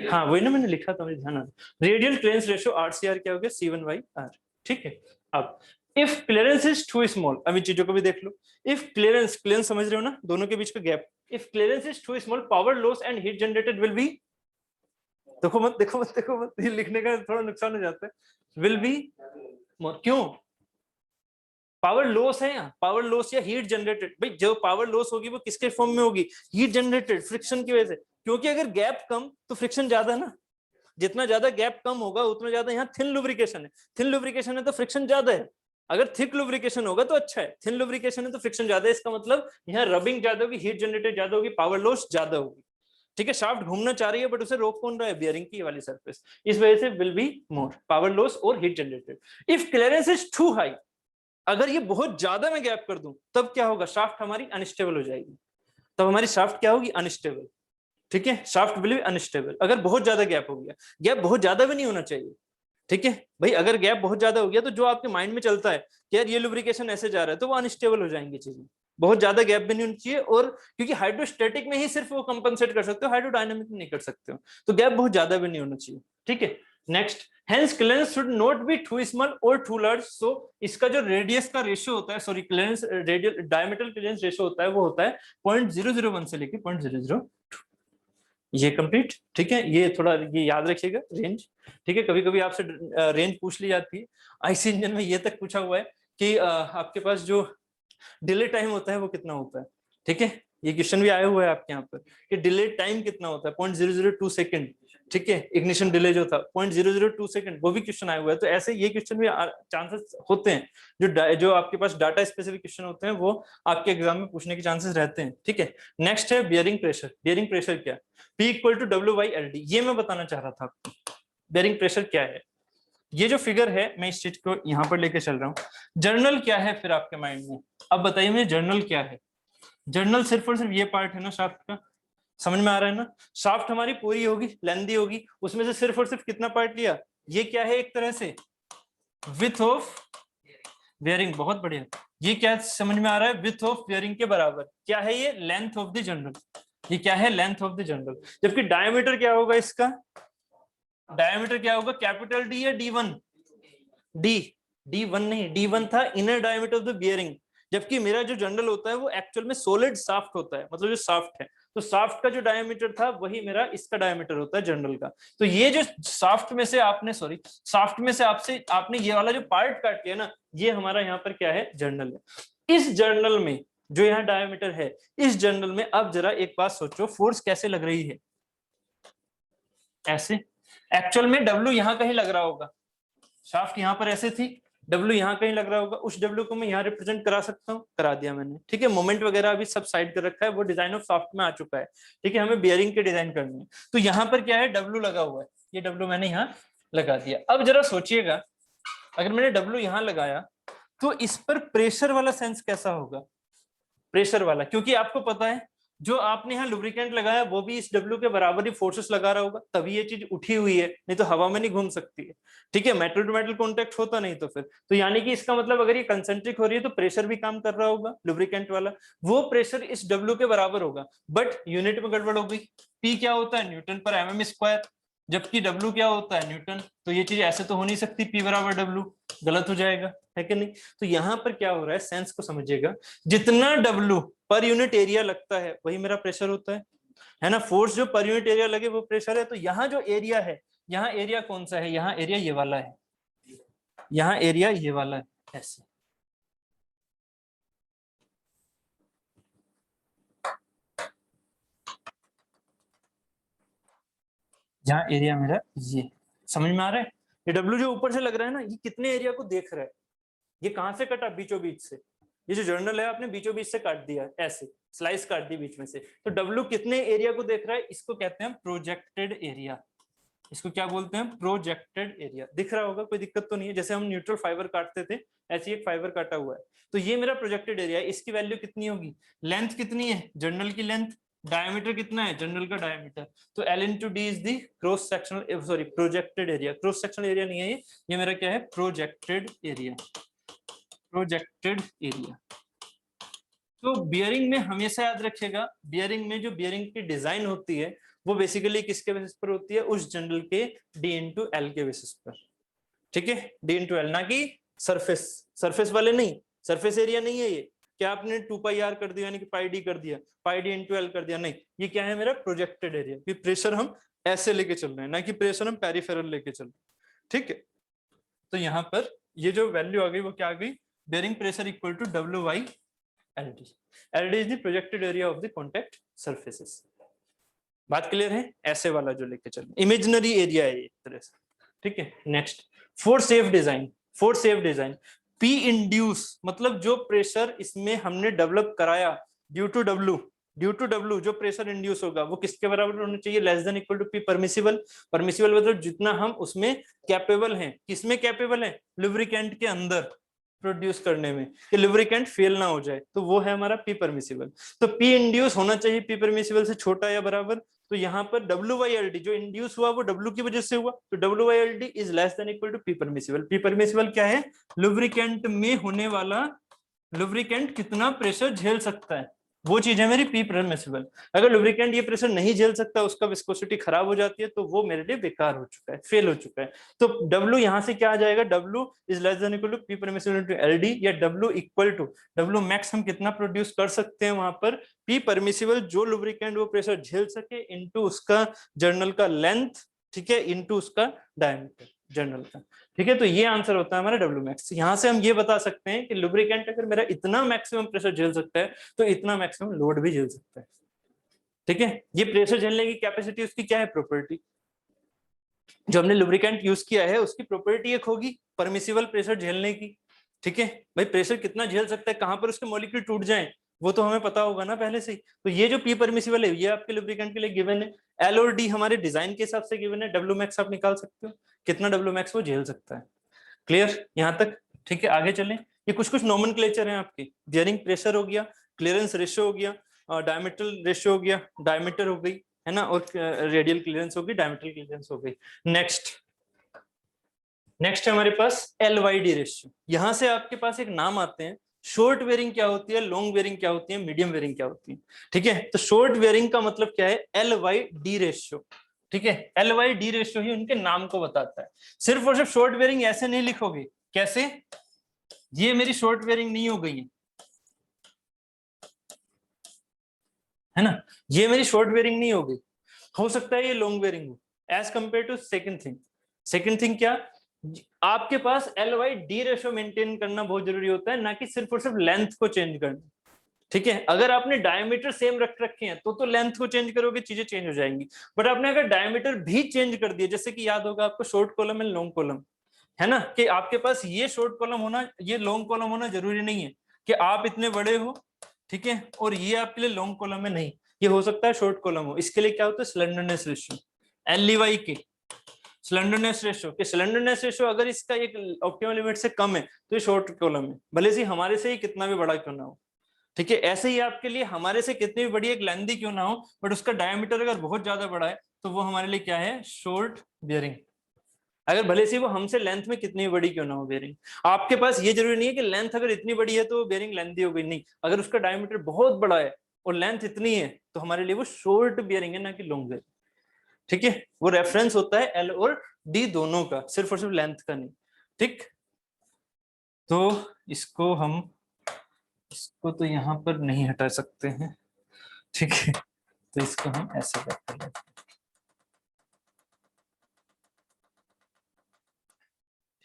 हाँ वही ना, मैंने लिखा था, मुझे ध्यान आ। रेडियल क्लियरेंस रेशियो RCR क्या हो गया? C1/R। ठीक है, अब if clearance is too small, अब इन चीजों को भी देख लो। इफ क्लियरेंस, क्लियरेंस समझ रहे हो ना, दोनों के बीच का गैप। If clearance is too small, power loss and heat generated will be, देखो मत देखो मत देखो मत, ये लिखने का थोड़ा नुकसान हो जाता है। विल बी मोर, क्यों? पावर लॉस है यहाँ, पावर लॉस या हीट जनरेटेड। भाई जो पावर लॉस होगी वो किसके फॉर्म में होगी? हीट जनरेटेड, फ्रिक्शन की वजह से। क्योंकि अगर गैप कम तो फ्रिक्शन ज्यादा ना, जितना ज्यादा गैप कम होगा उतना ज्यादा यहाँ थिन लुब्रिकेशन है, थिन लुब्रिकेशन है तो फ्रिक्शन ज्यादा है, अगर थिक लुब्रिकेशन होगा तो अच्छा है, थिन लुब्रिकेशन है तो फ्रिक्शन ज्यादा है, इसका मतलब यहाँ रबिंग ज्यादा होगी, हीट जनरेटेड ज्यादा होगी, पावर लॉस ज्यादा होगी। ठीक है, शाफ्ट घूमना चाह रही है बट उसे रोक कौन रहा है, बियरिंग की वाली सरफेस, इस वजह से will be more power loss और heat generated. If clearance is too high, अगर ये बहुत ज्यादा मैं गैप कर दूं तब क्या होगा, शाफ्ट हमारी अनस्टेबल हो जाएगी, तब हमारी शाफ्ट क्या होगी, अनस्टेबल। ठीक है, शाफ्ट विल बी अनस्टेबल अगर बहुत ज्यादा गैप हो गया, गैप बहुत ज्यादा भी नहीं होना चाहिए। ठीक है भाई, अगर गैप बहुत ज्यादा हो गया तो जो आपके माइंड में चलता है कि यार ये लुब्रिकेशन ऐसे जा रहा है, तो वो अनस्टेबल हो जाएंगी चीजें, बहुत ज्यादा गैप भी नहीं होनी चाहिए, और क्योंकि हाइड्रोस्टैटिक में ही सिर्फ वो कंपनसेट कर सकते हो, हाइड्रोडायनामिक में नहीं कर सकते हो, तो गैप बहुत ज्यादा भी नहीं होना चाहिए। ठीक है, next, hence clearance should not be too small और टू लार्ज, सो इसका जो रेडियस का रेशियो होता है, sorry clearance radial diameter clearance ratio होता है, वो होता है 0.001 से लेके 0.002, ये कंप्लीट। ठीक है, ये थोड़ा ये याद रखिएगा रेंज। ठीक है, कभी कभी आपसे रेंज पूछ ली जाती है, आईसी इंजन में ये तक पूछा हुआ है कि आपके पास जो डिले टाइम होता है वो कितना होता है। ठीक है, ये क्वेश्चन भी आया हुआ है आपके यहाँ पर कि डिले टाइम कितना होता है, 0.002 सेकंड। ठीक है, इग्निशन डिले जो था 0.002 सेकंड, वो भी क्वेश्चन आया हुआ है, तो ऐसे ये क्वेश्चन भी चांसेस होते हैं, जो आपके पास डाटा स्पेसिफिक क्वेश्चन होते हैं वो आपके एग्जाम में पूछने के चांसेस रहते हैं। ठीक है, नेक्स्ट है बियरिंग प्रेशर। बियरिंग प्रेशर क्या है, P इक्वल टू W/LD, ये मैं बताना चाह रहा था आपको, बेयरिंग प्रेशर क्या है। ये जो फिगर है मैं इस चीज को यहाँ पर लेके चल रहा हूँ। जर्नल क्या है फिर आपके माइंड में, अब बताइए मुझे जर्नल क्या है। जर्नल सिर्फ और सिर्फ ये पार्ट है ना शाफ्ट का, समझ में आ रहा है ना, शाफ्ट हमारी पूरी होगी, लेंथी होगी, उसमें से सिर्फ और सिर्फ कितना पार्ट लिया, ये क्या है, एक तरह से विथ ऑफ बियरिंग, बहुत बढ़िया। ये क्या समझ में आ रहा है, विथ ऑफ बियरिंग के बराबर क्या है, ये लेंथ ऑफ द जर्नल, ये क्या है, लेंथ ऑफ द जर्नल। जबकि डायमीटर क्या होगा इसका, डायमीटर क्या होगा, कैपिटल डी या D1, D1 नहीं, D1 था inner diameter of the bearing, जबकि मेरा जो जर्नल होता है वो एक्चुअल में सॉलिड शाफ्ट होता है, मतलब जो शाफ्ट है, तो शाफ्ट का जो डायमीटर था वही मेरा इसका डायमीटर होता है जर्नल का। तो ये जो शाफ्ट में से आपने शाफ्ट में से आपने ये वाला जो पार्ट काट लिया ना, ये हमारा यहाँ पर क्या है, जर्नल है। इस जर्नल में जो यहाँ डायमीटर है, इस जर्नल में अब जरा एक बात सोचो, फोर्स कैसे लग रही है, ऐसे। एक्चुअल में डब्ल्यू यहाँ कहीं लग रहा होगा, शाफ्ट यहाँ पर ऐसे थी, डब्ल्यू यहाँ कहीं लग रहा होगा, उस डब्ल्यू को मैं यहाँ रिप्रेजेंट करा सकता हूँ, करा दिया मैंने। ठीक है, मोमेंट वगैरह अभी सब साइड कर रखा है, वो डिजाइन ऑफ शाफ्ट में आ चुका है। ठीक है, हमें बियरिंग के डिजाइन करनी है, तो यहाँ पर क्या है, डब्ल्यू लगा हुआ है, ये डब्ल्यू मैंने यहाँ लगा दिया। अब जरा सोचिएगा, अगर मैंने डब्ल्यू यहाँ लगाया तो इस पर प्रेशर वाला सेंस कैसा होगा, प्रेशर वाला, क्योंकि आपको पता है जो आपने यहाँ लुब्रिकेंट लगाया वो भी इस डब्ल्यू के बराबर ही फोर्सेस लगा रहा होगा, तभी ये चीज उठी हुई है, नहीं तो हवा में नहीं घूम सकती है। ठीक है, मेटल टू मेटल कॉन्टेक्ट होता नहीं तो फिर, तो यानी कि इसका मतलब अगर ये कंसेंट्रिक हो रही है तो प्रेशर भी काम कर रहा होगा लुब्रिकेंट वाला, वो प्रेशर इस डब्ल्यू के बराबर होगा। बट यूनिट में गड़बड़ हो गई, पी क्या होता है, न्यूटन पर mm स्क्वायर, जबकि डब्ल्यू क्या होता है, न्यूटन, तो ये चीज ऐसे तो हो नहीं सकती, पी बराबर डब्ल्यू, गलत हो जाएगा, है कि नहीं। तो यहाँ पर क्या हो रहा है, सेंस को समझिएगा, जितना डब्ल्यू पर यूनिट एरिया लगता है वही मेरा प्रेशर होता है ना, फोर्स जो पर यूनिट एरिया लगे वो प्रेशर है। तो यहाँ जो एरिया है, यहाँ एरिया कौन सा है, यहाँ एरिया ये वाला है, यहाँ एरिया ये वाला है, ऐसे। यहाँ एरिया मेरा ये, समझ में आ रहा है, ये डब्ल्यू जो ऊपर से लग रहा है ना, ये कितने एरिया को देख रहा है, ये कहां से कटा, बीचों बीच से, ये जो जर्नल है आपने बीचों बीच से काट दिया, ऐसे स्लाइस काट दी बीच में से, तो डब्ल्यू कितने एरिया को देख रहा है, इसको कहते हैं प्रोजेक्टेड एरिया, इसको क्या बोलते हैं, प्रोजेक्टेड एरिया। दिख रहा होगा, कोई दिक्कत तो नहीं है, जैसे हम न्यूट्रल फाइबर काटते थे ऐसे एक फाइबर काटा हुआ है, तो ये मेरा प्रोजेक्टेड एरिया है। इसकी वैल्यू कितनी होगी, लेंथ कितनी है, जर्नल की लेंथ, डायमीटर कितना है, जर्नल का डायमीटर, तो L into D is the cross sectional, sorry projected area, cross sectional area नहीं है ये मेरा क्या है, प्रोजेक्टेड एरिया, प्रोजेक्टेड एरिया। तो बियरिंग में हमेशा याद रखिएगा, बियरिंग में जो बियरिंग की डिजाइन होती है वो बेसिकली किसके बेसिस पर होती है, उस जनरल के D into L के बेसिस पर। ठीक है, D into L, ना कि सरफेस, सरफेस वाले नहीं, सरफेस एरिया नहीं है ये, क्या आपने 2πr कर दिया यानी कि πd कर दिया, πd into L कर दिया, नहीं, ये क्या है मेरा प्रोजेक्टेड एरिया, कि प्रेशर हम ऐसे लेके चल रहे हैं, ना कि प्रेशर हम पेरिफेरल लेके चल रहे हैं। ठीक है, तो यहाँ पर ये जो वैल्यू आ गई वो क्या आ गई, bearing pressure equal to W/LD, LD is the projected area of the contact surfaces। बात क्लियर है? ऐसे वाला जो लेके चले, इमेजिनरी एरिया है एक तरह से, ठीक है। Next, for safe design, for safe design, P induce मतलब जो प्रेशर इसमें हमने डेवलप कराया due to W, due to W जो प्रेशर इंड्यूस होगा वो किसके बराबर होना चाहिए? Less than equal to P permissible. Permissible मतलब जितना हम उसमें कैपेबल हैं, किसमें कैपेबल है? लुब्रिकेंट के अंदर प्रोड्यूस करने में, कि लुब्रिकेंट फेल ना हो जाए, तो वो है हमारा पी परमिसिबल। तो पी इंड्यूस होना चाहिए पी परमिसिबल से छोटा या बराबर। तो यहाँ पर WYLD जो इंड्यूस हुआ वो W की वजह से हुआ, तो WYLD is less than equal to P permissible. P permissible क्या है? लुब्रिकेंट में होने वाला, लुब्रिकेंट कितना प्रेशर झेल सकता है, वो चीज है मेरी पी परमिसिबल। अगर लुब्रिकेंट ये प्रेशर नहीं झेल सकता, उसका विस्कोसिटी खराब हो जाती है, तो वो मेरे लिए बेकार हो चुका है, फेल हो चुका है। तो W यहाँ से क्या आ जाएगा? W is less than equal to P permissible into LD, या W equal to W max हम कितना प्रोड्यूस कर सकते हैं वहां पर? पी परमिसिबल जो लुब्रिकेंट वो प्रेशर झेल सके इनटू उसका जर्नल का लेंथ, ठीक है, इनटू उसका डायमीटर जर्नल का, ठीक है। तो ये आंसर होता है हमारा W मैक्स। यहां से हम ये बता सकते हैं कि लुब्रिकेंट अगर मेरा इतना मैक्सिमम प्रेशर झेल सकता है तो इतना मैक्सिमम लोड भी झेल सकता है, ठीक है। ये प्रेशर झेलने की कैपेसिटी उसकी क्या है? प्रॉपर्टी। जो हमने लुब्रिकेंट यूज किया है उसकी प्रॉपर्टी एक होगी परमिसिबल प्रेशर झेलने की, ठीक है। भाई प्रेशर कितना झेल सकता है, कहां पर उसके मॉलिक्यूल टूट जाएं, वो तो हमें पता होगा ना पहले से ही। तो ये जो पी परमिसिबल है ये आपके लुब्रिकेंट के लिए गिवन है। एल और डी हमारे डिजाइन के हिसाब से गिवन है। डब्ल्यू मैक्स आप निकाल सकते हो, कितना डब्ल्यू मैक्स वो झेल सकता है। क्लियर यहाँ तक? ठीक है, आगे चलें। ये कुछ कुछ नोमेनक्लेचर हैं आपके। बियरिंग प्रेशर हो गया, क्लियरेंस रेशियो हो गया, डायमीटर रेशियो हो गया, डायमीटर हो गई है ना, और रेडियल क्लियरेंस हो गई, डायमीटर क्लियरेंस हो गई। नेक्स्ट नेक्स्ट है हमारे पास LYD रेशियो। यहां से आपके पास एक नाम आते हैं, शॉर्ट वेयरिंग क्या होती है, लॉन्ग वेयरिंग क्या होती है, मीडियम वेयरिंग क्या होती है, ठीक है। तो शॉर्ट वेयरिंग का मतलब क्या है? LYD रेशियो, ठीक है। LYD रेशियो ही उनके नाम को बताता है। सिर्फ और सिर्फ शॉर्ट वेयरिंग ऐसे नहीं लिखोगे, कैसे? ये मेरी शॉर्ट वेयरिंग नहीं हो गई है ना, ये मेरी शॉर्ट वेयरिंग नहीं हो गई, हो सकता है ये लॉन्ग वेयरिंग हो। As compare to second thing क्या? आपके पास LYD रेशियो मेंटेन करना बहुत जरूरी होता है, ना कि सिर्फ और सिर्फ लेंथ को चेंज करना, ठीक है। अगर आपने डायमीटर सेम रख रखे हैं तो लेंथ को चेंज करोगे चीजें चेंज हो जाएंगी। बट आपने अगर डायमीटर भी चेंज कर दिया, जैसे कि याद होगा आपको short column and long column, है ना, कि आपके पास ये शॉर्ट कॉलम होना, ये लॉन्ग कॉलम होना जरूरी नहीं है कि आप इतने बड़े हो, ठीक है, और ये आपके लिए लॉन्ग कॉलम है, नहीं, ये हो सकता है शॉर्ट कॉलम हो। इसके लिए क्या होता है? स्लेंडरनेस रेशियो, LEY के स्लेंडरनेस रेशियो, कि स्लेंडरनेस रेशियो अगर इसका एक ऑप्टिमल लिमिट से कम है तो ये शॉर्ट कॉलम है, भले से हमारे से ही कितना भी बड़ा क्यों ना हो, ठीक है। ऐसे ही आपके लिए हमारे से कितनी भी बड़ी एक लेंदी क्यों ना हो, बट उसका डायमीटर अगर बहुत ज्यादा बड़ा है तो वो हमारे लिए क्या है? Short bearing. अगर भले से वो हमसे लेंथ में कितनी बड़ी क्यों ना हो बेयरिंग। आपके पास ये जरूरी नहीं है कि लेंथ अगर इतनी बड़ी है तो बेयरिंग लेंथी हो गई, नहीं, अगर उसका डायमीटर बहुत बड़ा है और लेंथ इतनी है तो हमारे लिए वो शॉर्ट बियरिंग है, ना कि लॉन्ग बियरिंग, ठीक है। वो रेफरेंस होता है L और D दोनों का, सिर्फ और सिर्फ लेंथ का नहीं, ठीक। तो इसको हम, इसको तो यहाँ पर नहीं हटा सकते हैं, ठीक है, तो इसको हम ऐसे करते हैं,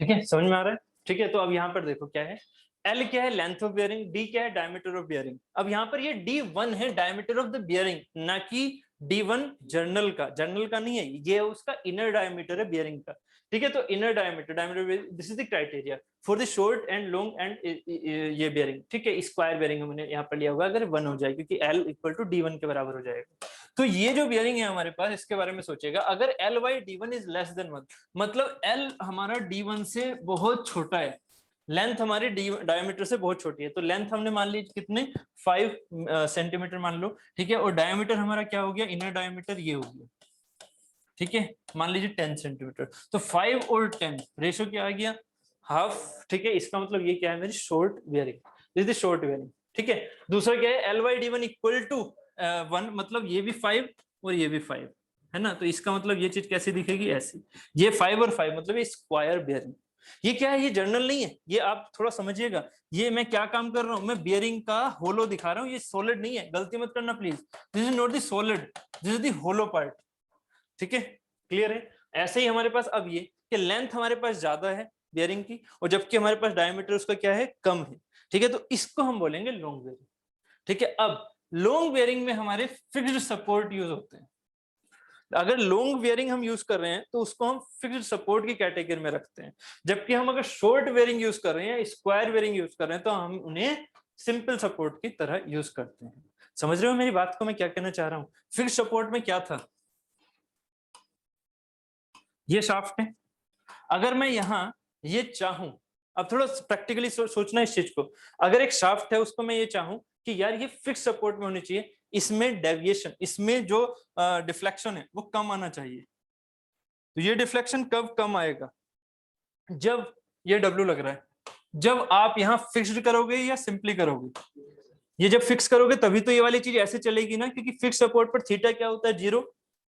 ठीक है, समझ में आ रहा है? ठीक है, तो अब यहाँ पर देखो क्या है, L क्या है? लेंथ ऑफ बियरिंग, D क्या है? Diameter of bearing. अब यहाँ पर ये D1 है डायमीटर ऑफ द बियरिंग, ना कि D1 जर्नल का नहीं है, ये है उसका इनर डायमीटर है बियरिंग का, ठीक है। तो inner diameter this is the criteria for the short and long and ये बियरिंग, ठीक है। स्क्वायर बियरिंग हमने यहाँ पर लिया हुआ, अगर 1 हो जाए, क्योंकि L इक्वल टू D1 के बराबर हो जाएगा। तो ये जो बियरिंग है हमारे पास, इसके बारे में सोचेगा, अगर LYD1 इज लेस देन 1, मतलब L हमारा D1 से बहुत छोटा है, लेंथ हमारी डायमीटर से बहुत छोटी है, तो लेंथ हमने मान ली कितने? 5 सेंटीमीटर मान लो, ठीक है। और डायमीटर हमारा क्या हो गया? इनर डायमीटर ये हो गया, ठीक है, मान लीजिए 10 सेंटीमीटर। तो 5 और 10 रेशियो क्या आ गया? हाफ, ठीक है। इसका मतलब ये क्या है? मेरी short bearing, this is short bearing, ठीक है। दूसरा क्या है? LYD1 इक्वल टू 1, मतलब ये भी 5 और ये भी 5, है ना। तो इसका मतलब ये चीज कैसी दिखेगी? ऐसी, ये 5 और 5 मतलब ये स्क्वायर बियरिंग। ये क्या है? ये जर्नल नहीं है, ये आप थोड़ा समझिएगा। ये मैं क्या काम कर रहा हूं? मैं बियरिंग का होलो दिखा रहा हूं, ये सॉलिड नहीं है, गलती मत करना please. This is not the solid, this is the hollow part, ठीक है, क्लियर है। ऐसे ही हमारे पास अब ये कि लेंथ हमारे पास ज्यादा है बियरिंग की, और जबकि हमारे पास डायमीटर उसका क्या है? कम है, ठीक है। तो इसको हम बोलेंगे लॉन्ग बियरिंग, ठीक है। अब लॉन्ग बियरिंग में हमारे फिक्स्ड सपोर्ट यूज होते हैं, अगर लॉन्ग वेयरिंग हम यूज कर रहे हैं तो उसको हम फिक्स्ड सपोर्ट की कैटेगरी में रखते हैं, जबकि हम अगर शॉर्ट वेयरिंग यूज कर रहे हैं, स्क्वायर वेयरिंग यूज कर रहे हैं, तो हम उन्हें सिंपल सपोर्ट की तरह यूज करते हैं। समझ रहे हो मेरी बात को, मैं क्या कहना चाह रहा हूं? फिक्स्ड सपोर्ट में क्या था, ये शाफ्ट है। अगर मैं यहां ये चाहूं, अब थोड़ा प्रैक्टिकली सोचना इस चीज को, अगर एक शाफ्ट है उसको मैं ये चाहूं कि यार ये फिक्स सपोर्ट में होनी चाहिए, इसमें डेविएशन, इसमें जो डिफ्लेक्शन है वो कम आना चाहिए, तो ये डिफ्लेक्शन कब कम आएगा, जब ये W लग रहा है, जब आप यहाँ फिक्स्ड करोगे या सिंपली करोगे, ये जब फिक्स करोगे तभी तो ये वाली चीज ऐसे चलेगी ना, क्योंकि फिक्स सपोर्ट पर थीटा क्या होता है, 0,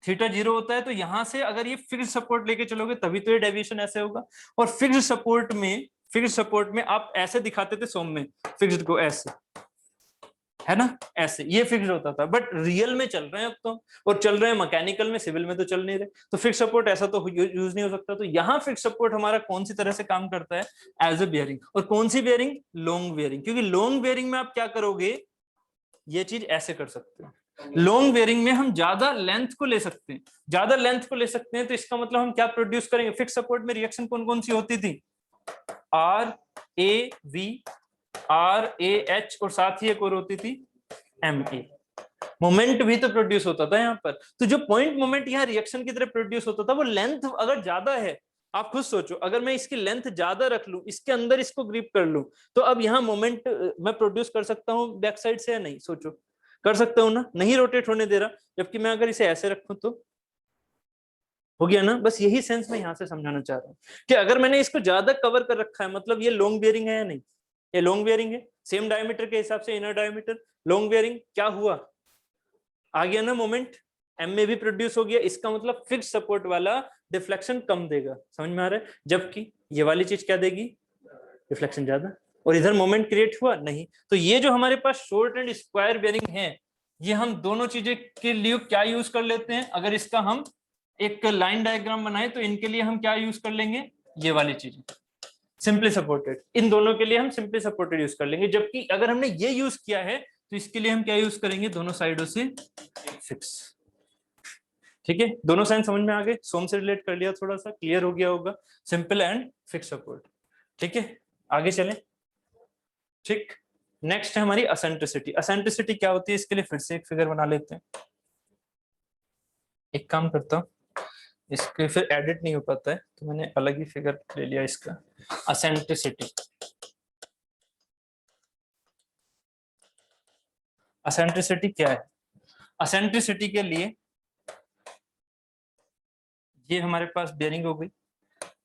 थीटा 0 होता है, तो यहां से अगर ये फिक्स सपोर्ट लेके चलोगे तभी तो ये डेविएशन ऐसे होगा। और फिक्स सपोर्ट में आप ऐसे दिखाते थे सोम में, फिक्स्ड को ऐसे, है ना, ऐसे ये फिक्स्ड होता था, बट रियल में चल रहे हैं अब तो, और चल रहे हैं मैकेनिकल में, सिविल में तो चल नहीं रहे, तो फिक्स सपोर्ट ऐसा तो यूज नहीं हो सकता। तो यहाँ फिक्स सपोर्ट हमारा कौन सी तरह से काम करता है, एज ए बेयरिंग। और कौन सी बेयरिंग, लॉन्ग बेयरिंग, क्योंकि लॉन्ग बेयरिंग में आप क्या करोगे, ये चीज ऐसे कर सकते हैं। लॉन्ग बेयरिंग में हम ज्यादा लेंथ को ले सकते हैं, ज्यादा लेंथ को ले सकते हैं, तो इसका मतलब हम क्या प्रोड्यूस करेंगे, फिक्स सपोर्ट में रिएक्शन कौन कौन सी होती थी, RAV, RAH, और साथ ही एक और होती थी MA। मोमेंट भी तो प्रोड्यूस होता था यहाँ पर, तो जो पॉइंट मोमेंट यहाँ रिएक्शन की तरह प्रोड्यूस होता था, वो लेंथ अगर ज्यादा है, आप खुद सोचो, अगर मैं इसकी लेंथ ज्यादा रख लूं, इसके अंदर इसको ग्रिप कर लूं, तो अब यहाँ मोमेंट मैं प्रोड्यूस कर सकता हूँ बैक साइड से या नहीं, सोचो, कर सकता हूँ ना, नहीं रोटेट होने दे रहा, जबकि मैं अगर इसे ऐसे रखूं तो हो गया ना। बस यही सेंस मैं यहाँ से समझाना चाह रहा हूँ कि अगर मैंने इसको ज्यादा कवर कर रखा है, मतलब ये लॉन्ग बेयरिंग है या नहीं, ये लॉन्ग बेयरिंग है, सेम डायमीटर के हिसाब से इनर डायमीटर, लॉन्ग बेयरिंग, क्या हुआ, आ गया ना मोमेंट, M में भी प्रोड्यूस हो गया, इसका मतलब फिक्स सपोर्ट वाला डिफ्लेक्शन कम देगा, समझ में आ रहा है, जबकि ये वाली चीज क्या देगी, डिफ्लेक्शन ज्यादा, और इधर मोमेंट क्रिएट हुआ नहीं। तो ये जो हमारे पास शॉर्ट एंड स्क्वायर बेयरिंग है, ये हम दोनों चीजें के लिए क्या यूज कर लेते हैं, अगर इसका हम एक लाइन डायग्राम बनाए तो इनके लिए हम क्या यूज कर लेंगे, ये वाली चीजें सिंपली सपोर्टेड, इन दोनों के लिए हम सिंपली सपोर्टेड यूज कर लेंगे। जबकि अगर हमने ये यूज किया है तो इसके लिए हम क्या यूज करेंगे, दोनों साइडों से फिक्स। ठीक है, दोनों साइन समझ में आ गए, सोम से रिलेट कर लिया, थोड़ा सा क्लियर हो गया होगा, सिंपल एंड फिक्स सपोर्ट। ठीक है, आगे चलें। ठीक, नेक्स्ट है हमारी असेंट्रिसिटी। असेंट्रिसिटी क्या होती है, इसके लिए फिर से एक फिगर बना लेते हैं। एक काम करता हूँ, इसके फिर एडिट नहीं हो पाता है, तो मैंने अलग ही फिगर ले लिया इसका, असेंट्रिसिटी। असेंट्रिसिटी क्या है, असेंट्रिसिटी के लिए ये हमारे पास बेयरिंग हो गई,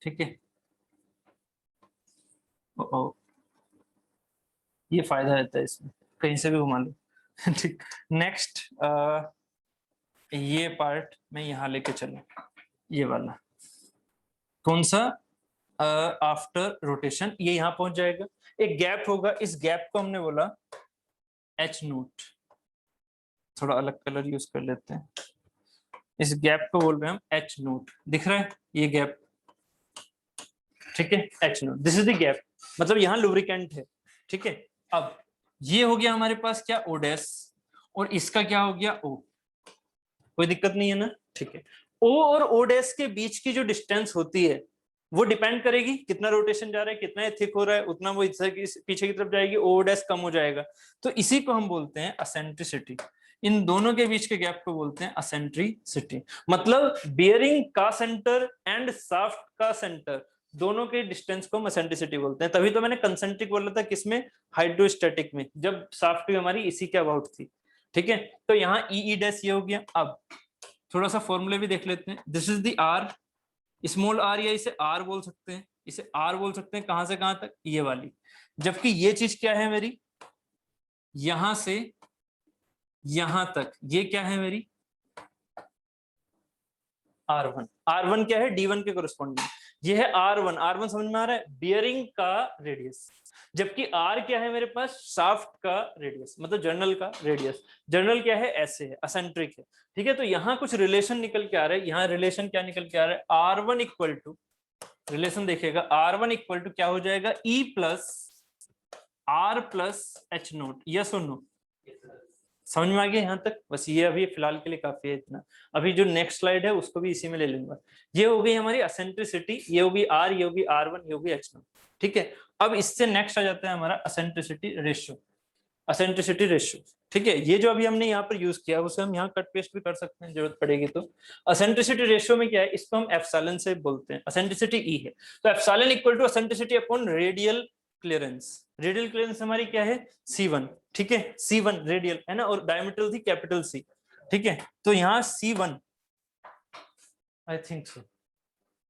ठीक है, ये फायदा रहता है इसमें, कहीं से भी घुमा लो। ठीक, नेक्स्ट ये पार्ट मैं यहाँ लेके चलूं, ये वाला कौन सा, आफ्टर रोटेशन ये यहाँ पहुंच जाएगा, एक गैप होगा, इस गैप को हमने बोला H नोट, थोड़ा अलग कलर यूज कर लेते हैं, इस गैप को बोल रहे हैं हम H नोट, दिख रहा है ये गैप, ठीक है, H note, this is the gap, मतलब यहाँ लुब्रिकेंट है, ठीक है। अब ये हो गया हमारे पास क्या, O डैश, और इसका क्या हो गया O, कोई दिक्कत नहीं है ना, ठीक है। O और O डैश के बीच की जो डिस्टेंस होती है वो डिपेंड करेगी कितना रोटेशन जा रहा है, कितना थिक हो रहा है, उतना वो पीछे की तरफ जाएगी, O डैश कम हो जाएगा, तो इसी को हम बोलते हैं असेंट्रिसिटी। इन दोनों के बीच के गैप को बोलते हैं असेंट्रिसिटी, मतलब बियरिंग का सेंटर एंड शाफ्ट का सेंटर दोनों के डिस्टेंस को हम असेंट्रिसिटी बोलते हैं। तभी तो मैंने कंसेंट्रिक बोला था किसमें, हाइड्रोस्टैटिक में, जब शाफ्ट भी हमारी इसी के अबाउट थी, ठीक है। तो यहाँ ई डैश ये हो गया। अब थोड़ा सा फॉर्मूले भी देख लेते हैं, this is the R, small R, या इसे आर बोल सकते हैं, इसे आर बोल सकते हैं, कहां से कहां तक, ये वाली, जबकि ये चीज क्या है मेरी, यहां से यहां तक, ये क्या है मेरी R1, R1 क्या है, D1 के कोरिस्पॉन्डिंग, ये है R1, R1 समझ में आ रहा है, बियरिंग का रेडियस, जबकि R क्या है मेरे पास, शाफ्ट का रेडियस, मतलब जर्नल का रेडियस, जर्नल क्या है, ऐसे है, असेंट्रिक है, ठीक है। तो यहाँ कुछ रिलेशन निकल के आ रहा है, यहाँ रिलेशन क्या निकल के आ रहा है, R1 इक्वल टू, रिलेशन देखिएगा, R1 इक्वल टू क्या हो जाएगा, E plus R plus H note, yes और नो, समझ में आ गया यहाँ तक? बस ये अभी फिलहाल के लिए काफी है इतना। अभी जो नेक्स्ट स्लाइड है उसको भी इसी में ले लूंगा। ये हो गई हमारी एसेंट्रिसिटी, ये होगी R, ये होगी R1, ये होगी H0, ठीक है। अब इससे नेक्स्ट आ जाता है हमारा एसेंट्रिसिटी रेशियो। एसेंट्रिसिटी रेशियो, ठीक है, ये जो अभी हमने यहाँ पर यूज किया उसे हम यहाँ कट पेस्ट भी कर सकते हैं जरूरत पड़ेगी तो। एसेंट्रिसिटी रेशियो में क्या है, इसको हम एप्सिलॉन से बोलते हैं, एसेंट्रिसिटी ई है, तो epsilon equal to eccentricity upon radial clearance. Radial clearance हमारी क्या है, C1, ठीक है, C1 रेडियल है ना, और डायमीटर थी कैपिटल C, ठीक है। तो यहाँ C1 I think so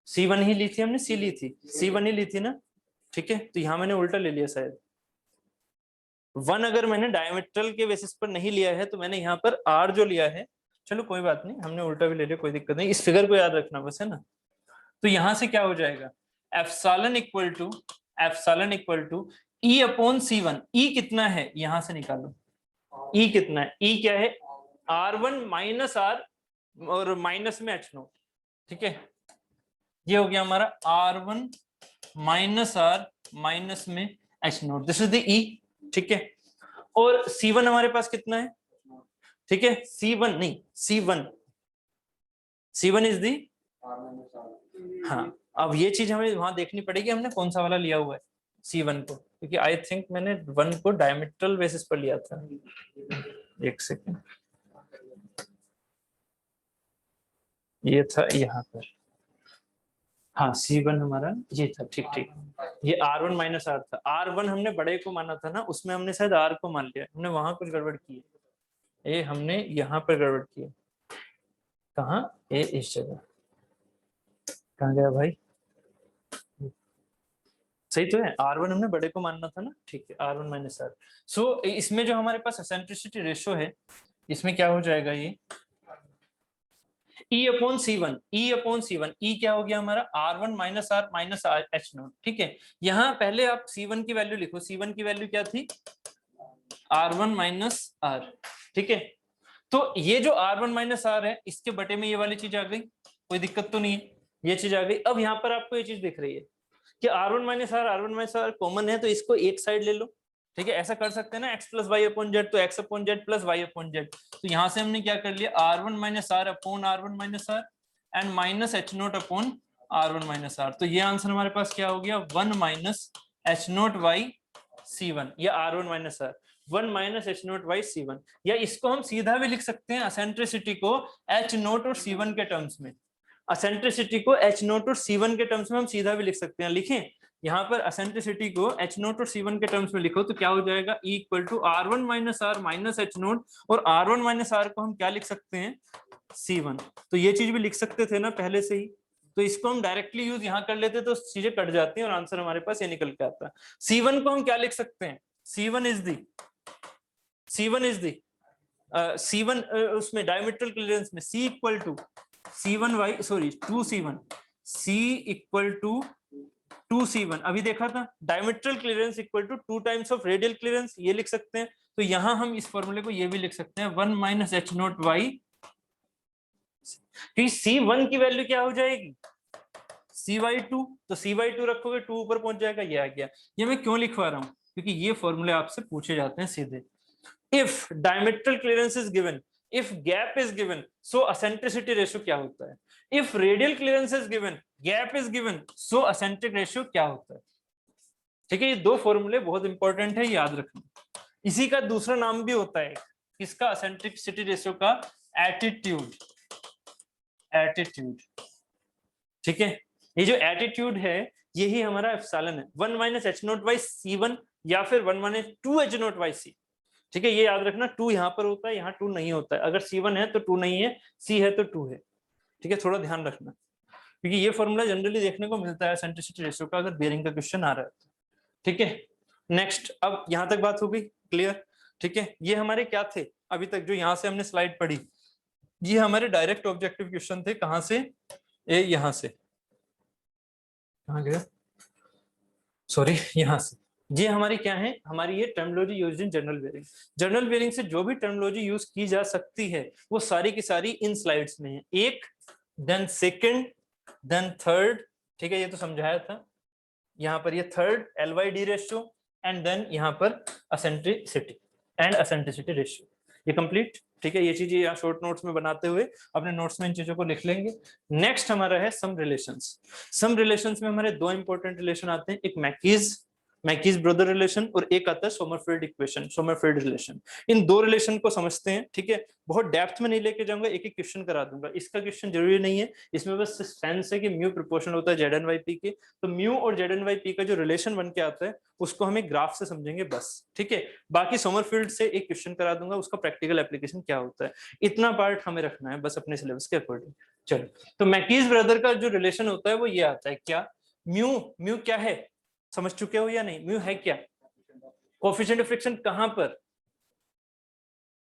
C1 ही ली थी हमने, C ली थी, C1 ही ली थी ना, ठीक है। तो यहाँ मैंने उल्टा ले लिया शायद, 1 अगर मैंने डायमीट्रल के बेसिस पर नहीं लिया है तो मैंने यहाँ पर R जो लिया है, चलो कोई बात नहीं, हमने उल्टा भी ले लिया, कोई दिक्कत नहीं, इस फिगर को याद रखना बस, है ना। तो यहाँ से क्या हो जाएगा, epsilon equal to E upon C1। E कितना है यहां से निकालो, E कितना है, E क्या है, R1 माइनस R और माइनस में H0, ठीक है। ये हो गया हमारा R1 माइनस R माइनस में H0, this is the E, ठीक है। और C1 हमारे पास कितना है, ठीक है, C1 नहीं, C1 इज दी, हाँ। अब ये चीज हमें वहां देखनी पड़ेगी हमने कौन सा वाला लिया हुआ है C1 को, क्योंकि आई थिंक मैंने 1 को डायमीट्रल बेसिस पर लिया था। एक सेकेंड, ये था यहाँ पर, हाँ C1 हमारा ये था, ठीक ठीक, ये R1 माइनस R था, R1 हमने बड़े को माना था ना, उसमें हमने शायद R को मान लिया, हमने वहां कुछ गड़बड़ की है, ये हमने यहाँ पर गड़बड़ की है। कहाँ, ये इस जगह, कहाँ गया भाई, सही तो है, R1 हमने बड़े को मानना था ना, ठीक है, R1 माइनस R। सो इसमें जो हमारे पास एसेंट्रिसिटी रेशियो है, इसमें क्या हो जाएगा, ये E अपॉन C1, E क्या हो गया हमारा, R1 minus R minus H0, ठीक है। यहाँ पहले आप C1 की वैल्यू लिखो, C1 की वैल्यू क्या थी, R1 माइनस R, ठीक है। तो ये जो R1 माइनस R है, इसके बटे में ये वाली चीज आ गई, कोई दिक्कत तो नहीं है, ये चीज आ गई। अब यहाँ पर आपको ये चीज दिख रही है कि R1 माइनस R कॉमन है, तो इसको एक साइड ले लो, ठीक है। ऐसा कर सकते हैं ना, x plus y upon Z, तो x upon Z plus y upon Z. तो यहाँ से हमने क्या कर लिया, R1 minus R upon R1 minus R and minus H0 upon R1 minus R। तो ये आंसर हमारे पास क्या हो गया, 1 माइनस H0 बाई C1, या R1 minus R 1 minus H0 by C1। या इसको हम सीधा भी लिख सकते हैं, एसेंट्रिसिटी को H0 और C1 के टर्म्स में, एसेंट्रिसिटी को H0 और C1 के टर्म्स में हम सीधा भी लिख सकते हैं। लिखें यहाँ पर एसेंट्रिसिटी को H0 और C1 के टर्म्स में लिखो तो क्या हो जाएगा, E equal to R1 minus R minus H0, और R1 माइनस R को हम क्या लिख सकते हैं, C1। तो ये चीज भी लिख सकते थे ना पहले से ही, तो इसको हम डायरेक्टली यूज यहाँ कर लेते तो चीजें कट जाती हैं और आंसर हमारे पास ये निकल के आता है। C1 को हम क्या लिख सकते हैं, C1 C1 उसमें डायमीट्रल क्लियरेंस में C equal to C1 by sorry 2C1, C equal to 2C1 अभी देखा था, diametral clearance equal to 2 times of radial clearance, ये लिख सकते हैं। तो यहां हम इस फॉर्मूले को ये भी लिख सकते हैं 1 माइनस H0 वाई, C1 की वैल्यू क्या हो जाएगी, C/2, तो C/2 रखोगे 2 ऊपर पहुंच जाएगा, ये आ गया। ये मैं क्यों लिखवा रहा हूं, क्योंकि ये फॉर्मूले आपसे पूछे जाते हैं सीधे। If diametral clearance is given, if gap is given, so eccentricity ratio क्या होता है, if radial clearance is given, gap is given, so eccentric ratio क्या होता है, ठीक है। ये दो फॉर्मूले बहुत इंपॉर्टेंट है, याद रखना। इसी का दूसरा नाम भी होता है किसका, एसेंट्रिसिटी रेशियो का, एटीट्यूड, ठीक है। ये जो एटीट्यूड है यही हमारा एप्सिलॉन है, 1 माइनस H0 बाई C1 या फिर 1 माइनस 2 H0 बाई C, ठीक है। ये याद रखना, 2 यहाँ पर होता है, यहाँ 2 नहीं होता है, अगर C1 है तो 2 नहीं है, C है तो 2 है, ठीक है। थोड़ा ध्यान रखना, क्योंकि ये फॉर्मूला जनरली देखने को मिलता है एसेंट्रिसिटी रेशियो का, अगर बेयरिंग का क्वेश्चन आ रहा है, ठीक है। नेक्स्ट, अब यहाँ तक बात हो गई क्लियर, ठीक है। ये हमारे क्या थे अभी तक, जो यहाँ से हमने स्लाइड पढ़ी, ये हमारे डायरेक्ट ऑब्जेक्टिव क्वेश्चन थे। कहाँ से, यहाँ से, कहाँ गया, सॉरी, यहाँ से। ये हमारी क्या है, हमारी ये terminology used in general bearing. General bearing से जो भी टर्मिनोलॉजी यूज की जा सकती है वो सारी की सारी इन स्लाइड्स में है, एक, देन सेकंड, देन थर्ड, ठीक है। ये तो समझाया था, यहाँ पर ये third LYD ratio, and then यहाँ पर एसेंट्रिसिटी एंड एसेंट्रिसिटी रेशियो, ये कंप्लीट, ठीक है। ये चीजें यहाँ शॉर्ट नोट्स में बनाते हुए अपने नोट्स में इन चीजों को लिख लेंगे। नेक्स्ट हमारा है सम रिलेशंस। सम रिलेशंस में हमारे दो इंपॉर्टेंट रिलेशन आते हैं, एक मैकीज ब्रदर रिलेशन और एक आता है सोमरफेल्ड इक्वेशन, सोमरफेल्ड रिलेशन। इन दो रिलेशन को समझते हैं, ठीक है। बहुत डेप्थ में नहीं लेके जाऊंगा, एक एक क्वेश्चन करा दूंगा। इसका क्वेश्चन जरूरी नहीं है, इसमें बस सेंस है कि म्यू प्रोपोर्शनल होता है जेड एन वाई पी के, तो म्यू और जेड एन वाई पी का जो रिलेशन बन के आता है उसको हमें ग्राफ से समझेंगे बस, ठीक है। बाकी सोमरफील्ड से एक क्वेश्चन करा दूंगा, उसका प्रैक्टिकल एप्लीकेशन क्या होता है, इतना पार्ट हमें रखना है बस अपने सिलेबस के अकॉर्डिंग। चलो, तो मैकीज ब्रदर का जो रिलेशन होता है वो ये आता है, क्या म्यू क्या है, समझ चुके हो या नहीं? म्यू है क्या? कोएफिशिएंट ऑफ फ्रिक्शन कहां पर,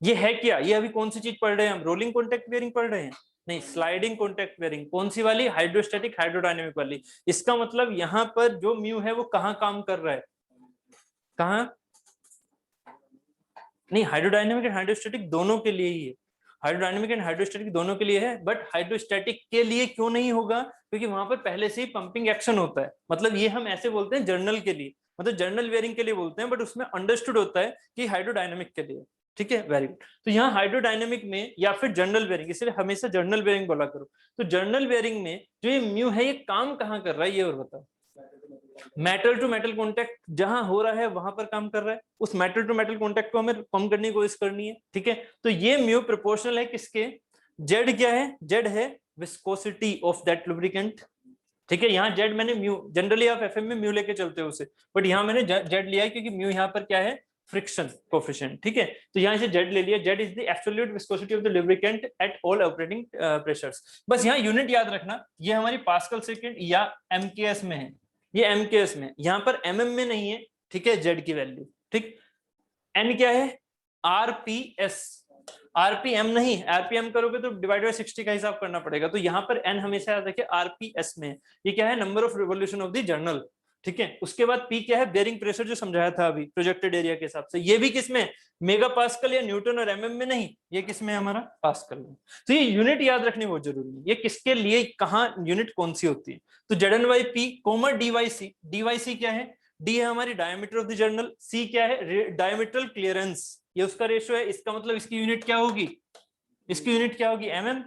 ये है क्या? ये अभी कौन सी चीज पढ़ रहे हैं हम? रोलिंग कॉन्टैक्ट बेयरिंग पढ़ रहे हैं? नहीं, स्लाइडिंग कॉन्टैक्ट बेयरिंग। कौन सी वाली? हाइड्रोस्टैटिक हाइड्रोडायनेमिक वाली। इसका मतलब यहाँ पर जो म्यू है वो कहाँ काम कर रहा है, कहाँ? नहीं, हाइड्रोडायनेमिक एंड हाइड्रोस्टैटिक दोनों के लिए ही है, हाइड्रोडायनेमिक एंड हाइड्रोस्टैटिक दोनों के लिए है। बट हाइड्रोस्टैटिक के लिए क्यों नहीं होगा? क्योंकि वहां पर पहले से ही पंपिंग एक्शन होता है। मतलब ये हम ऐसे बोलते हैं जर्नल के लिए, मतलब जर्नल बेयरिंग के लिए बोलते हैं, बट उसमें अंडरस्टूड होता है कि हाइड्रोडायनेमिक के लिए, ठीक है। Very good. तो यहाँ हाइड्रोडायनेमिक में या फिर जर्नल बेयरिंग, इसलिए हमेशा जर्नल बेयरिंग बोला करो। तो जर्नल बेयरिंग में जो ये म्यू है ये काम कहाँ कर रहा है, ये और बताओ। मेटल टू मेटल कांटेक्ट जहां हो रहा है वहां पर काम कर रहा है, उस मेटल टू मेटल कांटेक्ट को हमें कम करने की कोशिश करनी है, ठीक है। तो ये म्यू प्रोपोर्शनल है किसके? जेड क्या है? जेड है विस्कोसिटी ऑफ दैट लुब्रिकेंट, ठीक है। यहाँ जेड मैंने म्यू, जनरली आप एफएम में म्यू लेके चलते हो उसे, बट यहाँ मैंने जेड लिया है क्योंकि म्यू यहाँ पर क्या है? फ्रिक्शन कोफिशिएंट, ठीक है। तो यहाँ से जेड ले लिया। Z is the absolute viscosity of the lubricant at all operating pressures. बस यहाँ यूनिट याद रखना, ये हमारी पास्कल सेकेंड या एमकेएस में है, ये एमकेएस में, यहाँ पर एमएम में नहीं है, ठीक है। जेड की वैल्यू, ठीक। एन क्या है? आरपीएस, आरपीएम नहीं, आरपीएम करोगे तो डिवाइड बाय 60 का हिसाब करना पड़ेगा। तो यहाँ पर एन हमेशा याद रखिए आरपीएस में। ये क्या है? Number of revolution of the journal, ठीक है। उसके बाद पी क्या है? बेयरिंग प्रेशर, जो समझाया था अभी प्रोजेक्टेड एरिया के हिसाब से। ये भी किसमें? मेगा पास्कल या न्यूटन और एमएम में नहीं, ये किसमें है? हमारा पास्कल में। तो ये यूनिट याद रखनी बहुत जरूरी है, ये किसके लिए कहाँ यूनिट कौन सी होती है। तो Z N by P comma D by C, D by C क्या है? डी है हमारी diameter of the journal, C क्या है? डायमीटरल क्लियरेंस, ये उसका रेशियो है। इसका मतलब इसकी यूनिट क्या होगी? इसकी यूनिट क्या होगी? एमएम।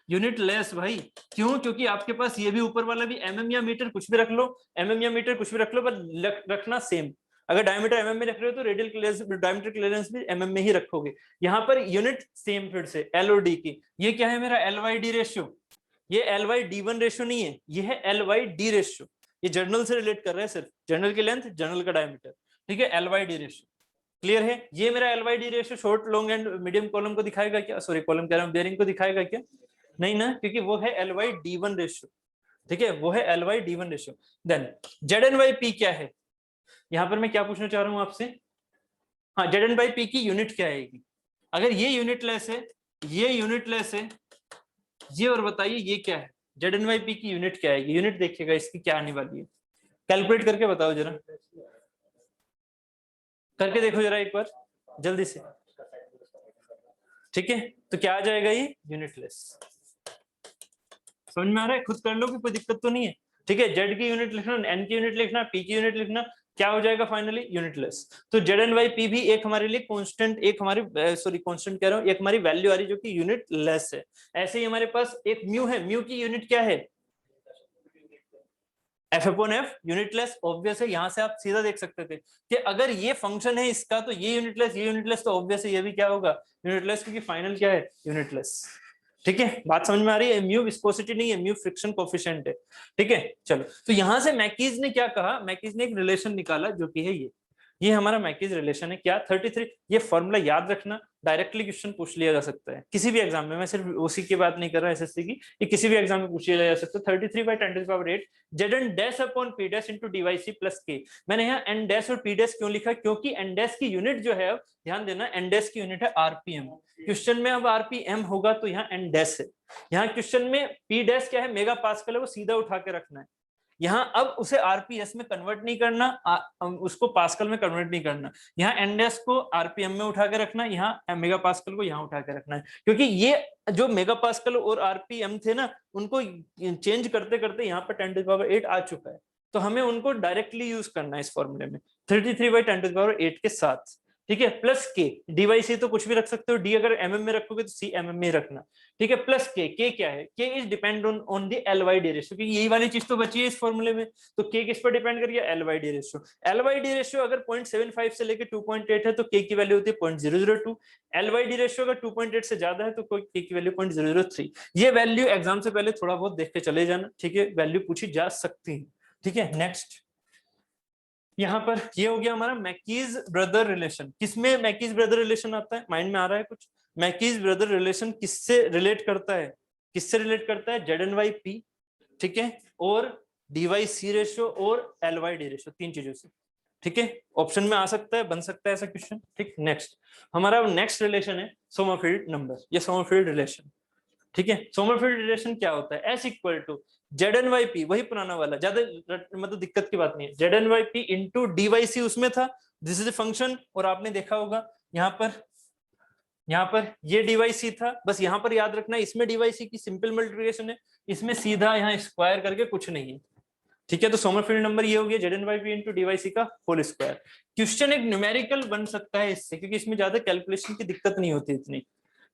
यूनिट लेस भाई, क्यों? क्योंकि आपके पास ये भी ऊपर वाला भी एमएम या मीटर कुछ भी रख लो, एमएम या मीटर कुछ भी रख लो, पर रखना सेम। अगर डायमीटर एमएम में रख रहे हो तो रेडियल क्लियरेंस, डायमीटर क्लियरेंस भी एमएम में ही रखोगे। यहाँ पर यूनिट सेम फिर से एल और डी की। ये क्या है मेरा? L by D ratio. ये L by D one ratio नहीं है, ये है एल वाई डी रेशियो। ये जर्नल से रिलेट कर रहा है, सिर्फ जर्नल की लेंथ, जर्नल का डायमीटर, ठीक है। L by D ratio clear है? ये मेरा L by D ratio short long and medium column को दिखाएगा क्या? सॉरी, कॉलम कह रहा हूं, बेयरिंग को दिखाएगा क्या? नहीं ना, क्योंकि वो है L by D one ratio, ठीक है। वो है L by D one ratio. Then Z N by P क्या है? यहां पर मैं क्या पूछना चाह रहा हूं आपसे? हाँ, जेड एन वाई पी की यूनिट क्या आएगी? अगर ये यूनिट लेस है, ये यूनिट लेस है, ये और बताइए ये क्या है? जेड एन वाई पी की यूनिट क्या आएगी? यूनिट देखिएगा इसकी क्या आने वाली है, कैलकुलेट करके बताओ जरा, करके देखो जरा एक बार जल्दी से, ठीक है। तो क्या आ जाएगा? ये यूनिटलेस। समझ में आ रहा है? खुद कर लो कि कोई दिक्कत तो नहीं है, ठीक है। जेड की यूनिट लिखना, एन की यूनिट लिखना, पी की यूनिट लिखना, क्या हो जाएगा फाइनली? यूनिटलेस। तो जेड एन वाई पी भी एक हमारे लिए कांस्टेंट, एक हमारी सॉरी कांस्टेंट कह रहा हूं, एक हमारी वैल्यू आ रही जो कि यूनिट लेस है। ऐसे ही हमारे पास एक म्यू है, म्यू की यूनिट क्या है? F upon F, unitless obvious है। यहां से आप सीधा देख सकते थे कि अगर ये फंक्शन है इसका तो ये यूनिटलेस, ये यूनिटलेस, तो ऑब्वियस है ये भी क्या होगा? यूनिटलेस, क्योंकि फाइनल क्या है? यूनिटलेस, ठीक है। बात समझ में आ रही है? म्यू विस्कोसिटी नहीं है, म्यू फ्रिक्शन कोफिशिएंट है, ठीक है। चलो, तो यहां से मैकीज ने क्या कहा? मैकीज ने एक रिलेशन निकाला जो कि है ये हमारा मैकीज रिलेशन है। क्या? 33। ये फॉर्मूला याद रखना, डायरेक्टली क्वेश्चन पूछ लिया जा सकता है किसी भी एग्जाम में। मैं सिर्फ उसी की बात नहीं कर रहा एसएससी की, ये किसी भी एग्जाम में पूछ लिया जा सकता है। 33/10⁸ Z N dash upon P dash into D by C plus K. मैंने यहाँ एन डैश और पी डैश क्यों लिखा? क्योंकि एन डैश की यूनिट जो है, ध्यान देना, एन डैश की यूनिट है आरपीएम। क्वेश्चन में अब आरपीएम होगा तो यहाँ एन डैश है। यहाँ क्वेश्चन में पी डैश क्या है? मेगा पास्कल है, वो सीधा उठा के रखना है। यहाँ अब उसे आरपीएस में कन्वर्ट नहीं करना, उसको पास्कल में कन्वर्ट नहीं करना। यहाँ एनडेस को आरपीएम में उठा के रखना, यहाँ मेगा पास्कल को यहाँ उठा के रखना है। क्योंकि ये जो मेगा पास्कल और आरपीएम थे ना, उनको चेंज करते करते यहाँ पर 10⁸ आ चुका है, तो हमें उनको डायरेक्टली यूज करना है इस फॉर्मूले में 33/10⁸ के साथ। ठीक है, प्लस के डी वाई सी तो कुछ भी रख सकते हो, डी अगर एमएम में रखोगे तो सी एमएम में रखना, ठीक है, प्लस के क्या है, K is depend on the L by D ratio, क्योंकि यही वाली चीज तो बची है इस फॉर्मूले में, तो के किस पर डिपेंड कर गया, L by D ratio. L by D ratio अगर 0.75 से लेकर 2.8 है तो के की वैल्यू होती है 0.002, एल वाई डी रेशियो अगर 2.8 से ज्यादा है तो के की वैल्यू 0.003। ये वैल्यू एग्जाम से पहले थोड़ा बहुत देख के चले जाना, ठीक है, वैल्यू पूछी जा सकती है, ठीक है। नेक्स्ट यहाँ पर ये हो गया हमारा मैकीज ब्रदर रिलेशन। किसमें मैकीज ब्रदर रिलेशन आता है, माइंड में आ रहा है कुछ? मैकीज ब्रदर रिलेशन किससे रिलेट करता है, किससे रिलेट करता है, जेड एन वाई पी, ठीक है, और डी वाई सी रेशियो और एल वाई डी रेशियो, तीन चीजों से, ठीक है। ऑप्शन में आ सकता है, बन सकता है ऐसा क्वेश्चन, ठीक। नेक्स्ट हमारा नेक्स्ट रिलेशन है सोमरफेल्ड नंबर, ये सोमरफेल्ड रिलेशन, ठीक है। सोमरफेल्ड रिलेशन क्या होता है, S equal to Z N by P, वही पुराना वाला, ज्यादा मतलब दिक्कत की बात नहीं है, Z N by P into D by C उसमें था, दिस इज ए फंक्शन, और आपने देखा होगा यहाँ पर ये डी वाई सी था, बस यहाँ पर याद रखना इसमें डी वाई सी की सिंपल मल्टीप्लिकेशन है, इसमें सीधा यहाँ स्क्वायर करके कुछ नहीं है, ठीक है। तो सोमरफेल्ड नंबर ये हो गया Z N by P into D by C का होल स्क्वायर। क्वेश्चन एक न्यूमेरिकल बन सकता है इससे, क्योंकि इसमें ज्यादा कैलकुलेशन की दिक्कत नहीं होती इतनी,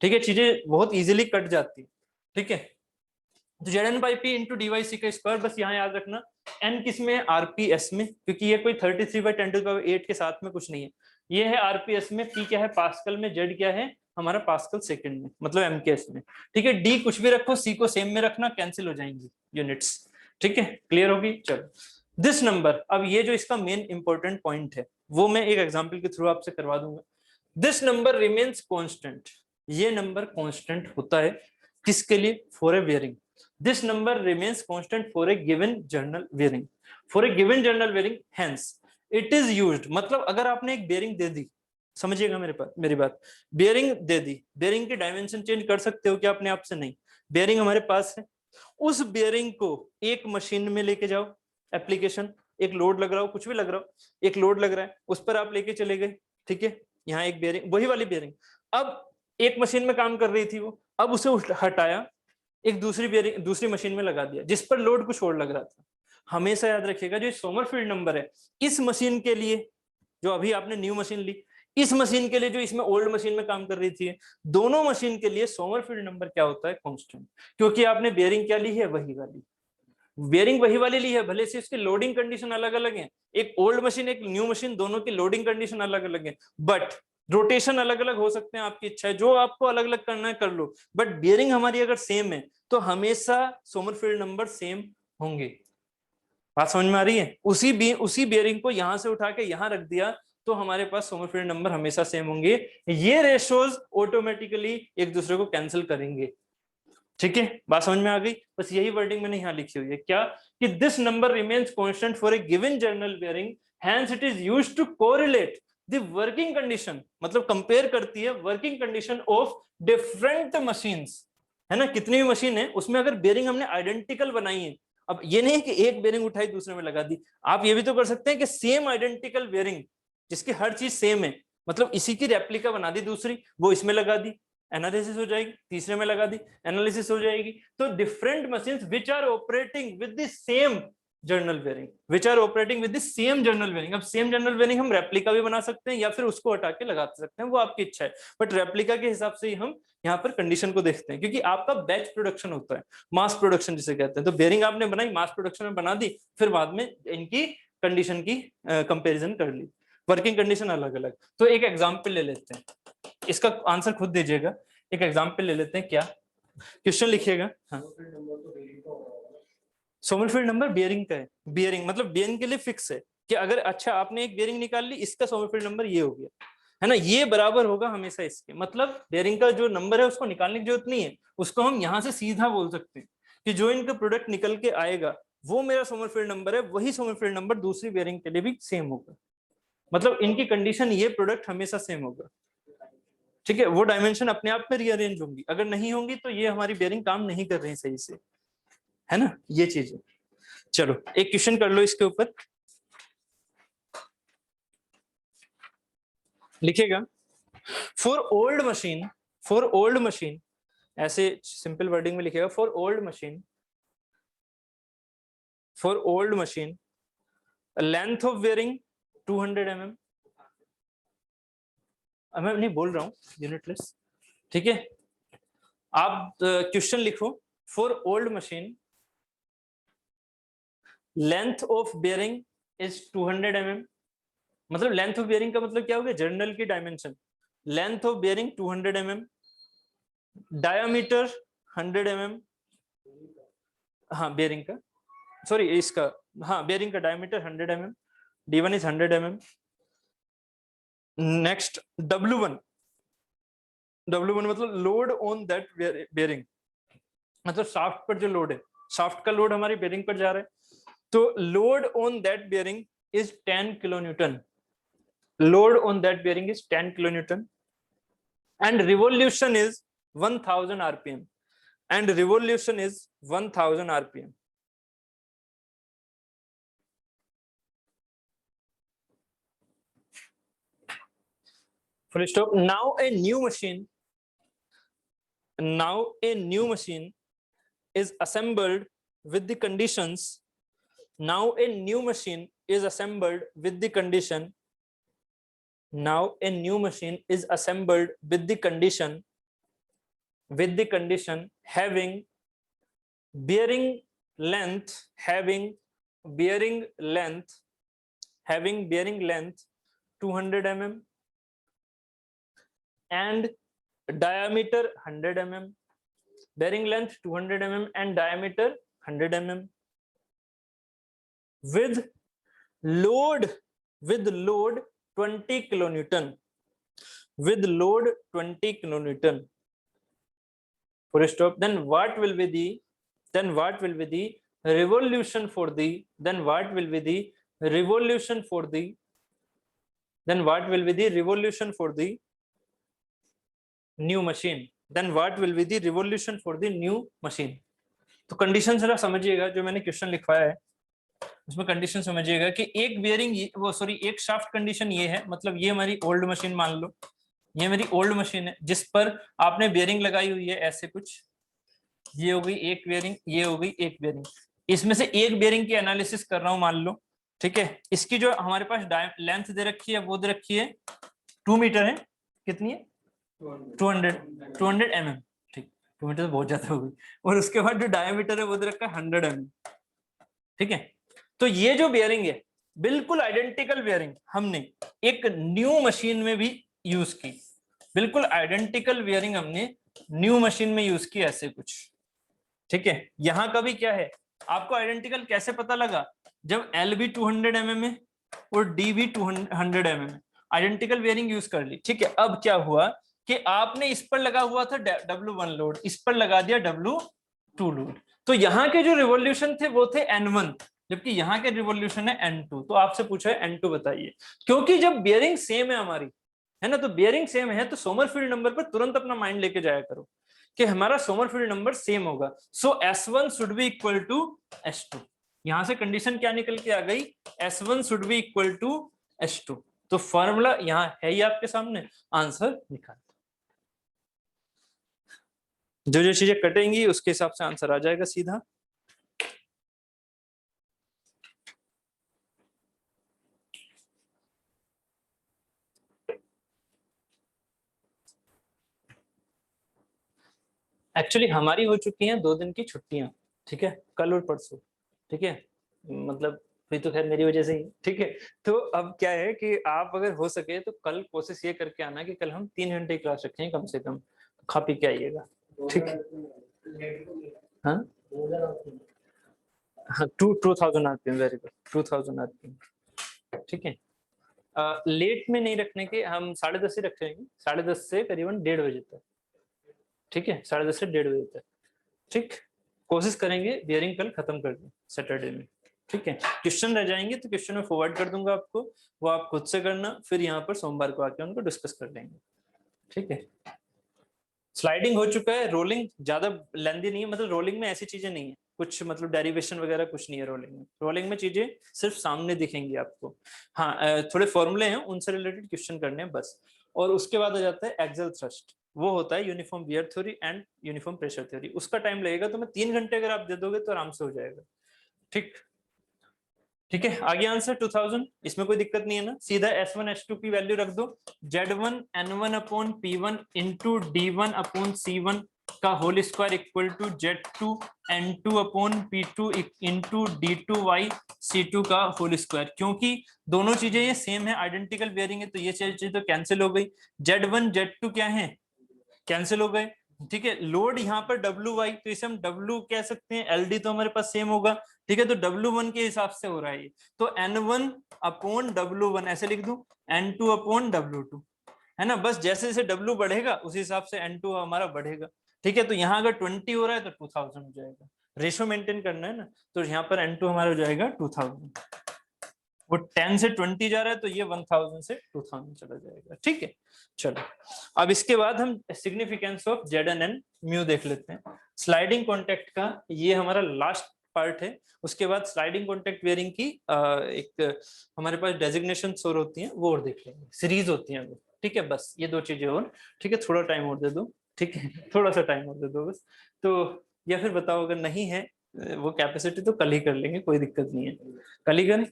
ठीक है, चीजें बहुत इजीली कट जाती, ठीक है। तो Z N by P into D by C का स्क्वायर, बस यहाँ याद रखना एन किस में है, आरपीएस में, क्योंकि ये कोई 33/10⁸ के साथ में कुछ नहीं है, ये है आरपीएस में, पी क्या है पास्कल में, जेड क्या है हमारा पास्कल सेकंड में, मतलब एमकेएस में, ठीक है। डी कुछ भी रखो, सी को सेम में रखना, कैंसिल हो जाएंगी यूनिट्स, ठीक है, क्लियर होगी। चलो दिस नंबर, अब ये जो इसका मेन इंपॉर्टेंट पॉइंट है वो मैं एक एग्जांपल के थ्रू आपसे करवा दूंगा। दिस नंबर रिमेन्स कांस्टेंट, ये नंबर कांस्टेंट होता है किसके लिए, for a bearing. This number remains constant for a given journal bearing, for a given journal bearing, hence it is used, मतलब अगर आपने एक बेयरिंग दे दी, समझिएगा मेरी बात, बेयरिंग दे दी, बेयरिंग की डायमेंशन चेंज कर सकते हो क्या अपने आप से, नहीं, बेयरिंग हमारे पास है, उस बेयरिंग को एक मशीन में लेके जाओ, एप्लीकेशन, एक लोड लग रहा हो, कुछ भी लग रहा हो, एक लोड लग रहा है, उस पर आप लेके चले गए, ठीक है, यहाँ एक बेयरिंग, वही वाली बेयरिंग, अब एक मशीन में काम कर रही थी वो, अब उसे हटाया, एक दूसरी बेयरिंग दूसरी मशीन में लगा दिया जिस पर लोड कुछ और लग रहा था। हमेशा याद रखिएगा जो सोमरफेल्ड नंबर है इस मशीन के लिए, जो अभी आपने न्यू मशीन ली, इस मशीन के लिए जो इसमें ओल्ड मशीन में काम कर रही थी, दोनों मशीन के लिए सोमरफेल्ड नंबर क्या होता है, कांस्टेंट, क्योंकि आपने बेयरिंग क्या ली है, वही वाली बेयरिंग, वही वाली ली है, भले से इसकी लोडिंग कंडीशन अलग अलग है, एक ओल्ड मशीन एक न्यू मशीन, दोनों की लोडिंग कंडीशन अलग अलग है, बट रोटेशन अलग अलग हो सकते हैं, आपकी इच्छा है जो आपको अलग अलग करना है कर लो, बट बेयरिंग हमारी अगर सेम है तो हमेशा सोमरफेल्ड नंबर सेम होंगे। बात समझ में आ रही है? उसी बेयरिंग को यहां से उठा के यहां रख दिया तो हमारे पास सोमरफेल्ड नंबर हमेशा सेम होंगे, ये रेशोज ऑटोमेटिकली एक दूसरे को कैंसिल करेंगे, ठीक है, बात समझ में आ गई। बस यही वर्डिंग मैंने यहाँ लिखी हुई है क्या, कि this number remains constant for a given journal bearing, hence it is used to correlate the working condition, मतलब कंपेयर करती है working condition of different machines, है ना, कितनी भी मशीन है उसमें अगर बेयरिंग हमने आइडेंटिकल बनाई है, अब ये नहीं कि एक बेयरिंग उठाई दूसरे में लगा दी, आप ये भी तो कर सकते हैं कि सेम आइडेंटिकल बेयरिंग जिसकी हर चीज सेम है, मतलब इसी की रेप्लिका बना दी दूसरी, वो इसमें लगा दी, एनालिसिस हो जाएगी, तीसरे में लगा दी, एनालिसिस हो जाएगी। तो different machines which are operating with the same journal bearing, which are operating with the same journal bearing, अब सेम जर्नल बेयरिंग हम रेप्लिका भी बना सकते हैं या फिर उसको हटा के लगा सकते हैं, वो आपकी इच्छा है, बट रेप्लिका के हिसाब से ही हम यहाँ पर कंडीशन को देखते हैं, क्योंकि आपका बैच प्रोडक्शन होता है, मास प्रोडक्शन जिसे कहते हैं, तो बेयरिंग आपने बनाई, मास प्रोडक्शन में बना दी, फिर बाद में इनकी कंडीशन की कंपेरिजन कर ली, वर्किंग कंडीशन अलग अलग। तो एक एग्जाम्पल ले लेते हैं, इसका आंसर खुद दीजिएगा, एक एग्जाम्पल ले लेते हैं, क्या क्वेश्चन लिखिएगा। हाँ, सोमरफेल्ड नंबर बेयरिंग का है, बेयरिंग मतलब बेयरिंग के लिए फिक्स है कि अगर अच्छा आपने एक बेयरिंग निकाल ली, इसका सोमरफेल्ड नंबर ये हो गया, है ना, ये बराबर होगा हमेशा इसके, मतलब बेयरिंग का जो नंबर है उसको निकालने की जरूरत नहीं है, उसको हम यहाँ से सीधा बोल सकते हैं कि जो इनका प्रोडक्ट निकल के आएगा वो मेरा सोमरफेल्ड नंबर है, वही सोमरफेल्ड नंबर दूसरी बेयरिंग के लिए भी सेम होगा, मतलब इनकी कंडीशन ये प्रोडक्ट हमेशा सेम होगा, ठीक है, वो डायमेंशन अपने आप में रीअरेंज होंगी, अगर नहीं होंगी तो ये हमारी बेयरिंग काम नहीं कर रही सही से, है ना, ये चीज है। चलो एक क्वेश्चन कर लो इसके ऊपर, लिखेगा फॉर ओल्ड मशीन, ऐसे सिंपल वर्डिंग में लिखेगा, for old machine length of bearing 200 mm, मैं नहीं बोल रहा हूँ यूनिटलेस, ठीक है। आप क्वेश्चन लिखो, for old machine length of bearing is 200 mm। मतलब लेंथ ऑफ बेयरिंग का मतलब क्या हो गया, जर्नल की dimension. Length of bearing 200 mm, diameter 100 mm। हाँ बेयरिंग का, सॉरी इसका, हाँ बेयरिंग का diameter 100 mm, D1 is 100 mm। Next W1, W1 मतलब लोड ऑन दैट बेयरिंग, मतलब शाफ्ट पर जो लोड है, शाफ्ट का लोड हमारी बेयरिंग पर जा रहा है, तो load on that bearing is 10 kilonewton. Load on that bearing is 10 kilonewton and revolution is 1000 rpm, and revolution is 1000 rpm। full stop। now a new machine is assembled with the conditions, now a new machine is assembled with the condition, now a new machine is assembled with the condition having bearing length, having bearing length 200 mm and diameter 100 mm, bearing length 200 mm and diameter 100 mm, with load 20 kilonewton, with load 20 kilonewton, full stop। then what will be the revolution for the new machine, तो condition जरा समझिएगा, जो मैंने question लिखवाया है उसमें condition समझिएगा कि एक बेयरिंग, वो सॉरी एक शाफ्ट कंडीशन ये है, मतलब ये हमारी ओल्ड मशीन मान लो, ये मेरी ओल्ड मशीन है जिस पर आपने बेयरिंग लगाई हुई है ऐसे कुछ, ये हो गई एक बेयरिंग, ये हो गई एक बेयरिंग, इसमें से एक बेयरिंग की एनालिसिस कर रहा हूं मान लो, ठीक है। इसकी जो हमारे पास लेंथ दे रखी है वो दे रखी है 2 मीटर है, कितनी है 200 mm, ठीक, 2 मीटर तो बहुत ज्यादा हो गई, और उसके बाद जो डायमीटर है वो दे रखा है 100 mm, ठीक है। तो ये जो बेयरिंग है बिल्कुल आइडेंटिकल बेयरिंग हमने एक न्यू मशीन में भी यूज की, बिल्कुल आइडेंटिकल बेयरिंग हमने न्यू मशीन में यूज की ऐसे कुछ, ठीक है। यहां का भी क्या है, आपको आइडेंटिकल कैसे पता लगा, जब एल भी 200 mm है और डी भी 200 mm है, आइडेंटिकल बेयरिंग यूज कर ली, ठीक है। अब क्या हुआ कि आपने इस पर लगा हुआ था W1 लोड, इस पर लगा दिया W2 लोड, तो यहाँ के जो रिवोल्यूशन थे वो थे N1, जबकि यहाँ के रिवोल्यूशन है N2, तो आपसे पूछा है N2 बताइए, क्योंकि जब बेयरिंग सेम है हमारी, है ना, तो बेयरिंग सेम है तो सोमरफील्ड नंबर पर तुरंत अपना माइंड लेके जाया करो कि हमारा सोमरफील्ड नंबर सेम होगा, so S1 should be equal to S2। यहां से कंडीशन क्या निकल के आ गई, S1 should be equal to S2, तो फॉर्मूला यहाँ है ही आपके सामने, आंसर निकाल, जो जो चीजें कटेंगी उसके हिसाब से आंसर आ जाएगा सीधा। एक्चुअली हमारी हो चुकी हैं 2 दिन की छुट्टियां, ठीक है, कल और परसों, ठीक है, मतलब फिर तो खैर मेरी वजह से ही, ठीक है। तो अब क्या है कि आप अगर हो सके तो कल कोशिश ये करके आना कि कल हम 3 घंटे की क्लास रखें कम से कम, खा पी के आइएगा, ठीक है। हाँ हाँ 2000 आरपीएम, वेरी गुड, 2000 आरपीएम, ठीक है। लेट में नहीं रखने के, हम 10:30 ही रखेंगे, 10:30 से करीबन 1:30 बजे तक, ठीक है, 10:30 से 1:30 बजे तक, ठीक। कोशिश करेंगे बियरिंग कल खत्म कर दें सैटरडे में, ठीक है। क्वेश्चन रह जाएंगे तो क्वेश्चन में फॉरवर्ड कर दूंगा आपको, वो आप खुद से करना, फिर यहाँ पर सोमवार को आके उनको डिस्कस कर लेंगे, ठीक है। स्लाइडिंग हो चुका है, रोलिंग ज्यादा लेंदी नहीं है, मतलब रोलिंग में ऐसी चीजें नहीं है कुछ, मतलब डेरिवेशन वगैरह कुछ नहीं है रोलिंग में, रोलिंग में चीजें सिर्फ सामने दिखेंगी आपको, हाँ थोड़े फॉर्मूले हैं उनसे रिलेटेड क्वेश्चन करने हैं बस। और उसके बाद आ जाता है एक्सेल थ्रस्ट, वो होता है uniform wear theory and uniform pressure theory, उसका टाइम लगेगा, तो मैं 3 घंटे अगर आप दे दोगे तो आराम से हो जाएगा, ठीक। ठीक है, आगे आंसर 2000, इसमें कोई दिक्कत नहीं है ना, सीधा S1 H2 की वैल्यू रख दो, Z1 N1 upon P1 into D1 upon C1 का whole square equal to Z2 N2 upon P2 into D2Y C2 का होल स्क्वायर। क्योंकि दोनों चीजें ये सेम है, आइडेंटिकल बेयरिंग है, तो ये चीज तो कैंसिल हो गई। Z1 Z2 क्या है, कैंसिल हो गए। ठीक है, लोड यहाँ पर WY, तो इसे हम W कह सकते हैं, LD तो हमारे पास सेम होगा। ठीक है, तो W1 के हिसाब से हो रहा है ये, तो N1 अपॉन W1 ऐसे लिख दूं, N2 अपॉन W2, है ना। बस जैसे जैसे W बढ़ेगा उसी हिसाब से N2 हमारा बढ़ेगा। ठीक है, तो यहाँ अगर 20 हो रहा है तो 2000 हो जाएगा, रेशो मेंटेन करना है ना, तो यहाँ पर N2 हमारा हो जाएगा 2000। वो 10 से 20 जा रहा है तो ये 1000 से 2000 चला जाएगा। ठीक है, चलो अब इसके बाद हम significance of ZN and mu देख लेते हैं। स्लाइडिंग कॉन्टेक्ट का ये हमारा लास्ट पार्ट है, उसके बाद स्लाइडिंग कॉन्टेक्ट बेयरिंग की एक हमारे पास डेजिग्नेशन और होती हैं वो और देख लेंगे, सीरीज होती हैं वो। ठीक है, बस ये दो चीजें और। ठीक है, थोड़ा टाइम और दे दो, ठीक है थोड़ा सा टाइम और दे दो बस। तो या फिर बताओ अगर नहीं है वो कैपेसिटी तो कल ही कर लेंगे, कोई दिक्कत नहीं है, कल ही करें।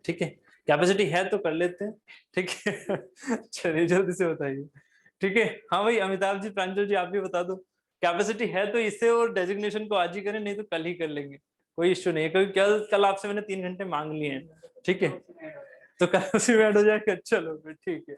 ठीक है, कैपेसिटी है तो कर लेते हैं। ठीक है चलिए जल्दी से बताइए। ठीक है, हाँ भाई अमिताभ जी, प्रांजल जी आप भी बता दो, कैपेसिटी है तो इससे और डेजिग्नेशन को आज ही करें, नहीं तो कल ही कर लेंगे, कोई इश्यू नहीं है, क्योंकि कल आपसे मैंने 3 घंटे मांग लिए हैं। ठीक है, तो कल उसी में ऐड हो जाएगा, चलो फिर ठीक है।